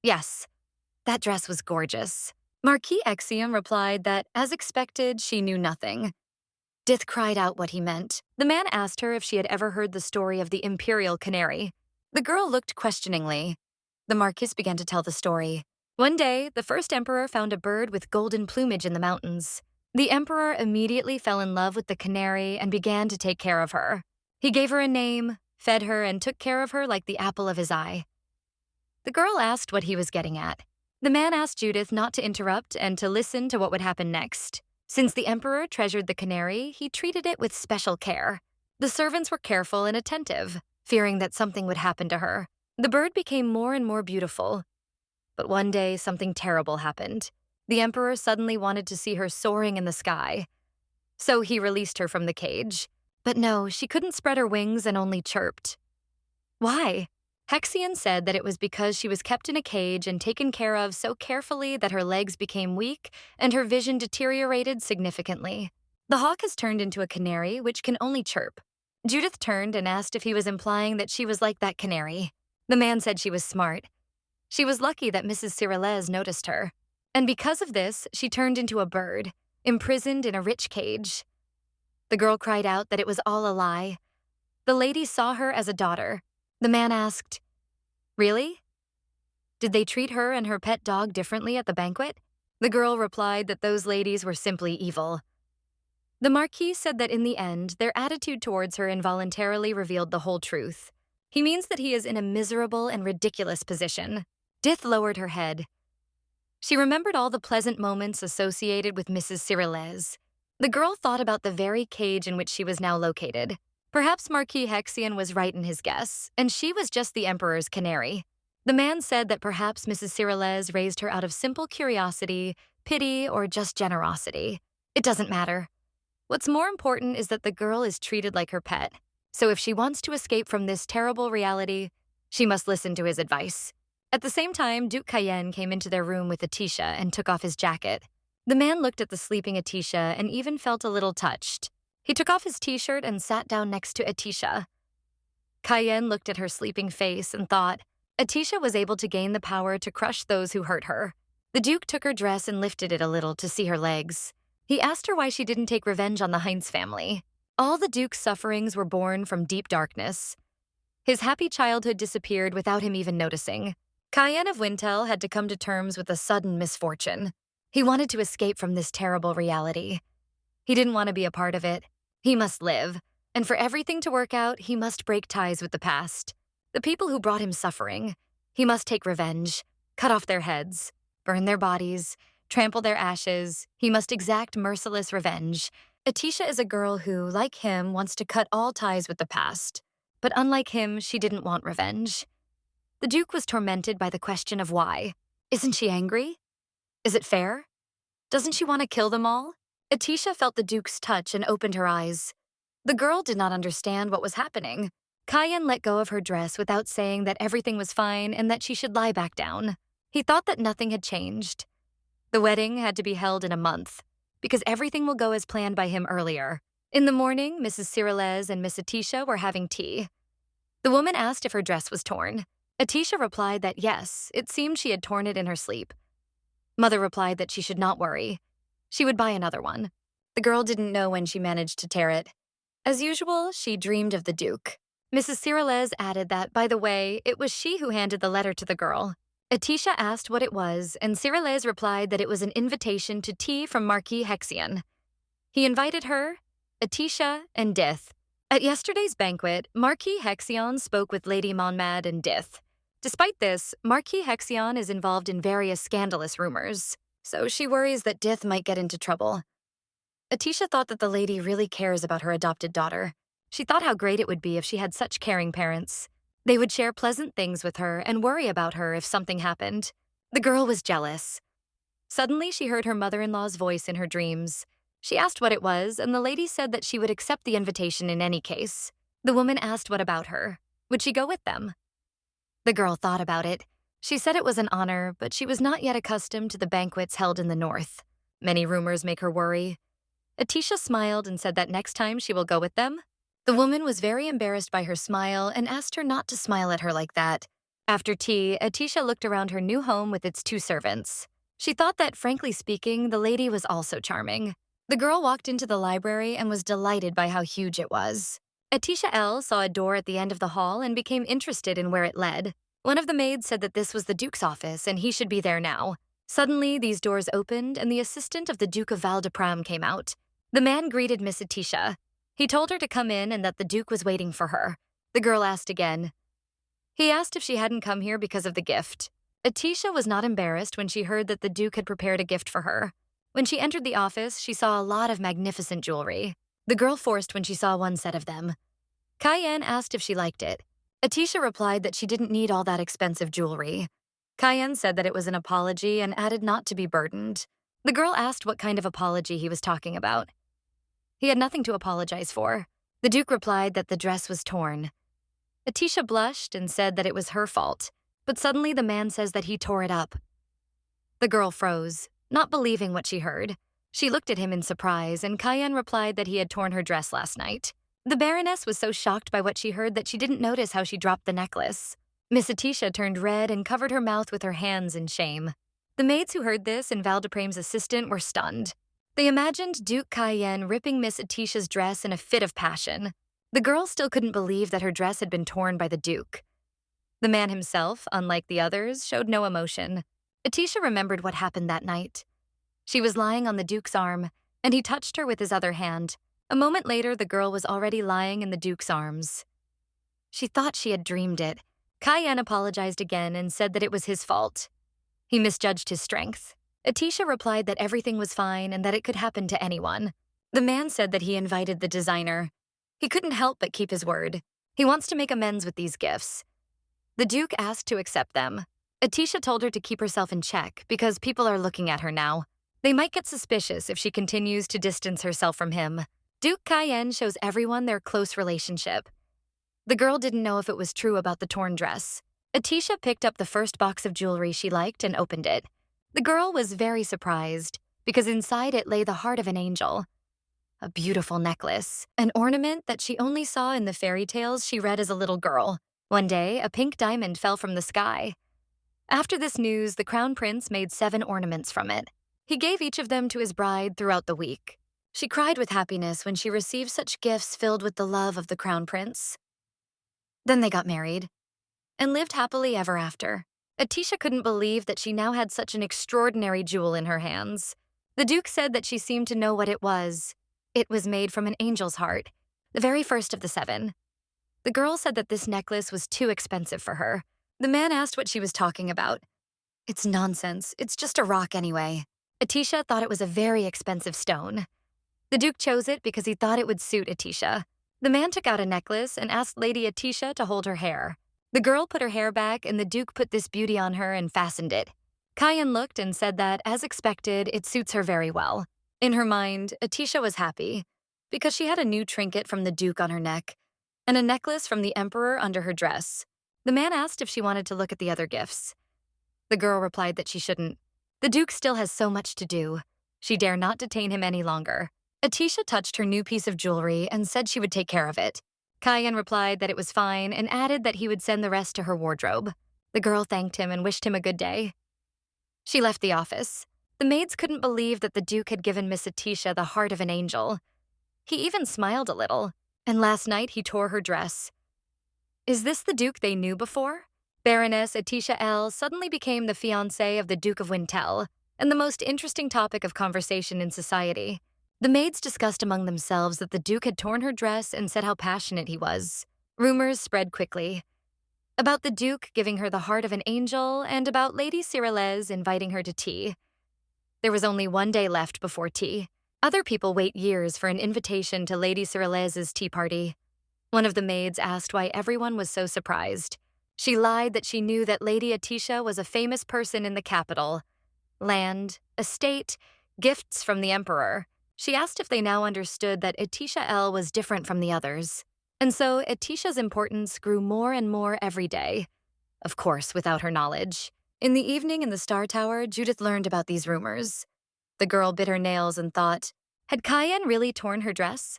"Yes, that dress was gorgeous." Marquis Hexion replied that, as expected, she knew nothing. Dith cried out what he meant. The man asked her if she had ever heard the story of the Imperial Canary. The girl looked questioningly. The Marquis began to tell the story. One day, the first emperor found a bird with golden plumage in the mountains. The emperor immediately fell in love with the canary and began to take care of her. He gave her a name, fed her, and took care of her like the apple of his eye. The girl asked what he was getting at. The man asked Judith not to interrupt and to listen to what would happen next. Since the emperor treasured the canary, he treated it with special care. The servants were careful and attentive, fearing that something would happen to her. The bird became more and more beautiful. But one day, something terrible happened. The emperor suddenly wanted to see her soaring in the sky. So he released her from the cage. But no, she couldn't spread her wings and only chirped. Why? Hexion said that it was because she was kept in a cage and taken care of so carefully that her legs became weak and her vision deteriorated significantly. The hawk has turned into a canary, which can only chirp. Judith turned and asked if he was implying that she was like that canary. The man said she was smart. She was lucky that Mrs. Cyrillez noticed her. And because of this, she turned into a bird, imprisoned in a rich cage. The girl cried out that it was all a lie. The lady saw her as a daughter. The man asked, "Really? Did they treat her and her pet dog differently at the banquet?" The girl replied that those ladies were simply evil. The Marquis said that in the end, their attitude towards her involuntarily revealed the whole truth. He means that he is in a miserable and ridiculous position. Dith lowered her head. She remembered all the pleasant moments associated with Mrs. Cyrillez. The girl thought about the very cage in which she was now located. Perhaps Marquis Hexion was right in his guess, and she was just the emperor's canary. The man said that perhaps Mrs. Cyrillez raised her out of simple curiosity, pity, or just generosity. It doesn't matter. What's more important is that the girl is treated like her pet. So if she wants to escape from this terrible reality, she must listen to his advice. At the same time, Duke Cayenne came into their room with Atisha and took off his jacket. The man looked at the sleeping Atisha and even felt a little touched. He took off his t-shirt and sat down next to Atisha. Cayenne looked at her sleeping face and thought, Atisha was able to gain the power to crush those who hurt her. The Duke took her dress and lifted it a little to see her legs. He asked her why she didn't take revenge on the Heinz family. All the Duke's sufferings were born from deep darkness. His happy childhood disappeared without him even noticing. Cayenne of Wintel had to come to terms with a sudden misfortune. He wanted to escape from this terrible reality. He didn't want to be a part of it. He must live, and for everything to work out, he must break ties with the past. The people who brought him suffering. He must take revenge, cut off their heads, burn their bodies, trample their ashes. He must exact merciless revenge. Atisha is a girl who, like him, wants to cut all ties with the past. But unlike him, she didn't want revenge. The Duke was tormented by the question of why. Isn't she angry? Is it fair? Doesn't she want to kill them all? Atisha felt the Duke's touch and opened her eyes. The girl did not understand what was happening. Cayenne let go of her dress without saying that everything was fine and that she should lie back down. He thought that nothing had changed. The wedding had to be held in a month, because everything will go as planned by him earlier. In the morning, Mrs. Cyrillez and Miss Atisha were having tea. The woman asked if her dress was torn. Atisha replied that yes, it seemed she had torn it in her sleep. Mother replied that she should not worry. She would buy another one. The girl didn't know when she managed to tear it. As usual, she dreamed of the Duke. Mrs. Cyrillez added that, by the way, it was she who handed the letter to the girl. Atisha asked what it was, and Cyrillez replied that it was an invitation to tea from Marquis Hexion. He invited her, Atisha, and Dith. At yesterday's banquet, Marquis Hexion spoke with Lady Monmad and Dith. Despite this, Marquis Hexion is involved in various scandalous rumors, so she worries that Dith might get into trouble. Atisha thought that the lady really cares about her adopted daughter. She thought how great it would be if she had such caring parents. They would share pleasant things with her and worry about her if something happened. The girl was jealous. Suddenly, she heard her mother-in-law's voice in her dreams. She asked what it was, and the lady said that she would accept the invitation in any case. The woman asked what about her. Would she go with them? The girl thought about it. She said it was an honor, but she was not yet accustomed to the banquets held in the north. Many rumors make her worry. Atisha smiled and said that next time she will go with them. The woman was very embarrassed by her smile and asked her not to smile at her like that. After tea, Atisha looked around her new home with its 2 servants. She thought that, frankly speaking, the lady was also charming. The girl walked into the library and was delighted by how huge it was. Atisha L. saw a door at the end of the hall and became interested in where it led. One of the maids said that this was the Duke's office and he should be there now. Suddenly, these doors opened and the assistant of the Duke of Val-de-Pram came out. The man greeted Miss Atisha. He told her to come in and that the Duke was waiting for her. The girl asked again. He asked if she hadn't come here because of the gift. Atisha was not embarrassed when she heard that the Duke had prepared a gift for her. When she entered the office, she saw a lot of magnificent jewelry. The girl forced when she saw one set of them. Cayenne asked if she liked it. Atisha replied that she didn't need all that expensive jewelry. Cayenne said that it was an apology and added not to be burdened. The girl asked what kind of apology he was talking about. He had nothing to apologize for. The Duke replied that the dress was torn. Atisha blushed and said that it was her fault, but suddenly the man says that he tore it up. The girl froze, not believing what she heard. She looked at him in surprise, and Cayenne replied that he had torn her dress last night. The Baroness was so shocked by what she heard that she didn't notice how she dropped the necklace. Miss Atisha turned red and covered her mouth with her hands in shame. The maids who heard this and Val-de-Pram's assistant were stunned. They imagined Duke Cayenne ripping Miss Atisha's dress in a fit of passion. The girl still couldn't believe that her dress had been torn by the Duke. The man himself, unlike the others, showed no emotion. Atisha remembered what happened that night. She was lying on the Duke's arm, and he touched her with his other hand. A moment later, the girl was already lying in the Duke's arms. She thought she had dreamed it. Cayenne apologized again and said that it was his fault. He misjudged his strength. Atisha replied that everything was fine and that it could happen to anyone. The man said that he invited the designer. He couldn't help but keep his word. He wants to make amends with these gifts. The Duke asked to accept them. Atisha told her to keep herself in check because people are looking at her now. They might get suspicious if she continues to distance herself from him. Duke Cayenne shows everyone their close relationship. The girl didn't know if it was true about the torn dress. Atisha picked up the first box of jewelry she liked and opened it. The girl was very surprised because inside it lay the heart of an angel. A beautiful necklace, an ornament that she only saw in the fairy tales she read as a little girl. One day, a pink diamond fell from the sky. After this news, the crown prince made 7 ornaments from it. He gave each of them to his bride throughout the week. She cried with happiness when she received such gifts filled with the love of the crown prince. Then they got married and lived happily ever after. Atisha couldn't believe that she now had such an extraordinary jewel in her hands. The Duke said that she seemed to know what it was. It was made from an angel's heart, the very first of the 7. The girl said that this necklace was too expensive for her. The man asked what she was talking about. It's nonsense. It's just a rock anyway. Atisha thought it was a very expensive stone. The Duke chose it because he thought it would suit Atisha. The man took out a necklace and asked Lady Atisha to hold her hair. The girl put her hair back and the Duke put this beauty on her and fastened it. Kyan looked and said that, as expected, it suits her very well. In her mind, Atisha was happy because she had a new trinket from the Duke on her neck and a necklace from the Emperor under her dress. The man asked if she wanted to look at the other gifts. The girl replied that she shouldn't. The Duke still has so much to do. She dare not detain him any longer. Atisha touched her new piece of jewelry and said she would take care of it. Kyan replied that it was fine and added that he would send the rest to her wardrobe. The girl thanked him and wished him a good day. She left the office. The maids couldn't believe that the Duke had given Miss Atisha the heart of an angel. He even smiled a little, and last night he tore her dress. Is this the Duke they knew before? Baroness Atisha L. suddenly became the fiancée of the Duke of Wintel, and the most interesting topic of conversation in society. The maids discussed among themselves that the Duke had torn her dress and said how passionate he was. Rumors spread quickly about the Duke giving her the heart of an angel and about Lady Cyrillès inviting her to tea. There was only one day left before tea. Other people wait years for an invitation to Lady Cyrillès' tea party. One of the maids asked why everyone was so surprised. She lied that she knew that Lady Atisha was a famous person in the capital. Land, estate, gifts from the Emperor. She asked if they now understood that Atisha L. was different from the others. And so Atisha's importance grew more and more every day. Of course, without her knowledge. In the evening in the Star Tower, Judith learned about these rumors. The girl bit her nails and thought, had Kyan really torn her dress?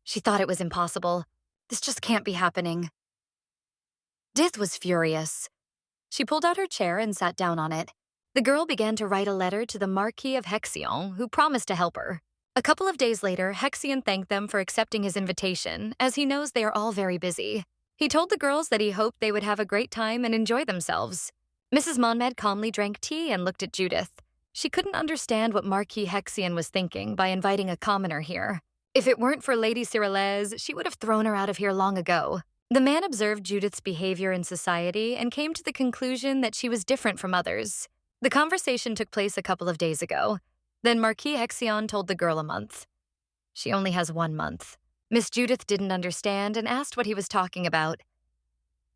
She thought it was impossible. This just can't be happening. Judith was furious. She pulled out her chair and sat down on it. The girl began to write a letter to the Marquis of Hexion, who promised to help her. A couple of days later, Hexion thanked them for accepting his invitation, as he knows they are all very busy. He told the girls that he hoped they would have a great time and enjoy themselves. Mrs. Monmed calmly drank tea and looked at Judith. She couldn't understand what Marquis Hexion was thinking by inviting a commoner here. If it weren't for Lady Cyrillès, she would have thrown her out of here long ago. The man observed Judith's behavior in society and came to the conclusion that she was different from others. The conversation took place a couple of days ago. Then Marquis Hexion told the girl a month. She only has 1 month. Miss Judith didn't understand and asked what he was talking about.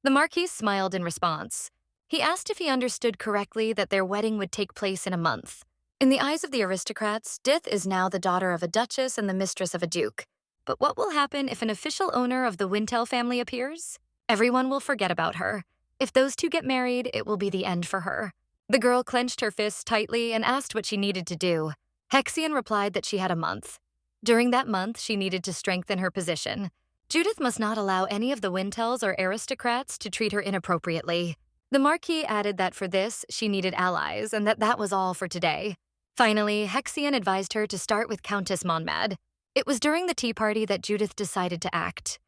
The Marquis smiled in response. He asked if he understood correctly that their wedding would take place in a month. In the eyes of the aristocrats, Judith is now the daughter of a duchess and the mistress of a duke. But what will happen if an official owner of the Wintel family appears? Everyone will forget about her. If those two get married, it will be the end for her. The girl clenched her fists tightly and asked what she needed to do. Hexion replied that she had a month. During that month, she needed to strengthen her position. Judith must not allow any of the Wintels or aristocrats to treat her inappropriately. The Marquis added that for this, she needed allies and that was all for today. Finally, Hexion advised her to start with Countess Monmad. It was during the tea party that Judith decided to act.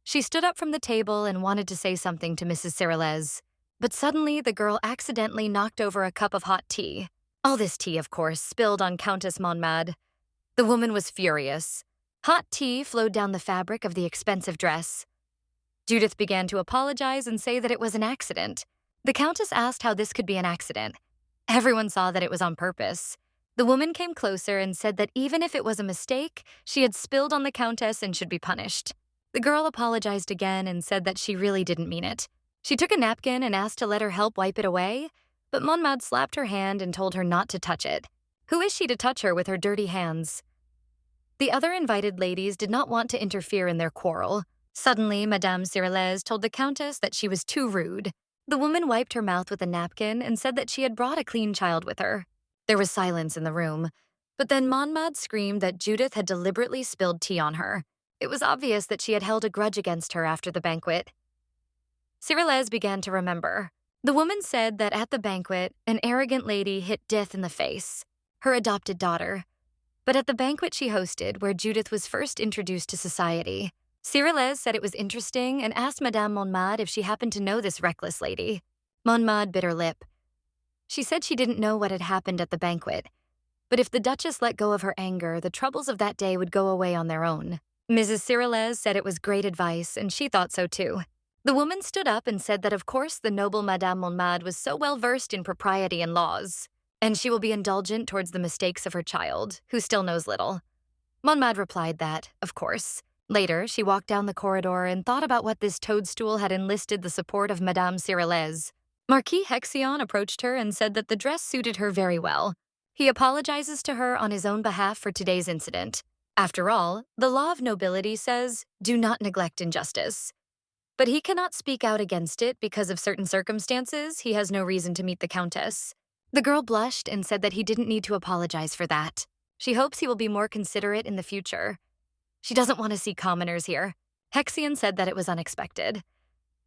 She stood up from the table and wanted to say something to Mrs. Cyrillès. But suddenly, the girl accidentally knocked over a cup of hot tea. All this tea, of course, spilled on Countess Monmad. The woman was furious. Hot tea flowed down the fabric of the expensive dress. Judith began to apologize and say that it was an accident. The Countess asked how this could be an accident. Everyone saw that it was on purpose. The woman came closer and said that even if it was a mistake, she had spilled on the Countess and should be punished. The girl apologized again and said that she really didn't mean it. She took a napkin and asked to let her help wipe it away, but Monmad slapped her hand and told her not to touch it. Who is she to touch her with her dirty hands? The other invited ladies did not want to interfere in their quarrel. Suddenly, Madame Cyrillès told the Countess that she was too rude. The woman wiped her mouth with a napkin and said that she had brought a clean child with her. There was silence in the room, but then Monmad screamed that Judith had deliberately spilled tea on her. It was obvious that she had held a grudge against her after the banquet. Cyrillès began to remember. The woman said that at the banquet, an arrogant lady hit Judith in the face. her adopted daughter. But at the banquet she hosted, where Judith was first introduced to society, Cyrillez said it was interesting and asked Madame Monmad if she happened to know this reckless lady. Monmad bit her lip. She said she didn't know what had happened at the banquet, but if the Duchess let go of her anger, the troubles of that day would go away on their own. Mrs. Cyrillez said it was great advice, and she thought so too. The woman stood up and said that of course the noble Madame Monmad was so well versed in propriety and laws, and she will be indulgent towards the mistakes of her child, who still knows little. Monmad replied that, of course. Later, she walked down the corridor and thought about what this toadstool had enlisted the support of Madame Cyrillez. Marquis Hexion approached her and said that the dress suited her very well. He apologizes to her on his own behalf for today's incident. After all, the law of nobility says, do not neglect injustice. But he cannot speak out against it because of certain circumstances. He has no reason to meet the Countess. The girl blushed and said that he didn't need to apologize for that. She hopes he will be more considerate in the future. She doesn't want to see commoners here. Hexion said that it was unexpected.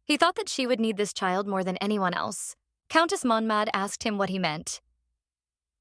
He thought that she would need this child more than anyone else. Countess Monmad asked him what he meant.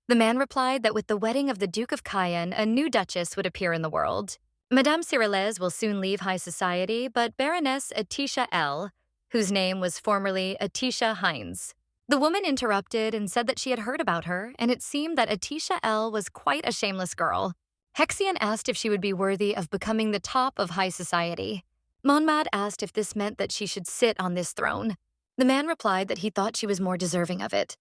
The man replied that with the wedding of the Duke of Cayenne, a new Duchess would appear in the world. Madame Cyrillez will soon leave high society, but Baroness Atisha L., whose name was formerly Atisha Hines. The woman interrupted and said that she had heard about her, and it seemed that Atisha L. was quite a shameless girl. Hexion asked if she would be worthy of becoming the top of high society. Monmad asked if this meant that she should sit on this throne. The man replied that he thought she was more deserving of it.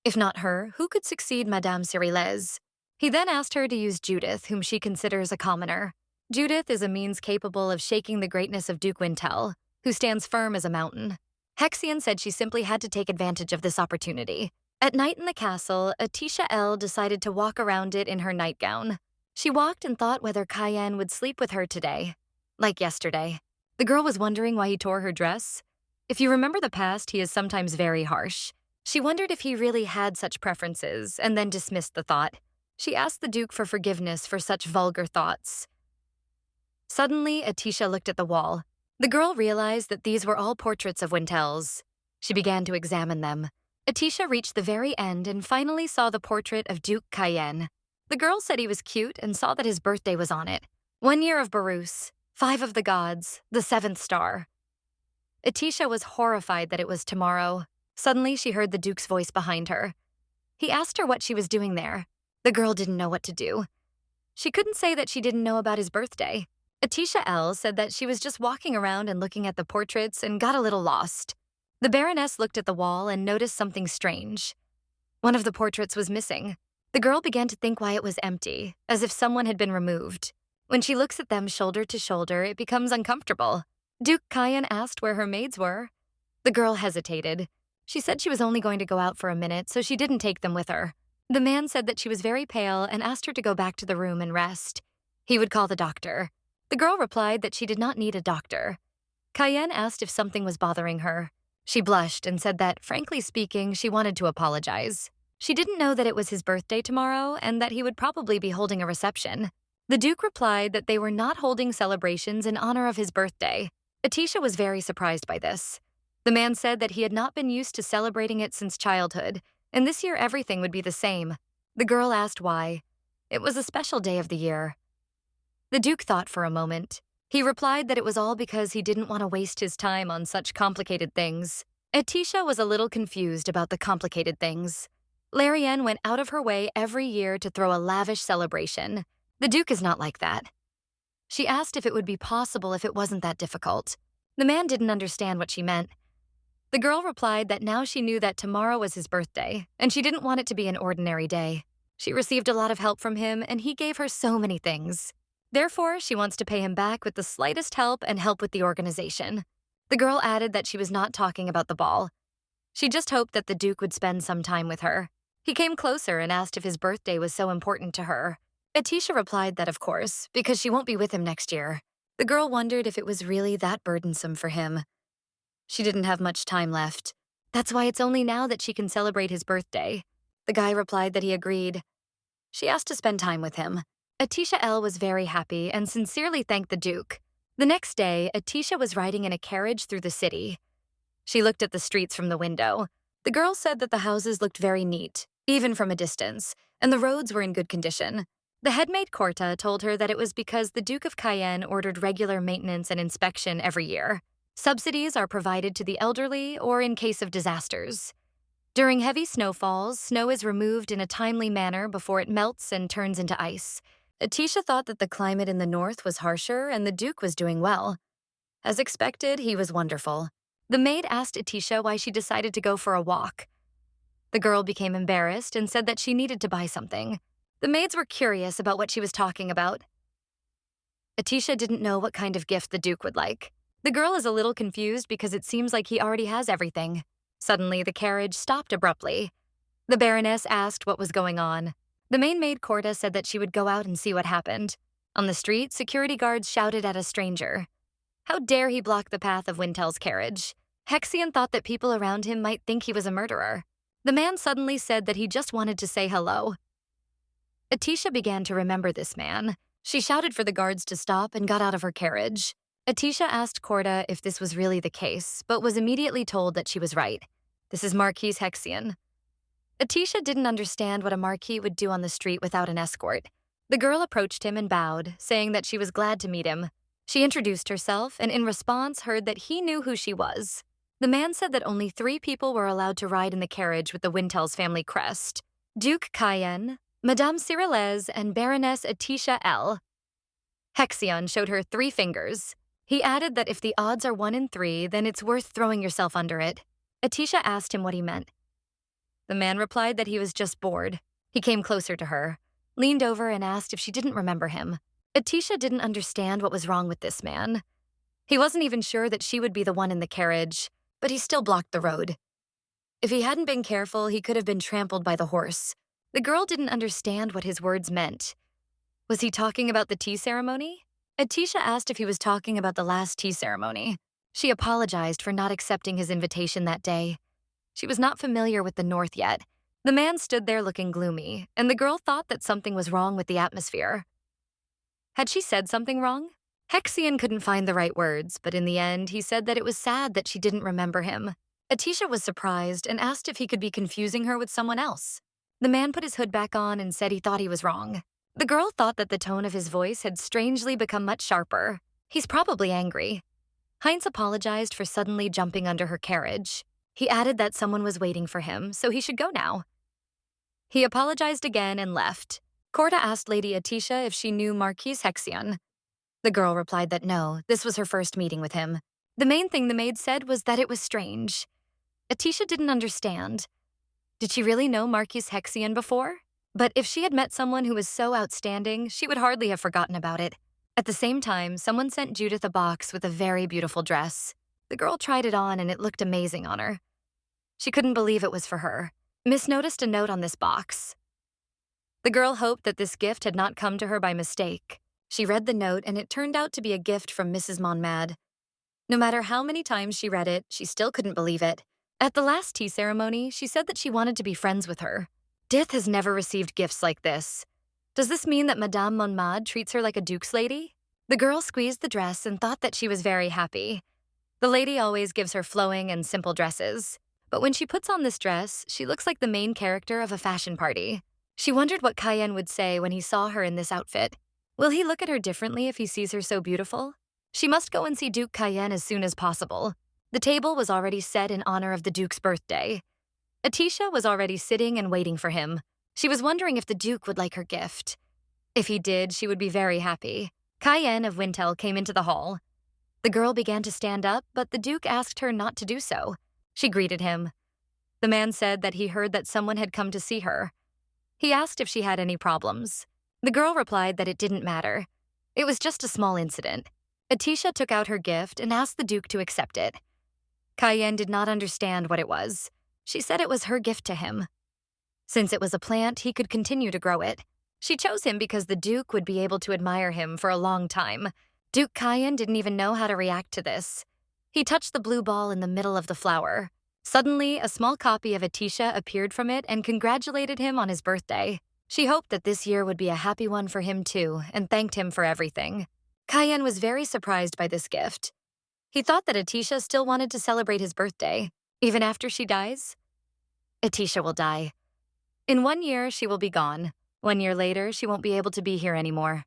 If not her, who could succeed Madame Cyrillez? He then asked her to use Judith, whom she considers a commoner. Judith is a means capable of shaking the greatness of Duke Wintel, who stands firm as a mountain. Hexion said she simply had to take advantage of this opportunity. At night in the castle, Atisha L. decided to walk around it in her nightgown. She walked and thought whether Cayenne would sleep with her today. Like yesterday. The girl was wondering why he tore her dress. If you remember the past, he is sometimes very harsh. She wondered if he really had such preferences, and then dismissed the thought. She asked the Duke for forgiveness for such vulgar thoughts. Suddenly, Atisha looked at the wall. The girl realized that these were all portraits of Wintel's. She began to examine them. Atisha reached the very end and finally saw the portrait of Duke Cayenne. The girl said he was cute and saw that his birthday was on it. 1 year of Barousse, 5 of the gods, the 7th star. Atisha was horrified that it was tomorrow. Suddenly, she heard the Duke's voice behind her. He asked her what she was doing there. The girl didn't know what to do. She couldn't say that she didn't know about his birthday. Atisha L. said that she was just walking around and looking at the portraits and got a little lost. The Baroness looked at the wall and noticed something strange. One of the portraits was missing. The girl began to think why it was empty, as if someone had been removed. When she looks at them shoulder to shoulder, it becomes uncomfortable. Duke Cayenne asked where her maids were. The girl hesitated. She said she was only going to go out for a minute, so she didn't take them with her. The man said that she was very pale and asked her to go back to the room and rest. He would call the doctor. The girl replied that she did not need a doctor. Cayenne asked if something was bothering her. She blushed and said that, frankly speaking, she wanted to apologize. She didn't know that it was his birthday tomorrow and that he would probably be holding a reception. The Duke replied that they were not holding celebrations in honor of his birthday. Atisha was very surprised by this. The man said that he had not been used to celebrating it since childhood, and this year everything would be the same. The girl asked why. It was a special day of the year. The Duke thought for a moment. He replied that it was all because he didn't want to waste his time on such complicated things. Atisha was a little confused about the complicated things. Laren went out of her way every year to throw a lavish celebration. The Duke is not like that. She asked if it would be possible if it wasn't that difficult. The man didn't understand what she meant. The girl replied that now she knew that tomorrow was his birthday, and she didn't want it to be an ordinary day. She received a lot of help from him, and he gave her so many things. Therefore, she wants to pay him back with the slightest help and help with the organization. The girl added that she was not talking about the ball. She just hoped that the Duke would spend some time with her. He came closer and asked if his birthday was so important to her. Atisha replied that of course, because she won't be with him next year. The girl wondered if it was really that burdensome for him. She didn't have much time left. That's why it's only now that she can celebrate his birthday. The guy replied that he agreed. She asked to spend time with him. Atisha L. was very happy and sincerely thanked the Duke. The next day, Atisha was riding in a carriage through the city. She looked at the streets from the window. The girl said that the houses looked very neat, even from a distance, and the roads were in good condition. The headmaid Corta told her that it was because the Duke of Cayenne ordered regular maintenance and inspection every year. Subsidies are provided to the elderly or in case of disasters. During heavy snowfalls, snow is removed in a timely manner before it melts and turns into ice. Atisha thought that the climate in the north was harsher and the Duke was doing well. As expected, he was wonderful. The maid asked Atisha why she decided to go for a walk. The girl became embarrassed and said that she needed to buy something. The maids were curious about what she was talking about. Atisha didn't know what kind of gift the Duke would like. The girl is a little confused because it seems like he already has everything. Suddenly, the carriage stopped abruptly. The Baroness asked what was going on. The main maid Corta said that she would go out and see what happened. On the street, security guards shouted at a stranger. How dare he block the path of Wintel's carriage? Hexion thought that people around him might think he was a murderer. The man suddenly said that he just wanted to say hello. Atisha began to remember this man. She shouted for the guards to stop and got out of her carriage. Atisha asked Corta if this was really the case, but was immediately told that she was right. This is Marquis Hexion. Atisha didn't understand what a marquis would do on the street without an escort. The girl approached him and bowed, saying that she was glad to meet him. She introduced herself and in response heard that he knew who she was. The man said that only 3 people were allowed to ride in the carriage with the Wintel's family crest: Duke Cayenne, Madame Cyrillez, and Baroness Atisha L. Hexion showed her 3 fingers. He added that if the odds are 1 in 3, then it's worth throwing yourself under it. Atisha asked him what he meant. The man replied that he was just bored. He came closer to her, leaned over and asked if she didn't remember him. Atisha didn't understand what was wrong with this man. He wasn't even sure that she would be the one in the carriage, but he still blocked the road. If he hadn't been careful, he could have been trampled by the horse. The girl didn't understand what his words meant. Was he talking about the tea ceremony? Atisha asked if he was talking about the last tea ceremony. She apologized for not accepting his invitation that day. She was not familiar with the north yet. The man stood there looking gloomy, and the girl thought that something was wrong with the atmosphere. Had she said something wrong? Hexion couldn't find the right words, but in the end, he said that it was sad that she didn't remember him. Atisha was surprised and asked if he could be confusing her with someone else. The man put his hood back on and said he thought he was wrong. The girl thought that the tone of his voice had strangely become much sharper. He's probably angry. Heinz apologized for suddenly jumping under her carriage. He added that someone was waiting for him, so he should go now. He apologized again and left. Corta asked Lady Atisha if she knew Marquis Hexion. The girl replied that no, this was her first meeting with him. The main thing the maid said was that it was strange. Atisha didn't understand. Did she really know Marquis Hexion before? But if she had met someone who was so outstanding, she would hardly have forgotten about it. At the same time, someone sent Judith a box with a very beautiful dress. The girl tried it on and it looked amazing on her. She couldn't believe it was for her. Miss noticed a note on this box. The girl hoped that this gift had not come to her by mistake. She read the note and it turned out to be a gift from Mrs. Monmad. No matter how many times she read it, she still couldn't believe it. At the last tea ceremony, she said that she wanted to be friends with her. Dith has never received gifts like this. Does this mean that Madame Monmad treats her like a duke's lady? The girl squeezed the dress and thought that she was very happy. The lady always gives her flowing and simple dresses. But when she puts on this dress, she looks like the main character of a fashion party. She wondered what Cayenne would say when he saw her in this outfit. Will he look at her differently if he sees her so beautiful? She must go and see Duke Cayenne as soon as possible. The table was already set in honor of the Duke's birthday. Atisha was already sitting and waiting for him. She was wondering if the Duke would like her gift. If he did, she would be very happy. Cayenne of Wintel came into the hall. The girl began to stand up, but the Duke asked her not to do so. She greeted him. The man said that he heard that someone had come to see her. He asked if she had any problems. The girl replied that it didn't matter. It was just a small incident. Atisha took out her gift and asked the Duke to accept it. Cayenne did not understand what it was. She said it was her gift to him. Since it was a plant, he could continue to grow it. She chose him because the Duke would be able to admire him for a long time. Duke Cayenne didn't even know how to react to this. He touched the blue ball in the middle of the flower. Suddenly, a small copy of Atisha appeared from it and congratulated him on his birthday. She hoped that this year would be a happy one for him too, and thanked him for everything. Cayenne was very surprised by this gift. He thought that Atisha still wanted to celebrate his birthday, even after she dies. Atisha will die. In 1 year, she will be gone. 1 year later, she won't be able to be here anymore.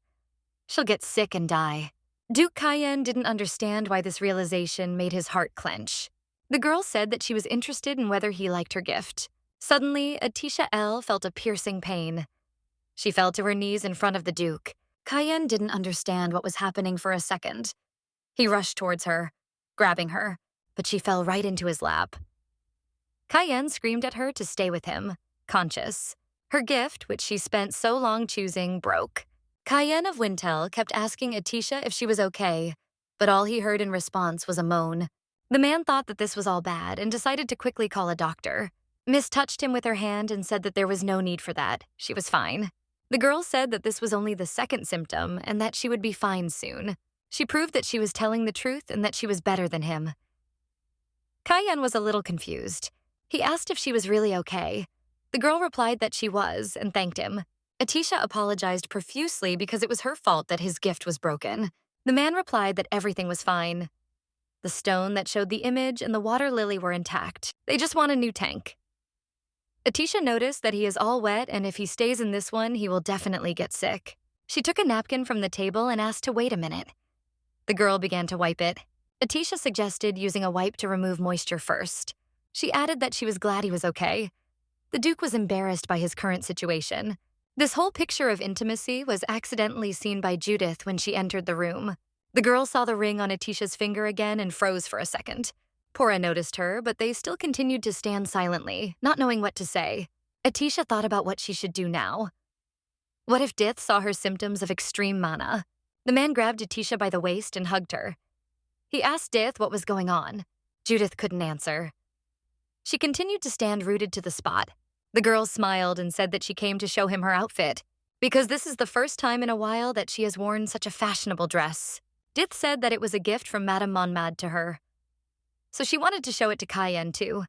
She'll get sick and die. Duke Cayenne didn't understand why this realization made his heart clench. The girl said that she was interested in whether he liked her gift. Suddenly, Atisha L. felt a piercing pain. She fell to her knees in front of the Duke. Cayenne didn't understand what was happening for a second. He rushed towards her, grabbing her, but she fell right into his lap. Cayenne screamed at her to stay with him, conscious. Her gift, which she spent so long choosing, broke. Cayenne of Wintel kept asking Atisha if she was okay, but all he heard in response was a moan. The man thought that this was all bad and decided to quickly call a doctor. Miss touched him with her hand and said that there was no need for that. She was fine. The girl said that this was only the second symptom and that she would be fine soon. She proved that she was telling the truth and that she was better than him. Cayenne was a little confused. He asked if she was really okay. The girl replied that she was and thanked him. Atisha apologized profusely because it was her fault that his gift was broken. The man replied that everything was fine. The stone that showed the image and the water lily were intact. They just want a new tank. Atisha noticed that he is all wet, and if he stays in this one, he will definitely get sick. She took a napkin from the table and asked to wait a minute. The girl began to wipe it. Atisha suggested using a wipe to remove moisture first. She added that she was glad he was okay. The Duke was embarrassed by his current situation. This whole picture of intimacy was accidentally seen by Judith when she entered the room. The girl saw the ring on Atisha's finger again and froze for a second. Pora noticed her, but they still continued to stand silently, not knowing what to say. Atisha thought about what she should do now. What if Dith saw her symptoms of extreme mana? The man grabbed Atisha by the waist and hugged her. He asked Dith what was going on. Judith couldn't answer. She continued to stand rooted to the spot. The girl smiled and said that she came to show him her outfit, because this is the first time in a while that she has worn such a fashionable dress. Dith said that it was a gift from Madame Monmad to her, so she wanted to show it to Cayenne too.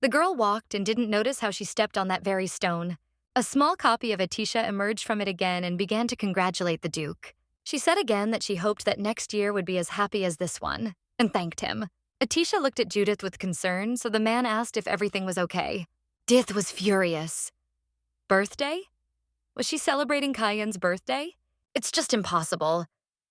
The girl walked and didn't notice how she stepped on that very stone. A small copy of Atisha emerged from it again and began to congratulate the Duke. She said again that she hoped that next year would be as happy as this one, and thanked him. Atisha looked at Judith with concern, so the man asked if everything was okay. Dith was furious. Birthday? Was she celebrating Cayenne's birthday? It's just impossible.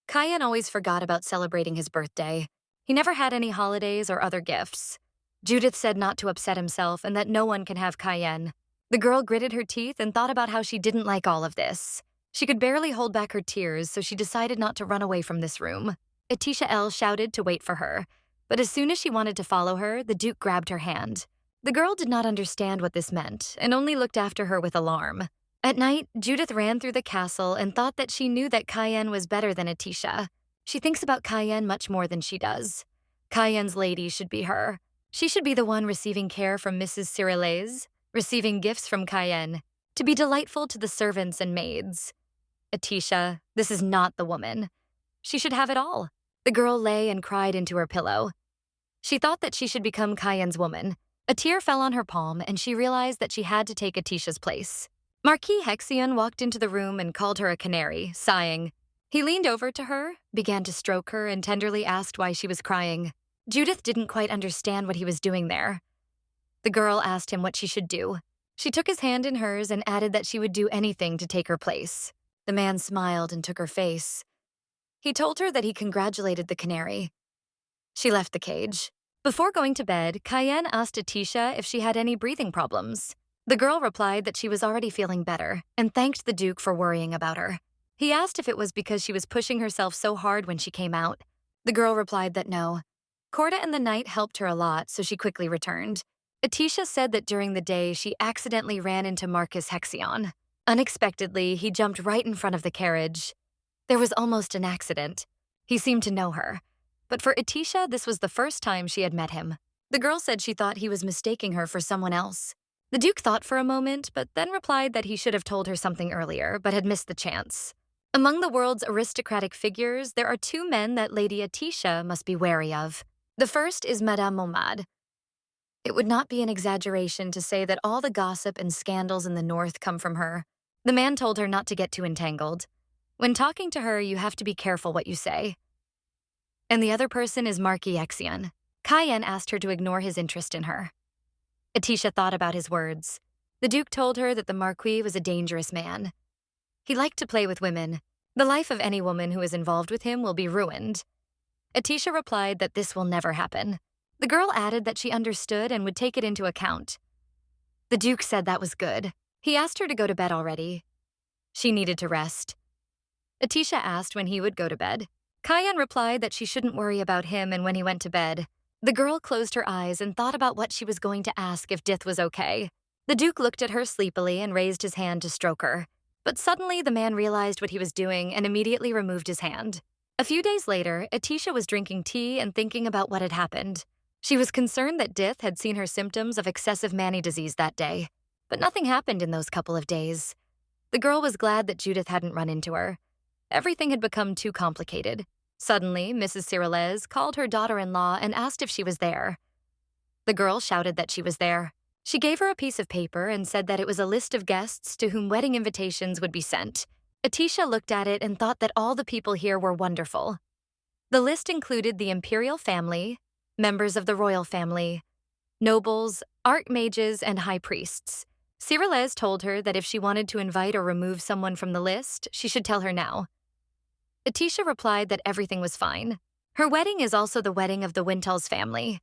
Cayenne always forgot about celebrating his birthday. He never had any holidays or other gifts. Judith said not to upset himself and that no one can have Cayenne. The girl gritted her teeth and thought about how she didn't like all of this. She could barely hold back her tears, so she decided not to run away from this room. Atisha L. shouted to wait for her, but as soon as she wanted to follow her, the Duke grabbed her hand. The girl did not understand what this meant and only looked after her with alarm. At night, Judith ran through the castle and thought that she knew that Cayenne was better than Atisha. She thinks about Cayenne much more than she does. Cayenne's lady should be her. She should be the one receiving care from Mrs. Cyrillaise, receiving gifts from Cayenne, to be delightful to the servants and maids. Atisha, this is not the woman. She should have it all. The girl lay and cried into her pillow. She thought that she should become Cayenne's woman. A tear fell on her palm, and she realized that she had to take Atisha's place. Marquis Hexion walked into the room and called her a canary, sighing. He leaned over to her, began to stroke her, and tenderly asked why she was crying. Judith didn't quite understand what he was doing there. The girl asked him what she should do. She took his hand in hers and added that she would do anything to take her place. The man smiled and took her face. He told her that he congratulated the canary. She left the cage. Before going to bed, Cayenne asked Atisha if she had any breathing problems. The girl replied that she was already feeling better and thanked the Duke for worrying about her. He asked if it was because she was pushing herself so hard when she came out. The girl replied that no. Corda and the knight helped her a lot, so she quickly returned. Atisha said that during the day she accidentally ran into Marcus Hexion. Unexpectedly, he jumped right in front of the carriage. There was almost an accident. He seemed to know her. But for Atisha, this was the first time she had met him. The girl said she thought he was mistaking her for someone else. The Duke thought for a moment, but then replied that he should have told her something earlier, but had missed the chance. Among the world's aristocratic figures, there are two men that Lady Atisha must be wary of. The first is Madame Monmad. It would not be an exaggeration to say that all the gossip and scandals in the north come from her. The man told her not to get too entangled. When talking to her, you have to be careful what you say. And the other person is Marquis Hexion. Cayenne asked her to ignore his interest in her. Atisha thought about his words. The Duke told her that the Marquis was a dangerous man. He liked to play with women. The life of any woman who is involved with him will be ruined. Atisha replied that this will never happen. The girl added that she understood and would take it into account. The Duke said that was good. He asked her to go to bed already. She needed to rest. Atisha asked when he would go to bed. Cayenne replied that she shouldn't worry about him and when he went to bed. The girl closed her eyes and thought about what she was going to ask if Dith was okay. The Duke looked at her sleepily and raised his hand to stroke her. But suddenly the man realized what he was doing and immediately removed his hand. A few days later, Atisha was drinking tea and thinking about what had happened. She was concerned that Dith had seen her symptoms of excessive Manny disease that day. But nothing happened in those couple of days. The girl was glad that Judith hadn't run into her. Everything had become too complicated. Suddenly, Mrs. Cyrillez called her daughter-in-law and asked if she was there. The girl shouted that she was there. She gave her a piece of paper and said that it was a list of guests to whom wedding invitations would be sent. Atisha looked at it and thought that all the people here were wonderful. The list included the imperial family, members of the royal family, nobles, archmages, and high priests. Cyrillez told her that if she wanted to invite or remove someone from the list, she should tell her now. Atisha replied that everything was fine. Her wedding is also the wedding of the Wintels family.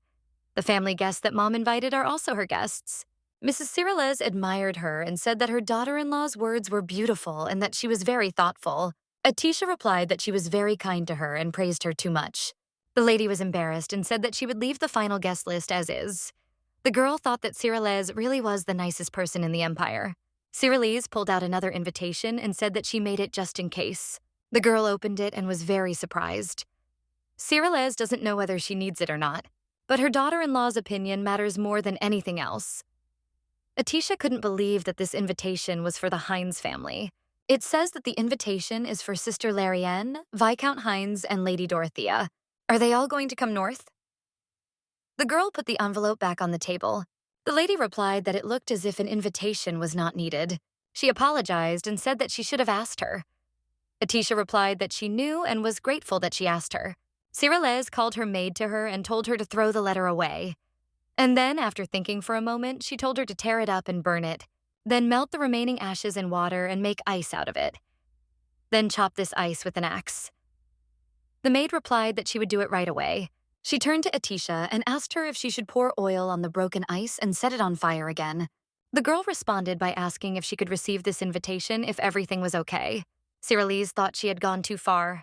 The family guests that Mom invited are also her guests. Mrs. Cyrillez admired her and said that her daughter-in-law's words were beautiful and that she was very thoughtful. Atisha replied that she was very kind to her and praised her too much. The lady was embarrassed and said that she would leave the final guest list as is. The girl thought that Cyrillez really was the nicest person in the empire. Cyrillez pulled out another invitation and said that she made it just in case. The girl opened it and was very surprised. Cyrillez doesn't know whether she needs it or not, but her daughter-in-law's opinion matters more than anything else. Atisha couldn't believe that this invitation was for the Hines family. It says that the invitation is for Sister Laren, Viscount Hines, and Lady Dorothea. Are they all going to come north? The girl put the envelope back on the table. The lady replied that it looked as if an invitation was not needed. She apologized and said that she should have asked her. Atisha replied that she knew and was grateful that she asked her. Cyrillez called her maid to her and told her to throw the letter away. And then, after thinking for a moment, she told her to tear it up and burn it, then melt the remaining ashes in water and make ice out of it. Then chop this ice with an axe. The maid replied that she would do it right away. She turned to Atisha and asked her if she should pour oil on the broken ice and set it on fire again. The girl responded by asking if she could receive this invitation if everything was okay. Cyrillez thought she had gone too far.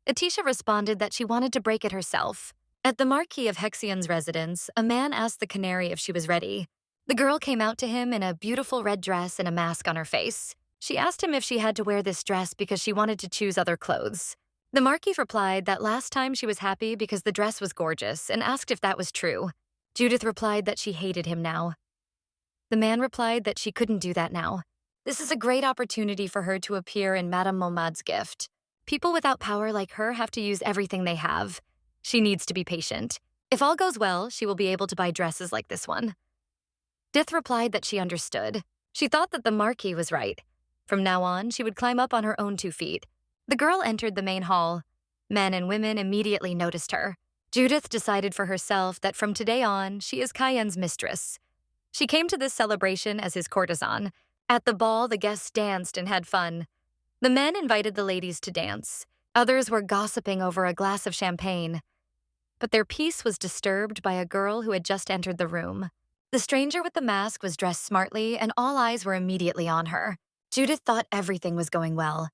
Atisha responded that she wanted to break it herself. At the Marquis of Hexion's residence, a man asked the Canary if she was ready. The girl came out to him in a beautiful red dress and a mask on her face. She asked him if she had to wear this dress because she wanted to choose other clothes. The Marquis replied that last time she was happy because the dress was gorgeous and asked if that was true. Judith replied that she hated him now. The man replied that she couldn't do that now. This is a great opportunity for her to appear in Madame Momad's gift. People without power like her have to use everything they have. She needs to be patient. If all goes well, she will be able to buy dresses like this one. Dith replied that she understood. She thought that the Marquis was right. From now on, she would climb up on her own 2 feet. The girl entered the main hall. Men and women immediately noticed her. Judith decided for herself that from today on, she is Cayenne's mistress. She came to this celebration as his courtesan. At the ball, the guests danced and had fun. The men invited the ladies to dance. Others were gossiping over a glass of champagne. But their peace was disturbed by a girl who had just entered the room. The stranger with the mask was dressed smartly, and all eyes were immediately on her. Judith thought everything was going well.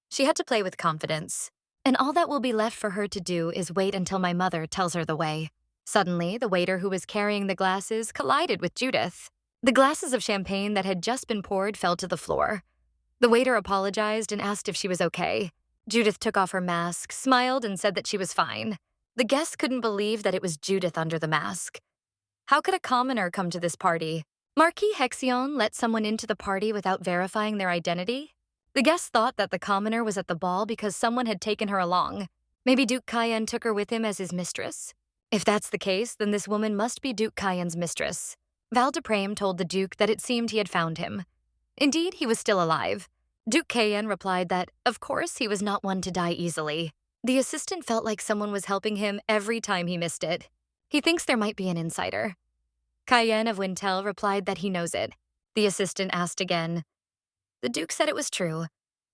She had to play with confidence, and all that will be left for her to do is wait until my mother tells her the way. Suddenly, the waiter who was carrying the glasses collided with Judith. The glasses of champagne that had just been poured fell to the floor. The waiter apologized and asked if she was okay. Judith took off her mask, smiled, and said that she was fine. The guests couldn't believe that it was Judith under the mask. How could a commoner come to this party? Marquis Hexion let someone into the party without verifying their identity? The guests thought that the commoner was at the ball because someone had taken her along. Maybe Duke Cayenne took her with him as his mistress? If that's the case, then this woman must be Duke Cayenne's mistress. Val de Prame told the Duke that it seemed he had found him. Indeed, he was still alive. Duke Cayenne replied that, of course, he was not one to die easily. The assistant felt like someone was helping him every time he missed it. He thinks there might be an insider. Cayenne of Wintel replied that he knows it. The assistant asked again. The Duke said it was true,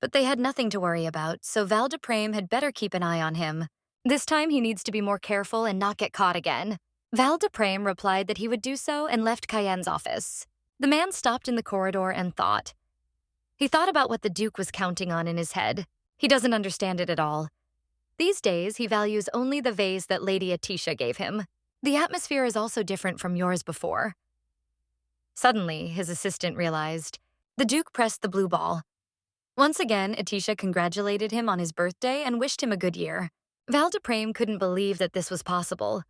but they had nothing to worry about, so Val de Prame had better keep an eye on him. This time he needs to be more careful and not get caught again. Val de Prame replied that he would do so and left Cayenne's office. The man stopped in the corridor and thought. He thought about what the Duke was counting on in his head. He doesn't understand it at all. These days, he values only the vase that Lady Atisha gave him. The atmosphere is also different from yours before. Suddenly, his assistant realized. The Duke pressed the blue ball. Once again, Atisha congratulated him on his birthday and wished him a good year. Val de Prame couldn't believe that this was possible.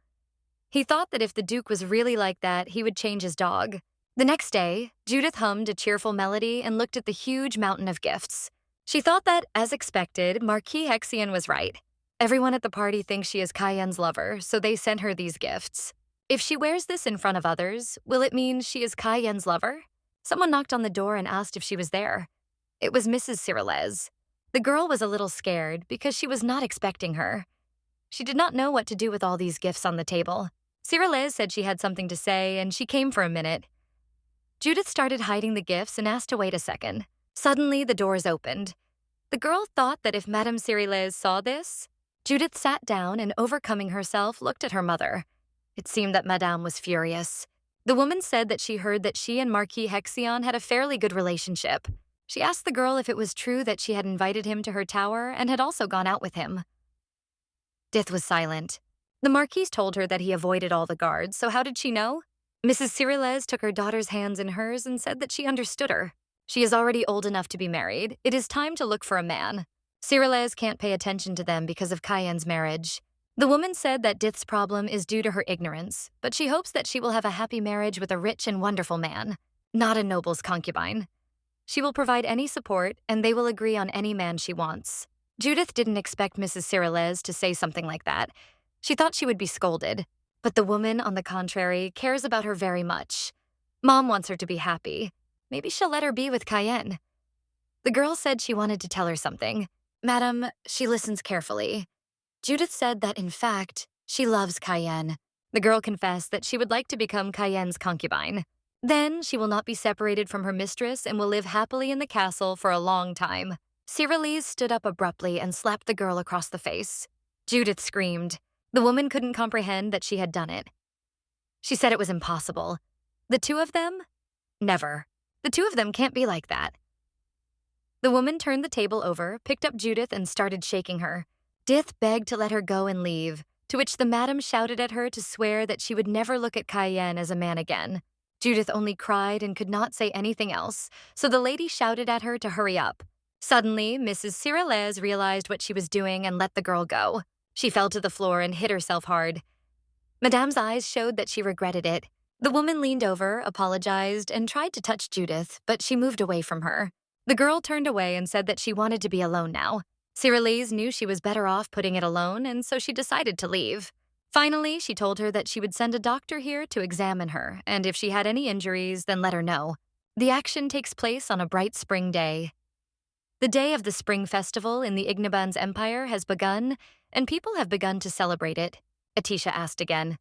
He thought that if the Duke was really like that, he would change his dog. The next day, Judith hummed a cheerful melody and looked at the huge mountain of gifts. She thought that, as expected, Marquis Hexion was right. Everyone at the party thinks she is Cayenne's lover, so they sent her these gifts. If she wears this in front of others, will it mean she is Cayenne's lover? Someone knocked on the door and asked if she was there. It was Mrs. Cyrillez. The girl was a little scared because she was not expecting her. She did not know what to do with all these gifts on the table. Cyrillez said she had something to say, and she came for a minute. Judith started hiding the gifts and asked to wait a second. Suddenly, the doors opened. The girl thought that if Madame Cyrillez saw this, Judith sat down and, overcoming herself, looked at her mother. It seemed that Madame was furious. The woman said that she heard that she and Marquis Hexion had a fairly good relationship. She asked the girl if it was true that she had invited him to her tower and had also gone out with him. Dith was silent. The Marquise told her that he avoided all the guards, so how did she know? Mrs. Cyrillez took her daughter's hands in hers and said that she understood her. She is already old enough to be married. It is time to look for a man. Cyrillez can't pay attention to them because of Cayenne's marriage. The woman said that Dith's problem is due to her ignorance, but she hopes that she will have a happy marriage with a rich and wonderful man, not a noble's concubine. She will provide any support, and they will agree on any man she wants. Judith didn't expect Mrs. Cyrillez to say something like that. She thought she would be scolded. But the woman, on the contrary, cares about her very much. Mom wants her to be happy. Maybe she'll let her be with Cayenne. The girl said she wanted to tell her something. Madam, she listens carefully. Judith said that, in fact, she loves Cayenne. The girl confessed that she would like to become Cayenne's concubine. Then she will not be separated from her mistress and will live happily in the castle for a long time. Cyrillez stood up abruptly and slapped the girl across the face. Judith screamed. The woman couldn't comprehend that she had done it. She said it was impossible. The two of them? Never. The two of them can't be like that. The woman turned the table over, picked up Judith, and started shaking her. Dith begged to let her go and leave, to which the madam shouted at her to swear that she would never look at Cayenne as a man again. Judith only cried and could not say anything else, so the lady shouted at her to hurry up. Suddenly, Mrs. Cyrillez realized what she was doing and let the girl go. She fell to the floor and hit herself hard. Madame's eyes showed that she regretted it. The woman leaned over, apologized, and tried to touch Judith, but she moved away from her. The girl turned away and said that she wanted to be alone now. Cyrillez knew she was better off putting it alone, and so she decided to leave. Finally, she told her that she would send a doctor here to examine her, and if she had any injuries, then let her know. The action takes place on a bright spring day. The day of the spring festival in the Igniban's empire has begun, and people have begun to celebrate it. Atisha asked again.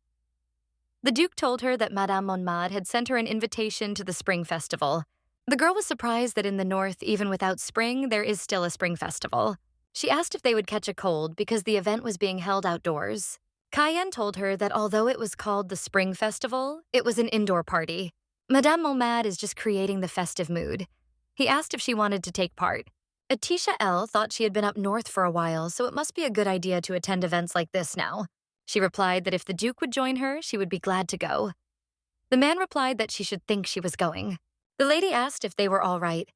The Duke told her that Madame Monmad had sent her an invitation to the spring festival. The girl was surprised that in the north, even without spring, there is still a spring festival. She asked if they would catch a cold because the event was being held outdoors. Cayenne told her that although it was called the Spring Festival, it was an indoor party. Madame Monmad is just creating the festive mood. He asked if she wanted to take part. Atisha L. thought she had been up north for a while, so it must be a good idea to attend events like this now. She replied that if the Duke would join her, she would be glad to go. The man replied that she should think she was going. The lady asked if they were all right.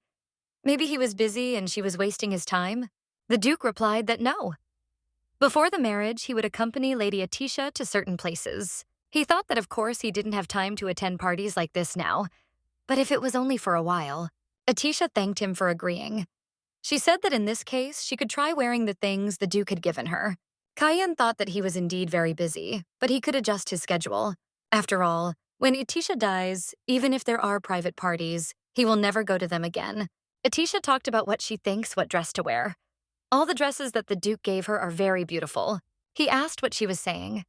Maybe he was busy and she was wasting his time. The Duke replied that no. Before the marriage, he would accompany Lady Atisha to certain places. He thought that of course he didn't have time to attend parties like this now, but if it was only for a while. Atisha thanked him for agreeing. She said that in this case, she could try wearing the things the Duke had given her. Cayenne thought that he was indeed very busy, but he could adjust his schedule. After all, when Atisha dies, even if there are private parties, he will never go to them again. Atisha talked about what she thinks what dress to wear. All the dresses that the Duke gave her are very beautiful. He asked what she was saying.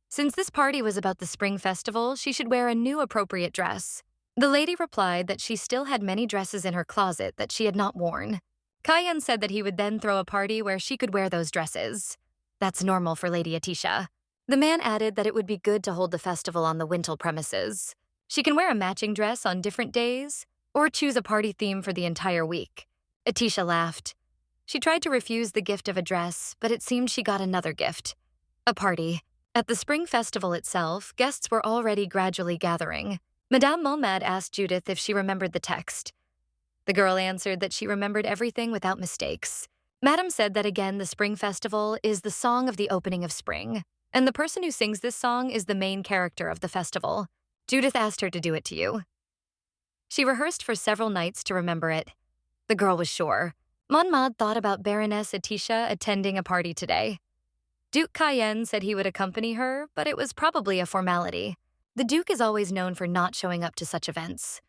Since this party was about the spring festival, she should wear a new appropriate dress. The lady replied that she still had many dresses in her closet that she had not worn. Cayenne said that he would then throw a party where she could wear those dresses. That's normal for Lady Atisha. The man added that it would be good to hold the festival on the Wintle premises. She can wear a matching dress on different days, or choose a party theme for the entire week. Atisha laughed. She tried to refuse the gift of a dress, but it seemed she got another gift. A party. At the spring festival itself, guests were already gradually gathering. Madame Monmad asked Judith if she remembered the text. The girl answered that she remembered everything without mistakes. Madame said that again the spring festival is the song of the opening of spring, and the person who sings this song is the main character of the festival. Judith asked her to do it to you. She rehearsed for several nights to remember it. The girl was sure. Monmad thought about Baroness Atisha attending a party today. Duke Cayenne said he would accompany her, but it was probably a formality. The Duke is always known for not showing up to such events.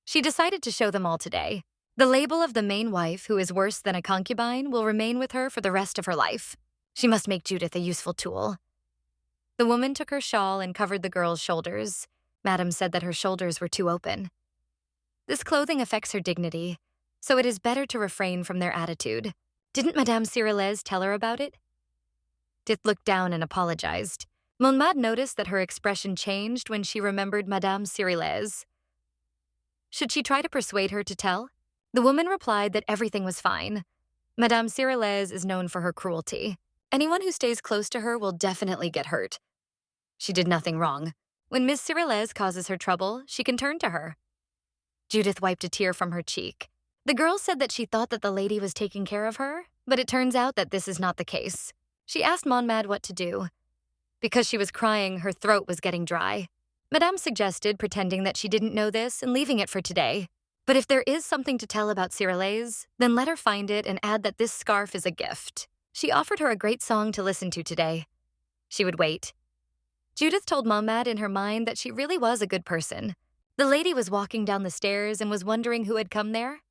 She decided to show them all today. The label of the main wife, who is worse than a concubine, will remain with her for the rest of her life. She must make Judith a useful tool. The woman took her shawl and covered the girl's shoulders. Madame said that her shoulders were too open. This clothing affects her dignity, so it is better to refrain from their attitude. Didn't Madame Cyrillez tell her about it? Dith looked down and apologized. Monmad noticed that her expression changed when she remembered Madame Cyrillez. Should she try to persuade her to tell? The woman replied that everything was fine. Madame Cyrillez is known for her cruelty. Anyone who stays close to her will definitely get hurt. She did nothing wrong. When Miss Cyrillez causes her trouble, she can turn to her. Judith wiped a tear from her cheek. The girl said that she thought that the lady was taking care of her, but it turns out that this is not the case. She asked Monmad what to do. Because she was crying, her throat was getting dry. Madame suggested pretending that she didn't know this and leaving it for today. But if there is something to tell about Cyrillez, then let her find it and add that this scarf is a gift. She offered her a great song to listen to today. She would wait. Judith told Monmad in her mind that she really was a good person. The lady was walking down the stairs and was wondering who had come there.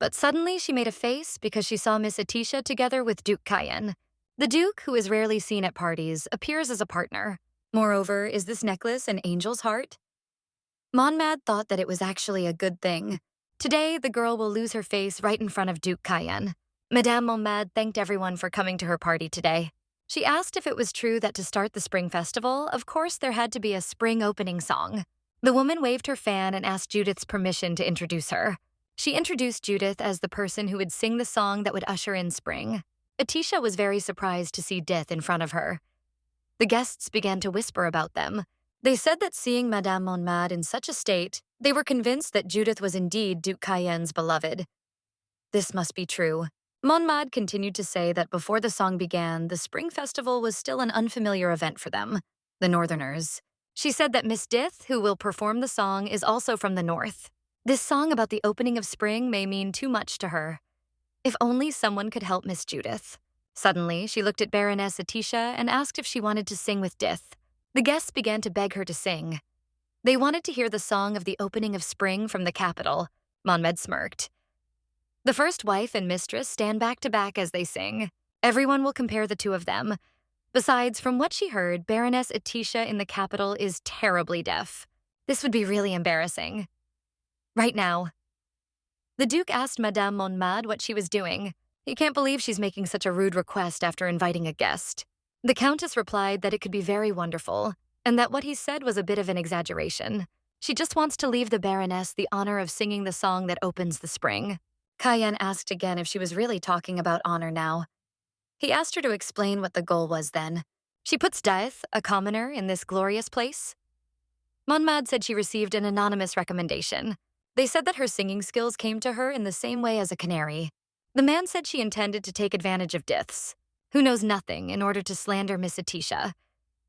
But suddenly she made a face because she saw Miss Atisha together with Duke Cayenne. The Duke, who is rarely seen at parties, appears as a partner. Moreover, is this necklace an angel's heart? Monmad thought that it was actually a good thing. Today, the girl will lose her face right in front of Duke Cayenne. Madame Monmad thanked everyone for coming to her party today. She asked if it was true that to start the spring festival, of course there had to be a spring opening song. The woman waved her fan and asked Judith's permission to introduce her. She introduced Judith as the person who would sing the song that would usher in spring. Atisha was very surprised to see Dith in front of her. The guests began to whisper about them. They said that seeing Madame Monmad in such a state, they were convinced that Judith was indeed Duke Cayenne's beloved. This must be true. Monmad continued to say that before the song began, the spring festival was still an unfamiliar event for them, the Northerners. She said that Miss Dith, who will perform the song, is also from the North. This song about the opening of spring may mean too much to her. If only someone could help Miss Judith. Suddenly, she looked at Baroness Atisha and asked if she wanted to sing with Dith. The guests began to beg her to sing. They wanted to hear the song of the opening of spring from the capital. Monmad smirked. The first wife and mistress stand back to back as they sing. Everyone will compare the two of them. Besides, from what she heard, Baroness Atisha in the capital is terribly deaf. This would be really embarrassing. Right now. The Duke asked Madame Monmad what she was doing. He can't believe she's making such a rude request after inviting a guest. The Countess replied that it could be very wonderful, and that what he said was a bit of an exaggeration. She just wants to leave the Baroness the honor of singing the song that opens the spring. Cayenne asked again if she was really talking about honor now. He asked her to explain what the goal was then. She puts Dith, a commoner, in this glorious place? Monmad said she received an anonymous recommendation. They said that her singing skills came to her in the same way as a canary. The man said she intended to take advantage of Diths, who knows nothing, in order to slander Miss Atisha.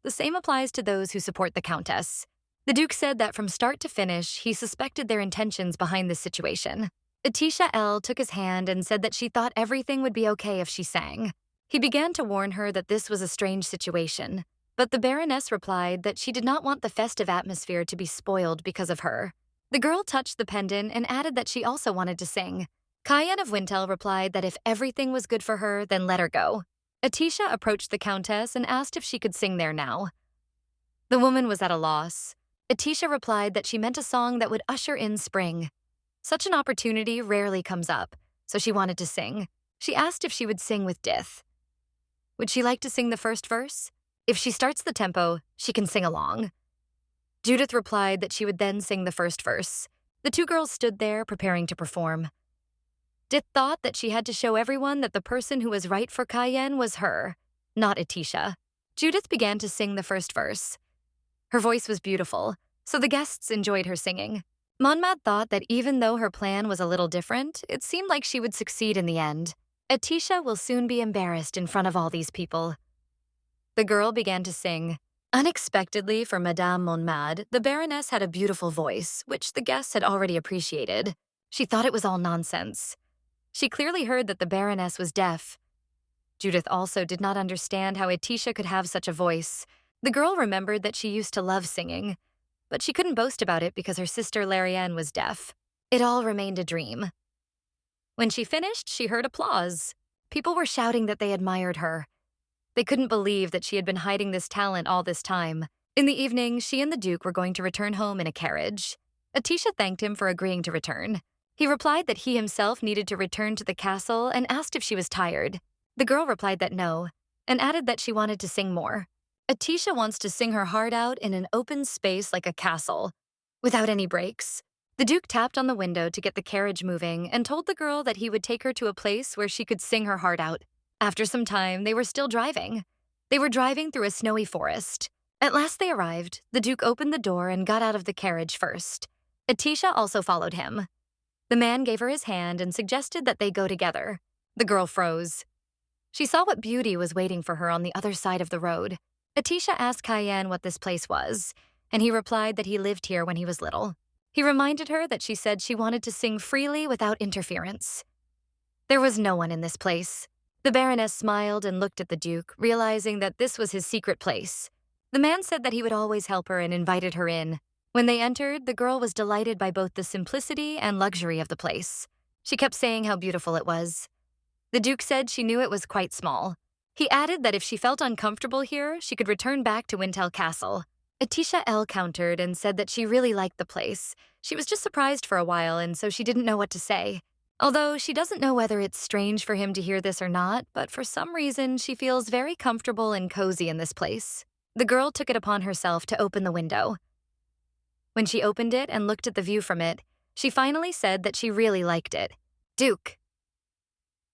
The same applies to those who support the Countess. The Duke said that from start to finish, he suspected their intentions behind this situation. Atisha L. took his hand and said that she thought everything would be okay if she sang. He began to warn her that this was a strange situation, but the Baroness replied that she did not want the festive atmosphere to be spoiled because of her. The girl touched the pendant and added that she also wanted to sing. Cayenne of Wintel replied that if everything was good for her, then let her go. Atisha approached the Countess and asked if she could sing there now. The woman was at a loss. Atisha replied that she meant a song that would usher in spring. Such an opportunity rarely comes up, so she wanted to sing. She asked if she would sing with Dith. Would she like to sing the first verse? If she starts the tempo, she can sing along. Judith replied that she would then sing the first verse. The two girls stood there preparing to perform. Dith thought that she had to show everyone that the person who was right for Cayenne was her, not Atisha. Judith began to sing the first verse. Her voice was beautiful, so the guests enjoyed her singing. Monmad thought that even though her plan was a little different, it seemed like she would succeed in the end. Atisha will soon be embarrassed in front of all these people. The girl began to sing. Unexpectedly for Madame Monmad, the Baroness had a beautiful voice, which the guests had already appreciated. She thought it was all nonsense. She clearly heard that the Baroness was deaf. Judith also did not understand how Atisha could have such a voice. The girl remembered that she used to love singing, but she couldn't boast about it because her sister Laren was deaf. It all remained a dream. When she finished, she heard applause. People were shouting that they admired her. They couldn't believe that she had been hiding this talent all this time. In the evening, she and the Duke were going to return home in a carriage. Atisha thanked him for agreeing to return. He replied that he himself needed to return to the castle and asked if she was tired. The girl replied that no, and added that she wanted to sing more. Atisha wants to sing her heart out in an open space like a castle, without any breaks. The Duke tapped on the window to get the carriage moving and told the girl that he would take her to a place where she could sing her heart out. After some time, they were still driving. They were driving through a snowy forest. At last they arrived. The Duke opened the door and got out of the carriage first. Atisha also followed him. The man gave her his hand and suggested that they go together. The girl froze. She saw what beauty was waiting for her on the other side of the road. Atisha asked Cayenne what this place was, and he replied that he lived here when he was little. He reminded her that she said she wanted to sing freely without interference. There was no one in this place. The Baroness smiled and looked at the Duke, realizing that this was his secret place. The man said that he would always help her and invited her in. When they entered, the girl was delighted by both the simplicity and luxury of the place. She kept saying how beautiful it was. The Duke said she knew it was quite small. He added that if she felt uncomfortable here, she could return back to Wintel Castle. Atisha L countered and said that she really liked the place. She was just surprised for a while, and so she didn't know what to say. Although she doesn't know whether it's strange for him to hear this or not, but for some reason she feels very comfortable and cozy in this place. The girl took it upon herself to open the window. When she opened it and looked at the view from it, she finally said that she really liked it. Duke.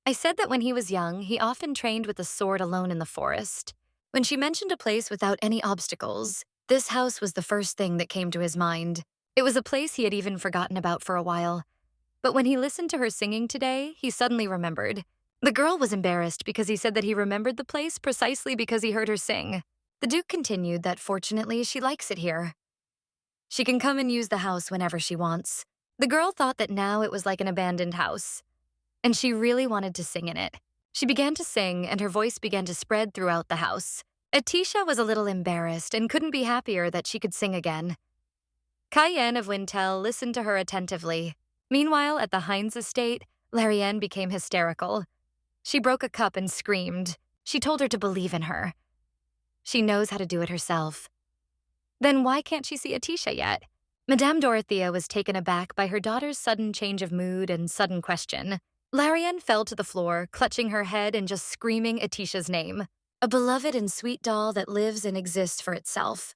I said that when he was young, he often trained with a sword alone in the forest. When she mentioned a place without any obstacles, this house was the first thing that came to his mind. It was a place he had even forgotten about for a while. But when he listened to her singing today, he suddenly remembered. The girl was embarrassed because he said that he remembered the place precisely because he heard her sing. The Duke continued that fortunately she likes it here. She can come and use the house whenever she wants. The girl thought that now it was like an abandoned house, and she really wanted to sing in it. She began to sing, and her voice began to spread throughout the house. Atisha was a little embarrassed and couldn't be happier that she could sing again. Cayenne of Wintel listened to her attentively. Meanwhile, at the Hines estate, Larienne became hysterical. She broke a cup and screamed. She told her to believe in her. She knows how to do it herself. Then why can't she see Atisha yet? Madame Dorothea was taken aback by her daughter's sudden change of mood and sudden question. Larienne fell to the floor, clutching her head and just screaming Atisha's name. A beloved and sweet doll that lives and exists for itself.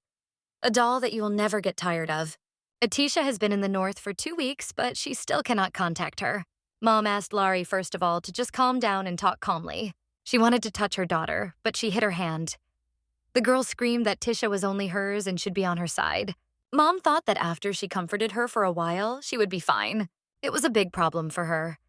A doll that you will never get tired of. Atisha has been in the north for 2 weeks, but she still cannot contact her. Mom asked Laurie first of all to just calm down and talk calmly. She wanted to touch her daughter, but she hit her hand. The girl screamed that Tisha was only hers and should be on her side. Mom thought that after she comforted her for a while, she would be fine. It was a big problem for her.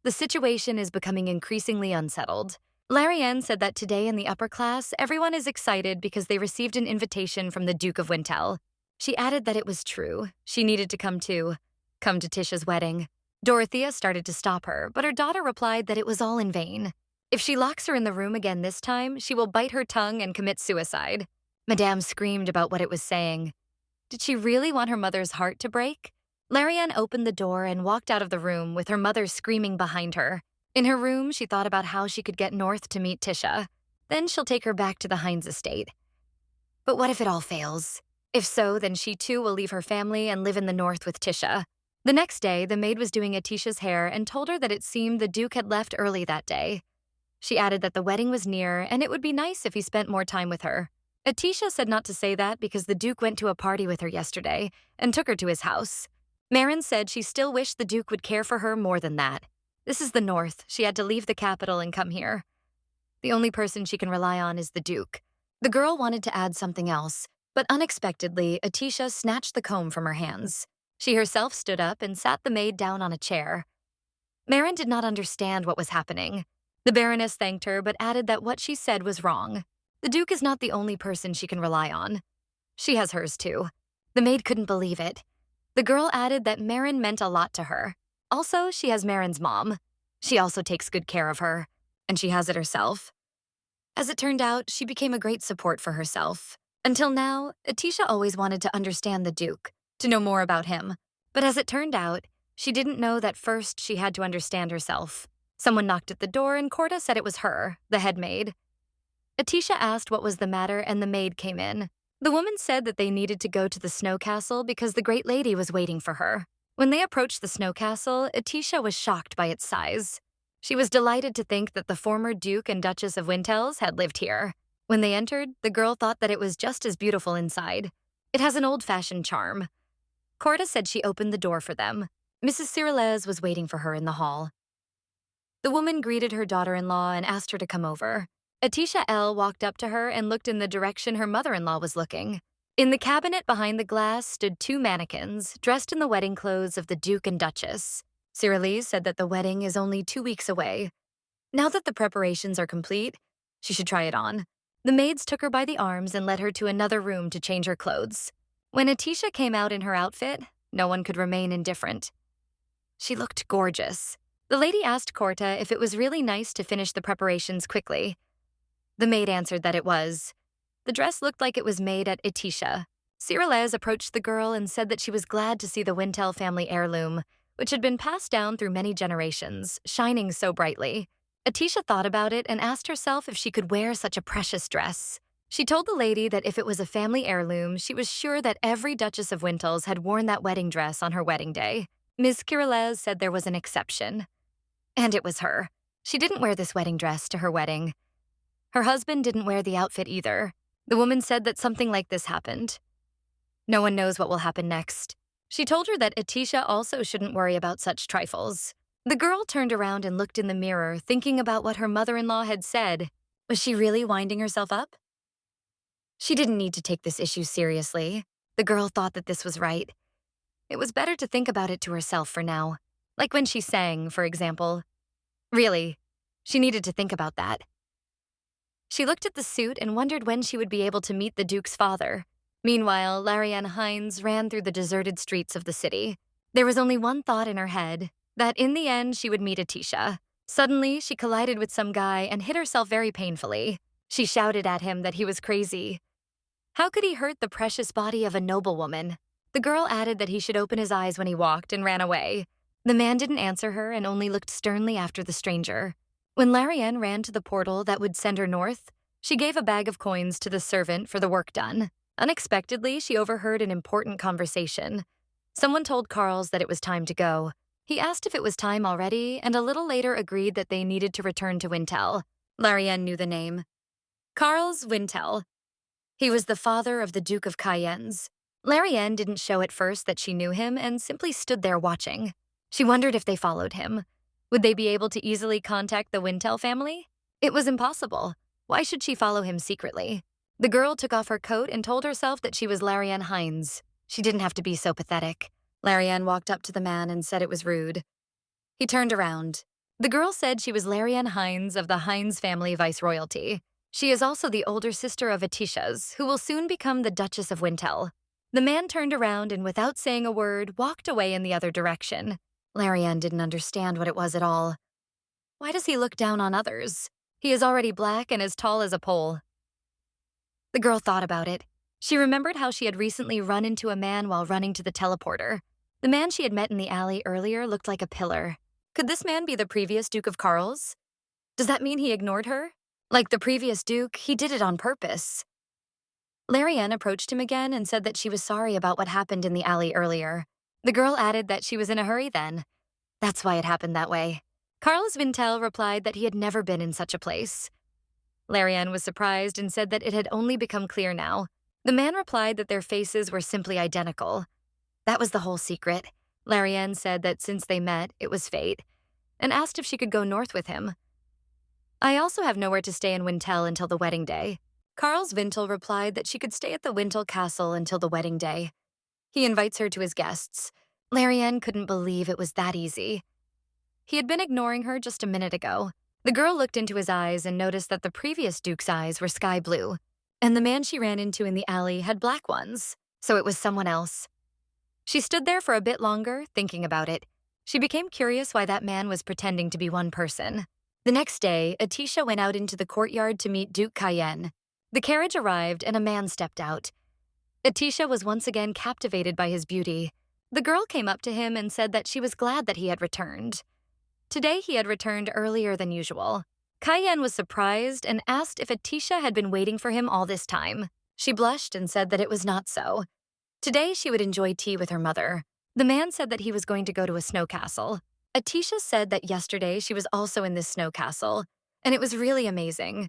The situation is becoming increasingly unsettled. Larienne said that today in the upper class, everyone is excited because they received an invitation from the Duke of Wintel. She added that it was true. She needed to come too. Come to Tisha's wedding. Dorothea started to stop her, but her daughter replied that it was all in vain. If she locks her in the room again this time, she will bite her tongue and commit suicide. Madame screamed about what it was saying. Did she really want her mother's heart to break? Larienne opened the door and walked out of the room with her mother screaming behind her. In her room, she thought about how she could get north to meet Tisha. Then she'll take her back to the Hines estate. But what if it all fails? If so, then she too will leave her family and live in the north with Tisha. The next day, the maid was doing Atisha's hair and told her that it seemed the Duke had left early that day. She added that the wedding was near and it would be nice if he spent more time with her. Atisha said not to say that because the Duke went to a party with her yesterday and took her to his house. Laren said she still wished the Duke would care for her more than that. This is the north. She had to leave the capital and come here. The only person she can rely on is the Duke. The girl wanted to add something else, but unexpectedly, Atisha snatched the comb from her hands. She herself stood up and sat the maid down on a chair. Laren did not understand what was happening. The Baroness thanked her but added that what she said was wrong. The Duke is not the only person she can rely on. She has hers too. The maid couldn't believe it. The girl added that Marin meant a lot to her. Also, she has Marin's mom. She also takes good care of her, and she has it herself. As it turned out, she became a great support for herself. Until now, Atisha always wanted to understand the Duke, to know more about him. But as it turned out, she didn't know that first she had to understand herself. Someone knocked at the door and Corda said it was her, the head maid. Atisha asked what was the matter and the maid came in. The woman said that they needed to go to the snow castle because the great lady was waiting for her. When they approached the snow castle, Atisha was shocked by its size. She was delighted to think that the former Duke and Duchess of Wintels had lived here. When they entered, the girl thought that it was just as beautiful inside. It has an old-fashioned charm. Corda said she opened the door for them. Mrs. Cyrillez was waiting for her in the hall. The woman greeted her daughter-in-law and asked her to come over. Atisha L. walked up to her and looked in the direction her mother-in-law was looking. In the cabinet behind the glass stood two mannequins, dressed in the wedding clothes of the Duke and Duchess. Cyrillez said that the wedding is only 2 weeks away. Now that the preparations are complete, she should try it on. The maids took her by the arms and led her to another room to change her clothes. When Atisha came out in her outfit, no one could remain indifferent. She looked gorgeous. The lady asked Corta if it was really nice to finish the preparations quickly. The maid answered that it was. The dress looked like it was made at Atisha. Cyrillez approached the girl and said that she was glad to see the Wintel family heirloom, which had been passed down through many generations, shining so brightly. Atisha thought about it and asked herself if she could wear such a precious dress. She told the lady that if it was a family heirloom, she was sure that every Duchess of Wintels had worn that wedding dress on her wedding day. Ms. Cyrillez said there was an exception. And it was her. She didn't wear this wedding dress to her wedding. Her husband didn't wear the outfit either. The woman said that something like this happened. No one knows what will happen next. She told her that Atisha also shouldn't worry about such trifles. The girl turned around and looked in the mirror, thinking about what her mother-in-law had said. Was she really winding herself up? She didn't need to take this issue seriously. The girl thought that this was right. It was better to think about it to herself for now. Like when she sang, for example. Really, she needed to think about that. She looked at the suit and wondered when she would be able to meet the Duke's father. Meanwhile, Laren Hines ran through the deserted streets of the city. There was only one thought in her head, that in the end she would meet Atisha. Suddenly, she collided with some guy and hit herself very painfully. She shouted at him that he was crazy. How could he hurt the precious body of a noblewoman? The girl added that he should open his eyes when he walked and ran away. The man didn't answer her and only looked sternly after the stranger. When Laren ran to the portal that would send her north, she gave a bag of coins to the servant for the work done. Unexpectedly, she overheard an important conversation. Someone told Carls that it was time to go. He asked if it was time already, and a little later agreed that they needed to return to Wintel. Laren knew the name. Carls Wintel. He was the father of the Duke of Cayennes. Laren didn't show at first that she knew him and simply stood there watching. She wondered if they followed him. Would they be able to easily contact the Wintel family? It was impossible. Why should she follow him secretly? The girl took off her coat and told herself that she was Laren Hines. She didn't have to be so pathetic. Laren walked up to the man and said it was rude. He turned around. The girl said she was Laren Hines of the Hines family viceroyalty. She is also the older sister of Atisha's, who will soon become the Duchess of Wintel. The man turned around and without saying a word, walked away in the other direction. Laren didn't understand what it was at all. Why does he look down on others? He is already black and as tall as a pole. The girl thought about it. She remembered how she had recently run into a man while running to the teleporter. The man she had met in the alley earlier looked like a pillar. Could this man be the previous Duke of Carls? Does that mean he ignored her? Like the previous Duke, he did it on purpose. Laren approached him again and said that she was sorry about what happened in the alley earlier. The girl added that she was in a hurry then. That's why it happened that way. Carlos Vintel replied that he had never been in such a place. Laren was surprised and said that it had only become clear now. The man replied that their faces were simply identical. That was the whole secret. Laren said that since they met, it was fate, and asked if she could go north with him. I also have nowhere to stay in Wintel until the wedding day. Carlos Vintel replied that she could stay at the Wintel castle until the wedding day. He invites her to his guests. Laren couldn't believe it was that easy. He had been ignoring her just a minute ago. The girl looked into his eyes and noticed that the previous Duke's eyes were sky blue, and the man she ran into in the alley had black ones, so it was someone else. She stood there for a bit longer, thinking about it. She became curious why that man was pretending to be one person. The next day, Atisha went out into the courtyard to meet Duke Cayenne. The carriage arrived and a man stepped out. Atisha was once again captivated by his beauty. The girl came up to him and said that she was glad that he had returned. Today he had returned earlier than usual. Cayenne was surprised and asked if Atisha had been waiting for him all this time. She blushed and said that it was not so. Today she would enjoy tea with her mother. The man said that he was going to go to a snow castle. Atisha said that yesterday she was also in this snow castle, and it was really amazing.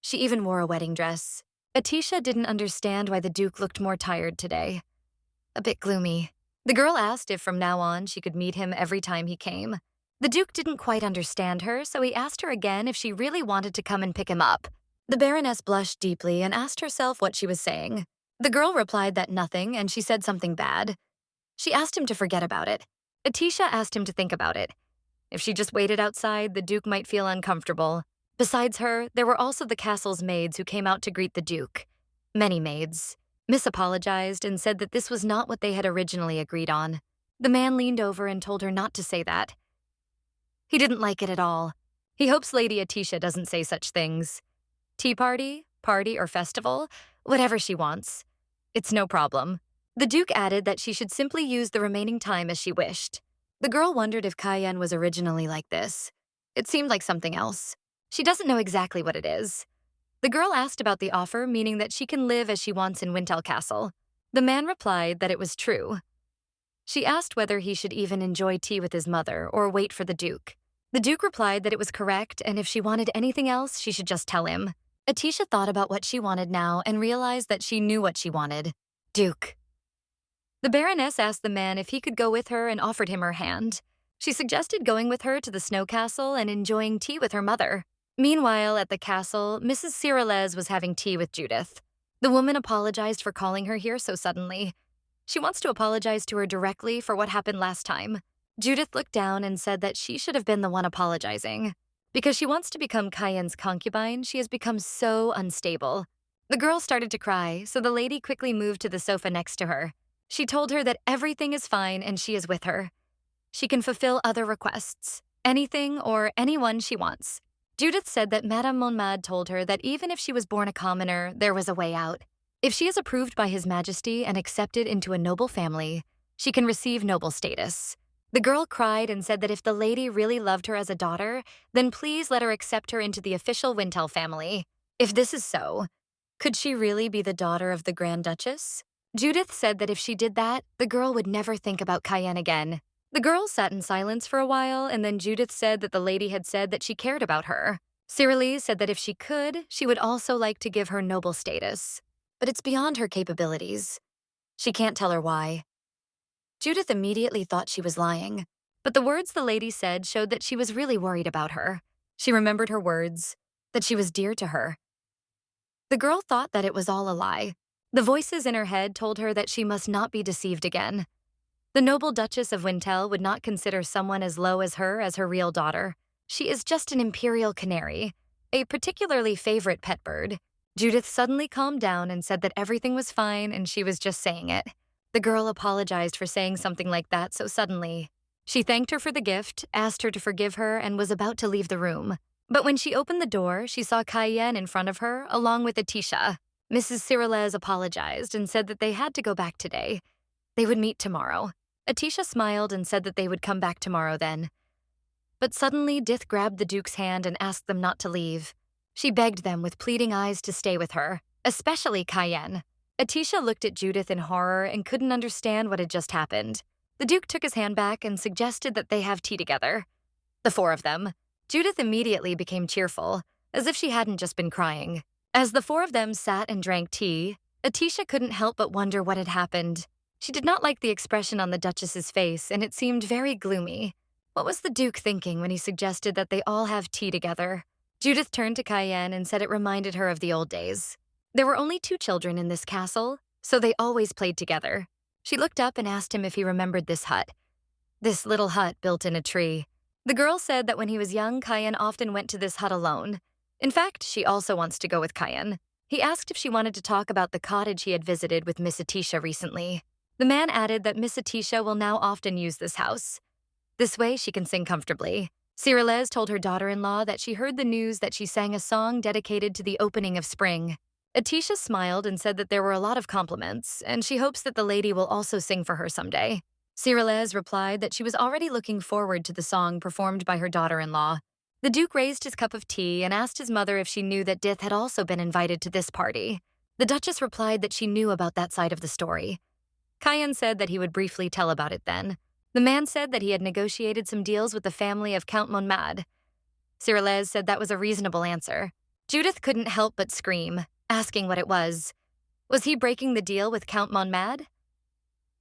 She even wore a wedding dress. Atisha didn't understand why the Duke looked more tired today. A bit gloomy. The girl asked if from now on she could meet him every time he came. The Duke didn't quite understand her, so he asked her again if she really wanted to come and pick him up. The Baroness blushed deeply and asked herself what she was saying. The girl replied that nothing, and she said something bad. She asked him to forget about it. Atisha asked him to think about it. If she just waited outside, the Duke might feel uncomfortable. Besides her, there were also the castle's maids who came out to greet the Duke. Many maids. Miss apologized and said that this was not what they had originally agreed on. The man leaned over and told her not to say that. He didn't like it at all. He hopes Lady Atisha doesn't say such things. Tea party, or festival, whatever she wants. It's no problem. The Duke added that she should simply use the remaining time as she wished. The girl wondered if Cayenne was originally like this. It seemed like something else. She doesn't know exactly what it is. The girl asked about the offer, meaning that she can live as she wants in Wintel Castle. The man replied that it was true. She asked whether he should even enjoy tea with his mother or wait for the Duke. The Duke replied that it was correct, and if she wanted anything else, she should just tell him. Atisha thought about what she wanted now and realized that she knew what she wanted. Duke. The Baroness asked the man if he could go with her and offered him her hand. She suggested going with her to the snow castle and enjoying tea with her mother. Meanwhile, at the castle, Mrs. Cyrillez was having tea with Judith. The woman apologized for calling her here so suddenly. She wants to apologize to her directly for what happened last time. Judith looked down and said that she should have been the one apologizing. Because she wants to become Cayenne's concubine, she has become so unstable. The girl started to cry, so the lady quickly moved to the sofa next to her. She told her that everything is fine and she is with her. She can fulfill other requests, anything or anyone she wants. Judith said that Madame Monmad told her that even if she was born a commoner, there was a way out. If she is approved by His Majesty and accepted into a noble family, she can receive noble status. The girl cried and said that if the lady really loved her as a daughter, then please let her accept her into the official Wintel family. If this is so, could she really be the daughter of the Grand Duchess? Judith said that if she did that, the girl would never think about Cayenne again. The girl sat in silence for a while, and then Judith said that the lady had said that she cared about her. Cyrillez said that if she could, she would also like to give her noble status. But it's beyond her capabilities. She can't tell her why. Judith immediately thought she was lying, but the words the lady said showed that she was really worried about her. She remembered her words, that she was dear to her. The girl thought that it was all a lie. The voices in her head told her that she must not be deceived again. The noble Duchess of Wintel would not consider someone as low as her real daughter. She is just an imperial canary, a particularly favorite pet bird. Judith suddenly calmed down and said that everything was fine and she was just saying it. The girl apologized for saying something like that so suddenly. She thanked her for the gift, asked her to forgive her, and was about to leave the room. But when she opened the door, she saw Cayenne in front of her, along with Atisha. Mrs. Cyrillez apologized and said that they had to go back today. They would meet tomorrow. Atisha smiled and said that they would come back tomorrow then. But suddenly, Dith grabbed the Duke's hand and asked them not to leave. She begged them with pleading eyes to stay with her. especially Cayenne. Atisha looked at Judith in horror and couldn't understand what had just happened. The Duke took his hand back and suggested that they have tea together. The four of them. Judith immediately became cheerful, as if she hadn't just been crying. As the four of them sat and drank tea, Atisha couldn't help but wonder what had happened. She did not like the expression on the Duchess's face, and it seemed very gloomy. What was the Duke thinking when he suggested that they all have tea together? Judith turned to Cayenne and said it reminded her of the old days. There were only 2 children in this castle, so they always played together. She looked up and asked him if he remembered this hut. This little hut built in a tree. The girl said that when he was young, Cayenne often went to this hut alone. In fact, she also wants to go with Cayenne. He asked if she wanted to talk about the cottage he had visited with Miss Atisha recently. The man added that Miss Atisha will now often use this house. This way she can sing comfortably. Cyrilez told her daughter-in-law that she heard the news that she sang a song dedicated to the opening of spring. Atisha smiled and said that there were a lot of compliments, and she hopes that the lady will also sing for her someday. Cyrilez replied that she was already looking forward to the song performed by her daughter-in-law. The Duke raised his cup of tea and asked his mother if she knew that Dith had also been invited to this party. The Duchess replied that she knew about that side of the story. Cayenne said that he would briefly tell about it then. The man said that he had negotiated some deals with the family of Count Monmad. Cyrilez said that was a reasonable answer. Judith couldn't help but scream, asking what it was. Was he breaking the deal with Count Monmad?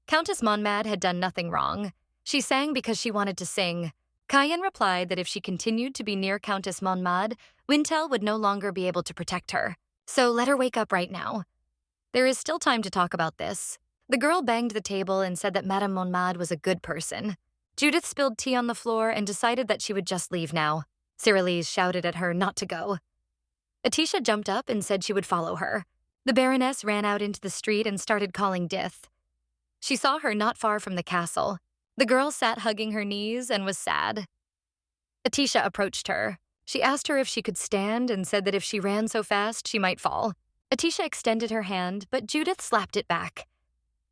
Countess Monmad had done nothing wrong. She sang because she wanted to sing. Cayenne replied that if she continued to be near Countess Monmad, Wintel would no longer be able to protect her. So let her wake up right now. There is still time to talk about this. The girl banged the table and said that Madame Monmad was a good person. Judith spilled tea on the floor and decided that she would just leave now. Cyrilise shouted at her not to go. Atisha jumped up and said she would follow her. The Baroness ran out into the street and started calling Dith. She saw her not far from the castle. The girl sat hugging her knees and was sad. Atisha approached her. She asked her if she could stand and said that if she ran so fast, she might fall. Atisha extended her hand, but Judith slapped it back.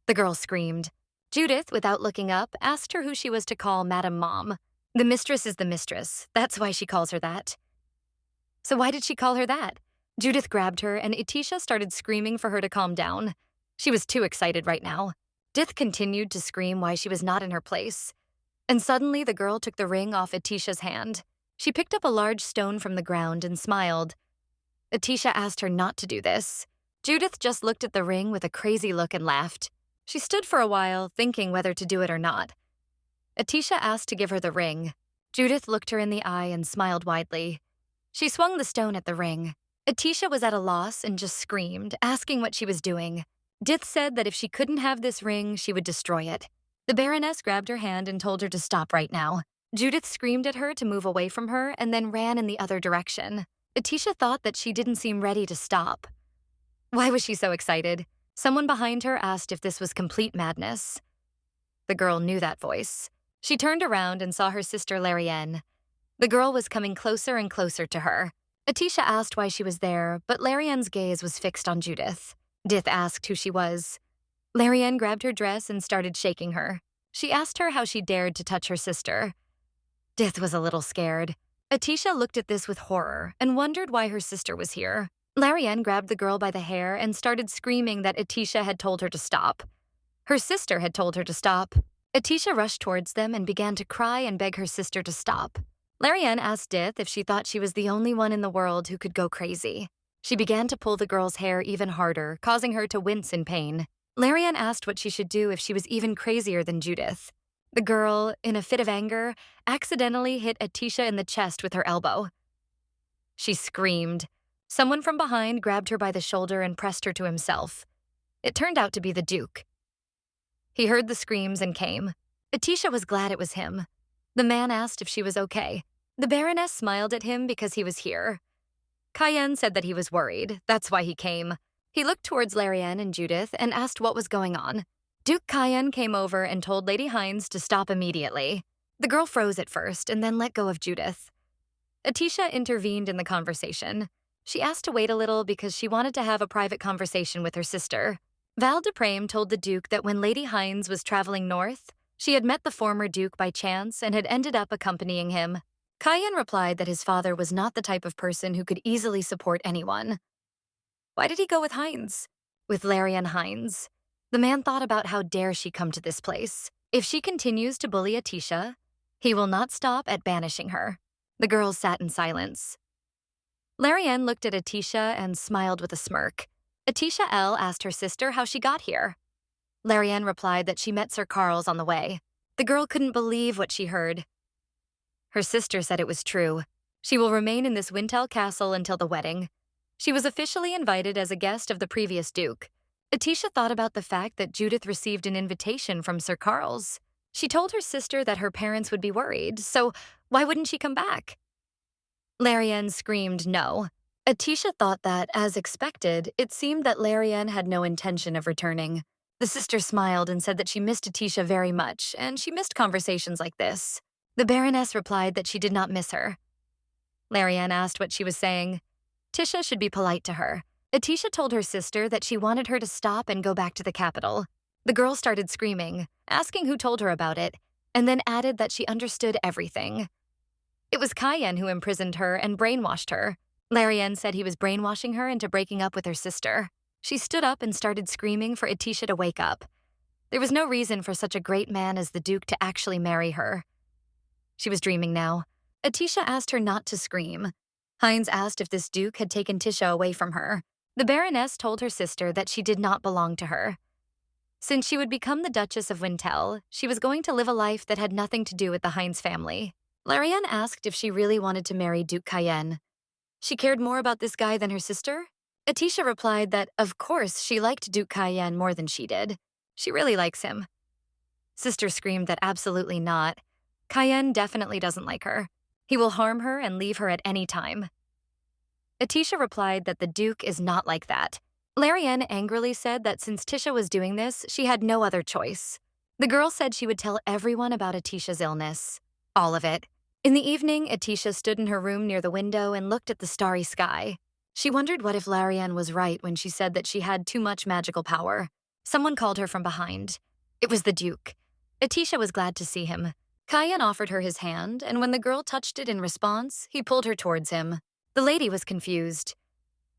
The girl screamed. Judith, without looking up, asked her who she was to call Madame Mom. The mistress is the mistress. That's why she calls her that. So why did she call her that? Judith grabbed her, and Atisha started screaming for her to calm down. She was too excited right now. Dith continued to scream why she was not in her place. And suddenly the girl took the ring off Atisha's hand. She picked up a large stone from the ground and smiled. Atisha asked her not to do this. Judith just looked at the ring with a crazy look and laughed. She stood for a while, thinking whether to do it or not. Atisha asked to give her the ring. Judith looked her in the eye and smiled widely. She swung the stone at the ring. Atisha was at a loss and just screamed, asking what she was doing. Dith said that if she couldn't have this ring, she would destroy it. The Baroness grabbed her hand and told her to stop right now. Judith screamed at her to move away from her and then ran in the other direction. Atisha thought that she didn't seem ready to stop. Why was she so excited? Someone behind her asked if this was complete madness. The girl knew that voice. She turned around and saw her sister Laren. The girl was coming closer and closer to her. Atisha asked why she was there, but Larian's gaze was fixed on Judith. Dith asked who she was. Laren grabbed her dress and started shaking her. She asked her how she dared to touch her sister. Dith was a little scared. Atisha looked at this with horror and wondered why her sister was here. Laren grabbed the girl by the hair and started screaming that Atisha had told her to stop. Her sister had told her to stop. Atisha rushed towards them and began to cry and beg her sister to stop. Laren asked Dith if she thought she was the only one in the world who could go crazy. She began to pull the girl's hair even harder, causing her to wince in pain. Laren asked what she should do if she was even crazier than Judith. The girl, in a fit of anger, accidentally hit Atisha in the chest with her elbow. She screamed. Someone from behind grabbed her by the shoulder and pressed her to himself. It turned out to be the Duke. He heard the screams and came. Atisha was glad it was him. The man asked if she was okay. The Baroness smiled at him because he was here. Cayenne said that he was worried. That's why he came. He looked towards Laren and Judith and asked what was going on. Duke Cayenne came over and told Lady Hines to stop immediately. The girl froze at first and then let go of Judith. Atisha intervened in the conversation. She asked to wait a little because she wanted to have a private conversation with her sister. Val de Prame told the Duke that when Lady Hines was traveling north, she had met the former Duke by chance and had ended up accompanying him. Cayenne replied that his father was not the type of person who could easily support anyone. Why did he go with Hines? With Laren Hines. The man thought about how dare she come to this place. If she continues to bully Atisha, he will not stop at banishing her. The girls sat in silence. Laren looked at Atisha and smiled with a smirk. Atisha L. asked her sister how she got here. Laren replied that she met Sir Carl's on the way. The girl couldn't believe what she heard. Her sister said it was true. She will remain in this Wintel castle until the wedding. She was officially invited as a guest of the previous duke. Atisha thought about the fact that Judith received an invitation from Sir Carl's. She told her sister that her parents would be worried, so why wouldn't she come back? Laren screamed no. Atisha thought that, as expected, it seemed that Laren had no intention of returning. The sister smiled and said that she missed Atisha very much, and she missed conversations like this. The Baroness replied that she did not miss her. Laren asked what she was saying. Tisha should be polite to her. Atisha told her sister that she wanted her to stop and go back to the capital. The girl started screaming, asking who told her about it, and then added that she understood everything. It was Cayenne who imprisoned her and brainwashed her. Laren said he was brainwashing her into breaking up with her sister. She stood up and started screaming for Atisha to wake up. There was no reason for such a great man as the Duke to actually marry her. She was dreaming now. Atisha asked her not to scream. Hines asked if this Duke had taken Tisha away from her. The Baroness told her sister that she did not belong to her. Since she would become the Duchess of Wintel, she was going to live a life that had nothing to do with the Hines family. Laren asked if she really wanted to marry Duke Cayenne. She cared more about this guy than her sister? Atisha replied that, of course, she liked Duke Cayenne more than she did. She really likes him. Sister screamed that absolutely not. Cayenne definitely doesn't like her. He will harm her and leave her at any time. Atisha replied that the Duke is not like that. Laren angrily said that since Tisha was doing this, she had no other choice. The girl said she would tell everyone about Atisha's illness. All of it. In the evening, Atisha stood in her room near the window and looked at the starry sky. She wondered what if Laren was right when she said that she had too much magical power. Someone called her from behind. It was the Duke. Atisha was glad to see him. Cayenne offered her his hand, and when the girl touched it in response, he pulled her towards him. The lady was confused.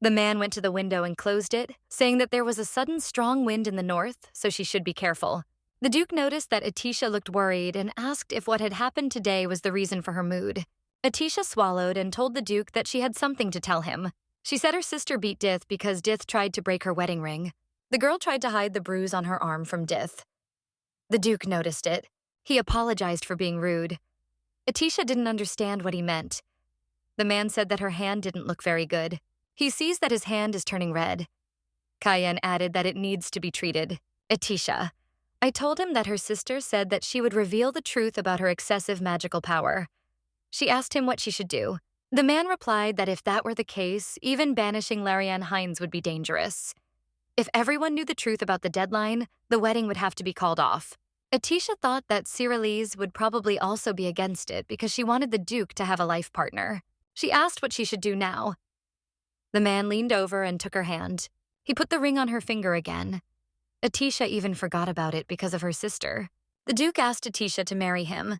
The man went to the window and closed it, saying that there was a sudden strong wind in the north, so she should be careful. The Duke noticed that Atisha looked worried and asked if what had happened today was the reason for her mood. Atisha swallowed and told the Duke that she had something to tell him. She said her sister beat Dith because Dith tried to break her wedding ring. The girl tried to hide the bruise on her arm from Dith. The Duke noticed it. He apologized for being rude. Atisha didn't understand what he meant. The man said that her hand didn't look very good. He sees that his hand is turning red. Cayenne added that it needs to be treated. Atisha. I told him that her sister said that she would reveal the truth about her excessive magical power. She asked him what she should do. The man replied that if that were the case, even banishing Laren Hines would be dangerous. If everyone knew the truth about the deadline, the wedding would have to be called off. Atisha thought that Cyrillise would probably also be against it because she wanted the Duke to have a life partner. She asked what she should do now. The man leaned over and took her hand. He put the ring on her finger again. Atisha even forgot about it because of her sister. The Duke asked Atisha to marry him.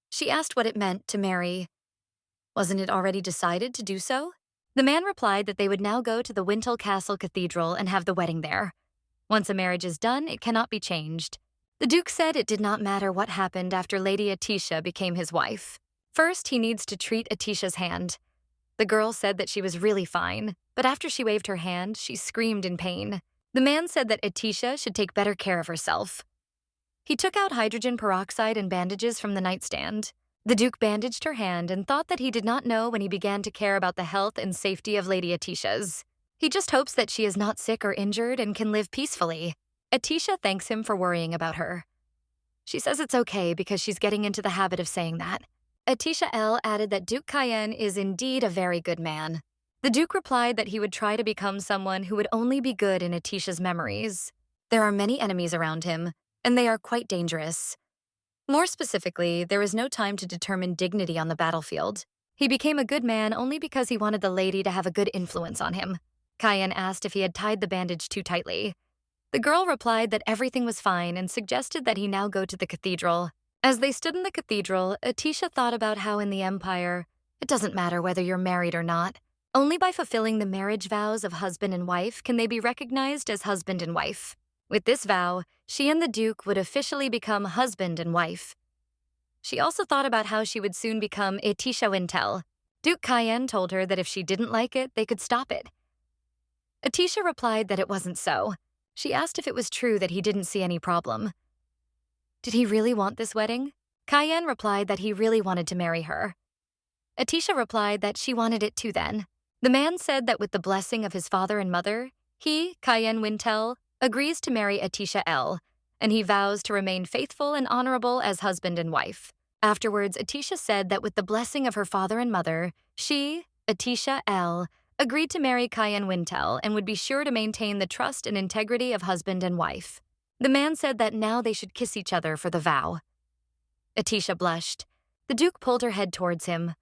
She asked what it meant to marry. Wasn't it already decided to do so? The man replied that they would now go to the Wintel Castle Cathedral and have the wedding there. Once a marriage is done, it cannot be changed. The Duke said it did not matter what happened after Lady Atisha became his wife. First, he needs to treat Atisha's hand. The girl said that she was really fine, but after she waved her hand, she screamed in pain. The man said that Atisha should take better care of herself. He took out hydrogen peroxide and bandages from the nightstand. The Duke bandaged her hand and thought that he did not know when he began to care about the health and safety of Lady Atisha's. He just hopes that she is not sick or injured and can live peacefully. Atisha thanks him for worrying about her. She says it's okay because she's getting into the habit of saying that. Atisha L. added that Duke Cayenne is indeed a very good man. The Duke replied that he would try to become someone who would only be good in Atisha's memories. There are many enemies around him, and they are quite dangerous. More specifically, there is no time to determine dignity on the battlefield. He became a good man only because he wanted the lady to have a good influence on him. Cayenne asked if he had tied the bandage too tightly. The girl replied that everything was fine and suggested that he now go to the cathedral. As they stood in the cathedral, Atisha thought about how in the Empire, it doesn't matter whether you're married or not. Only by fulfilling the marriage vows of husband and wife can they be recognized as husband and wife. With this vow, she and the Duke would officially become husband and wife. She also thought about how she would soon become Etisha Wintel. Duke Cayenne told her that if she didn't like it, they could stop it. Etisha replied that it wasn't so. She asked if it was true that he didn't see any problem. Did he really want this wedding? Cayenne replied that he really wanted to marry her. Etisha replied that she wanted it too then. The man said that with the blessing of his father and mother, he, Cayenne Wintel, agrees to marry Etisha L, and he vows to remain faithful and honorable as husband and wife. Afterwards, Etisha said that with the blessing of her father and mother, she, Etisha L, agreed to marry Cayenne Wintel and would be sure to maintain the trust and integrity of husband and wife. The man said that now they should kiss each other for the vow. Etisha blushed. The Duke pulled her head towards him.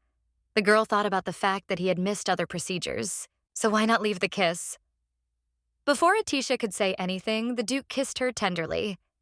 The girl thought about the fact that he had missed other procedures, so why not leave the kiss? Before Etisha could say anything, the Duke kissed her tenderly.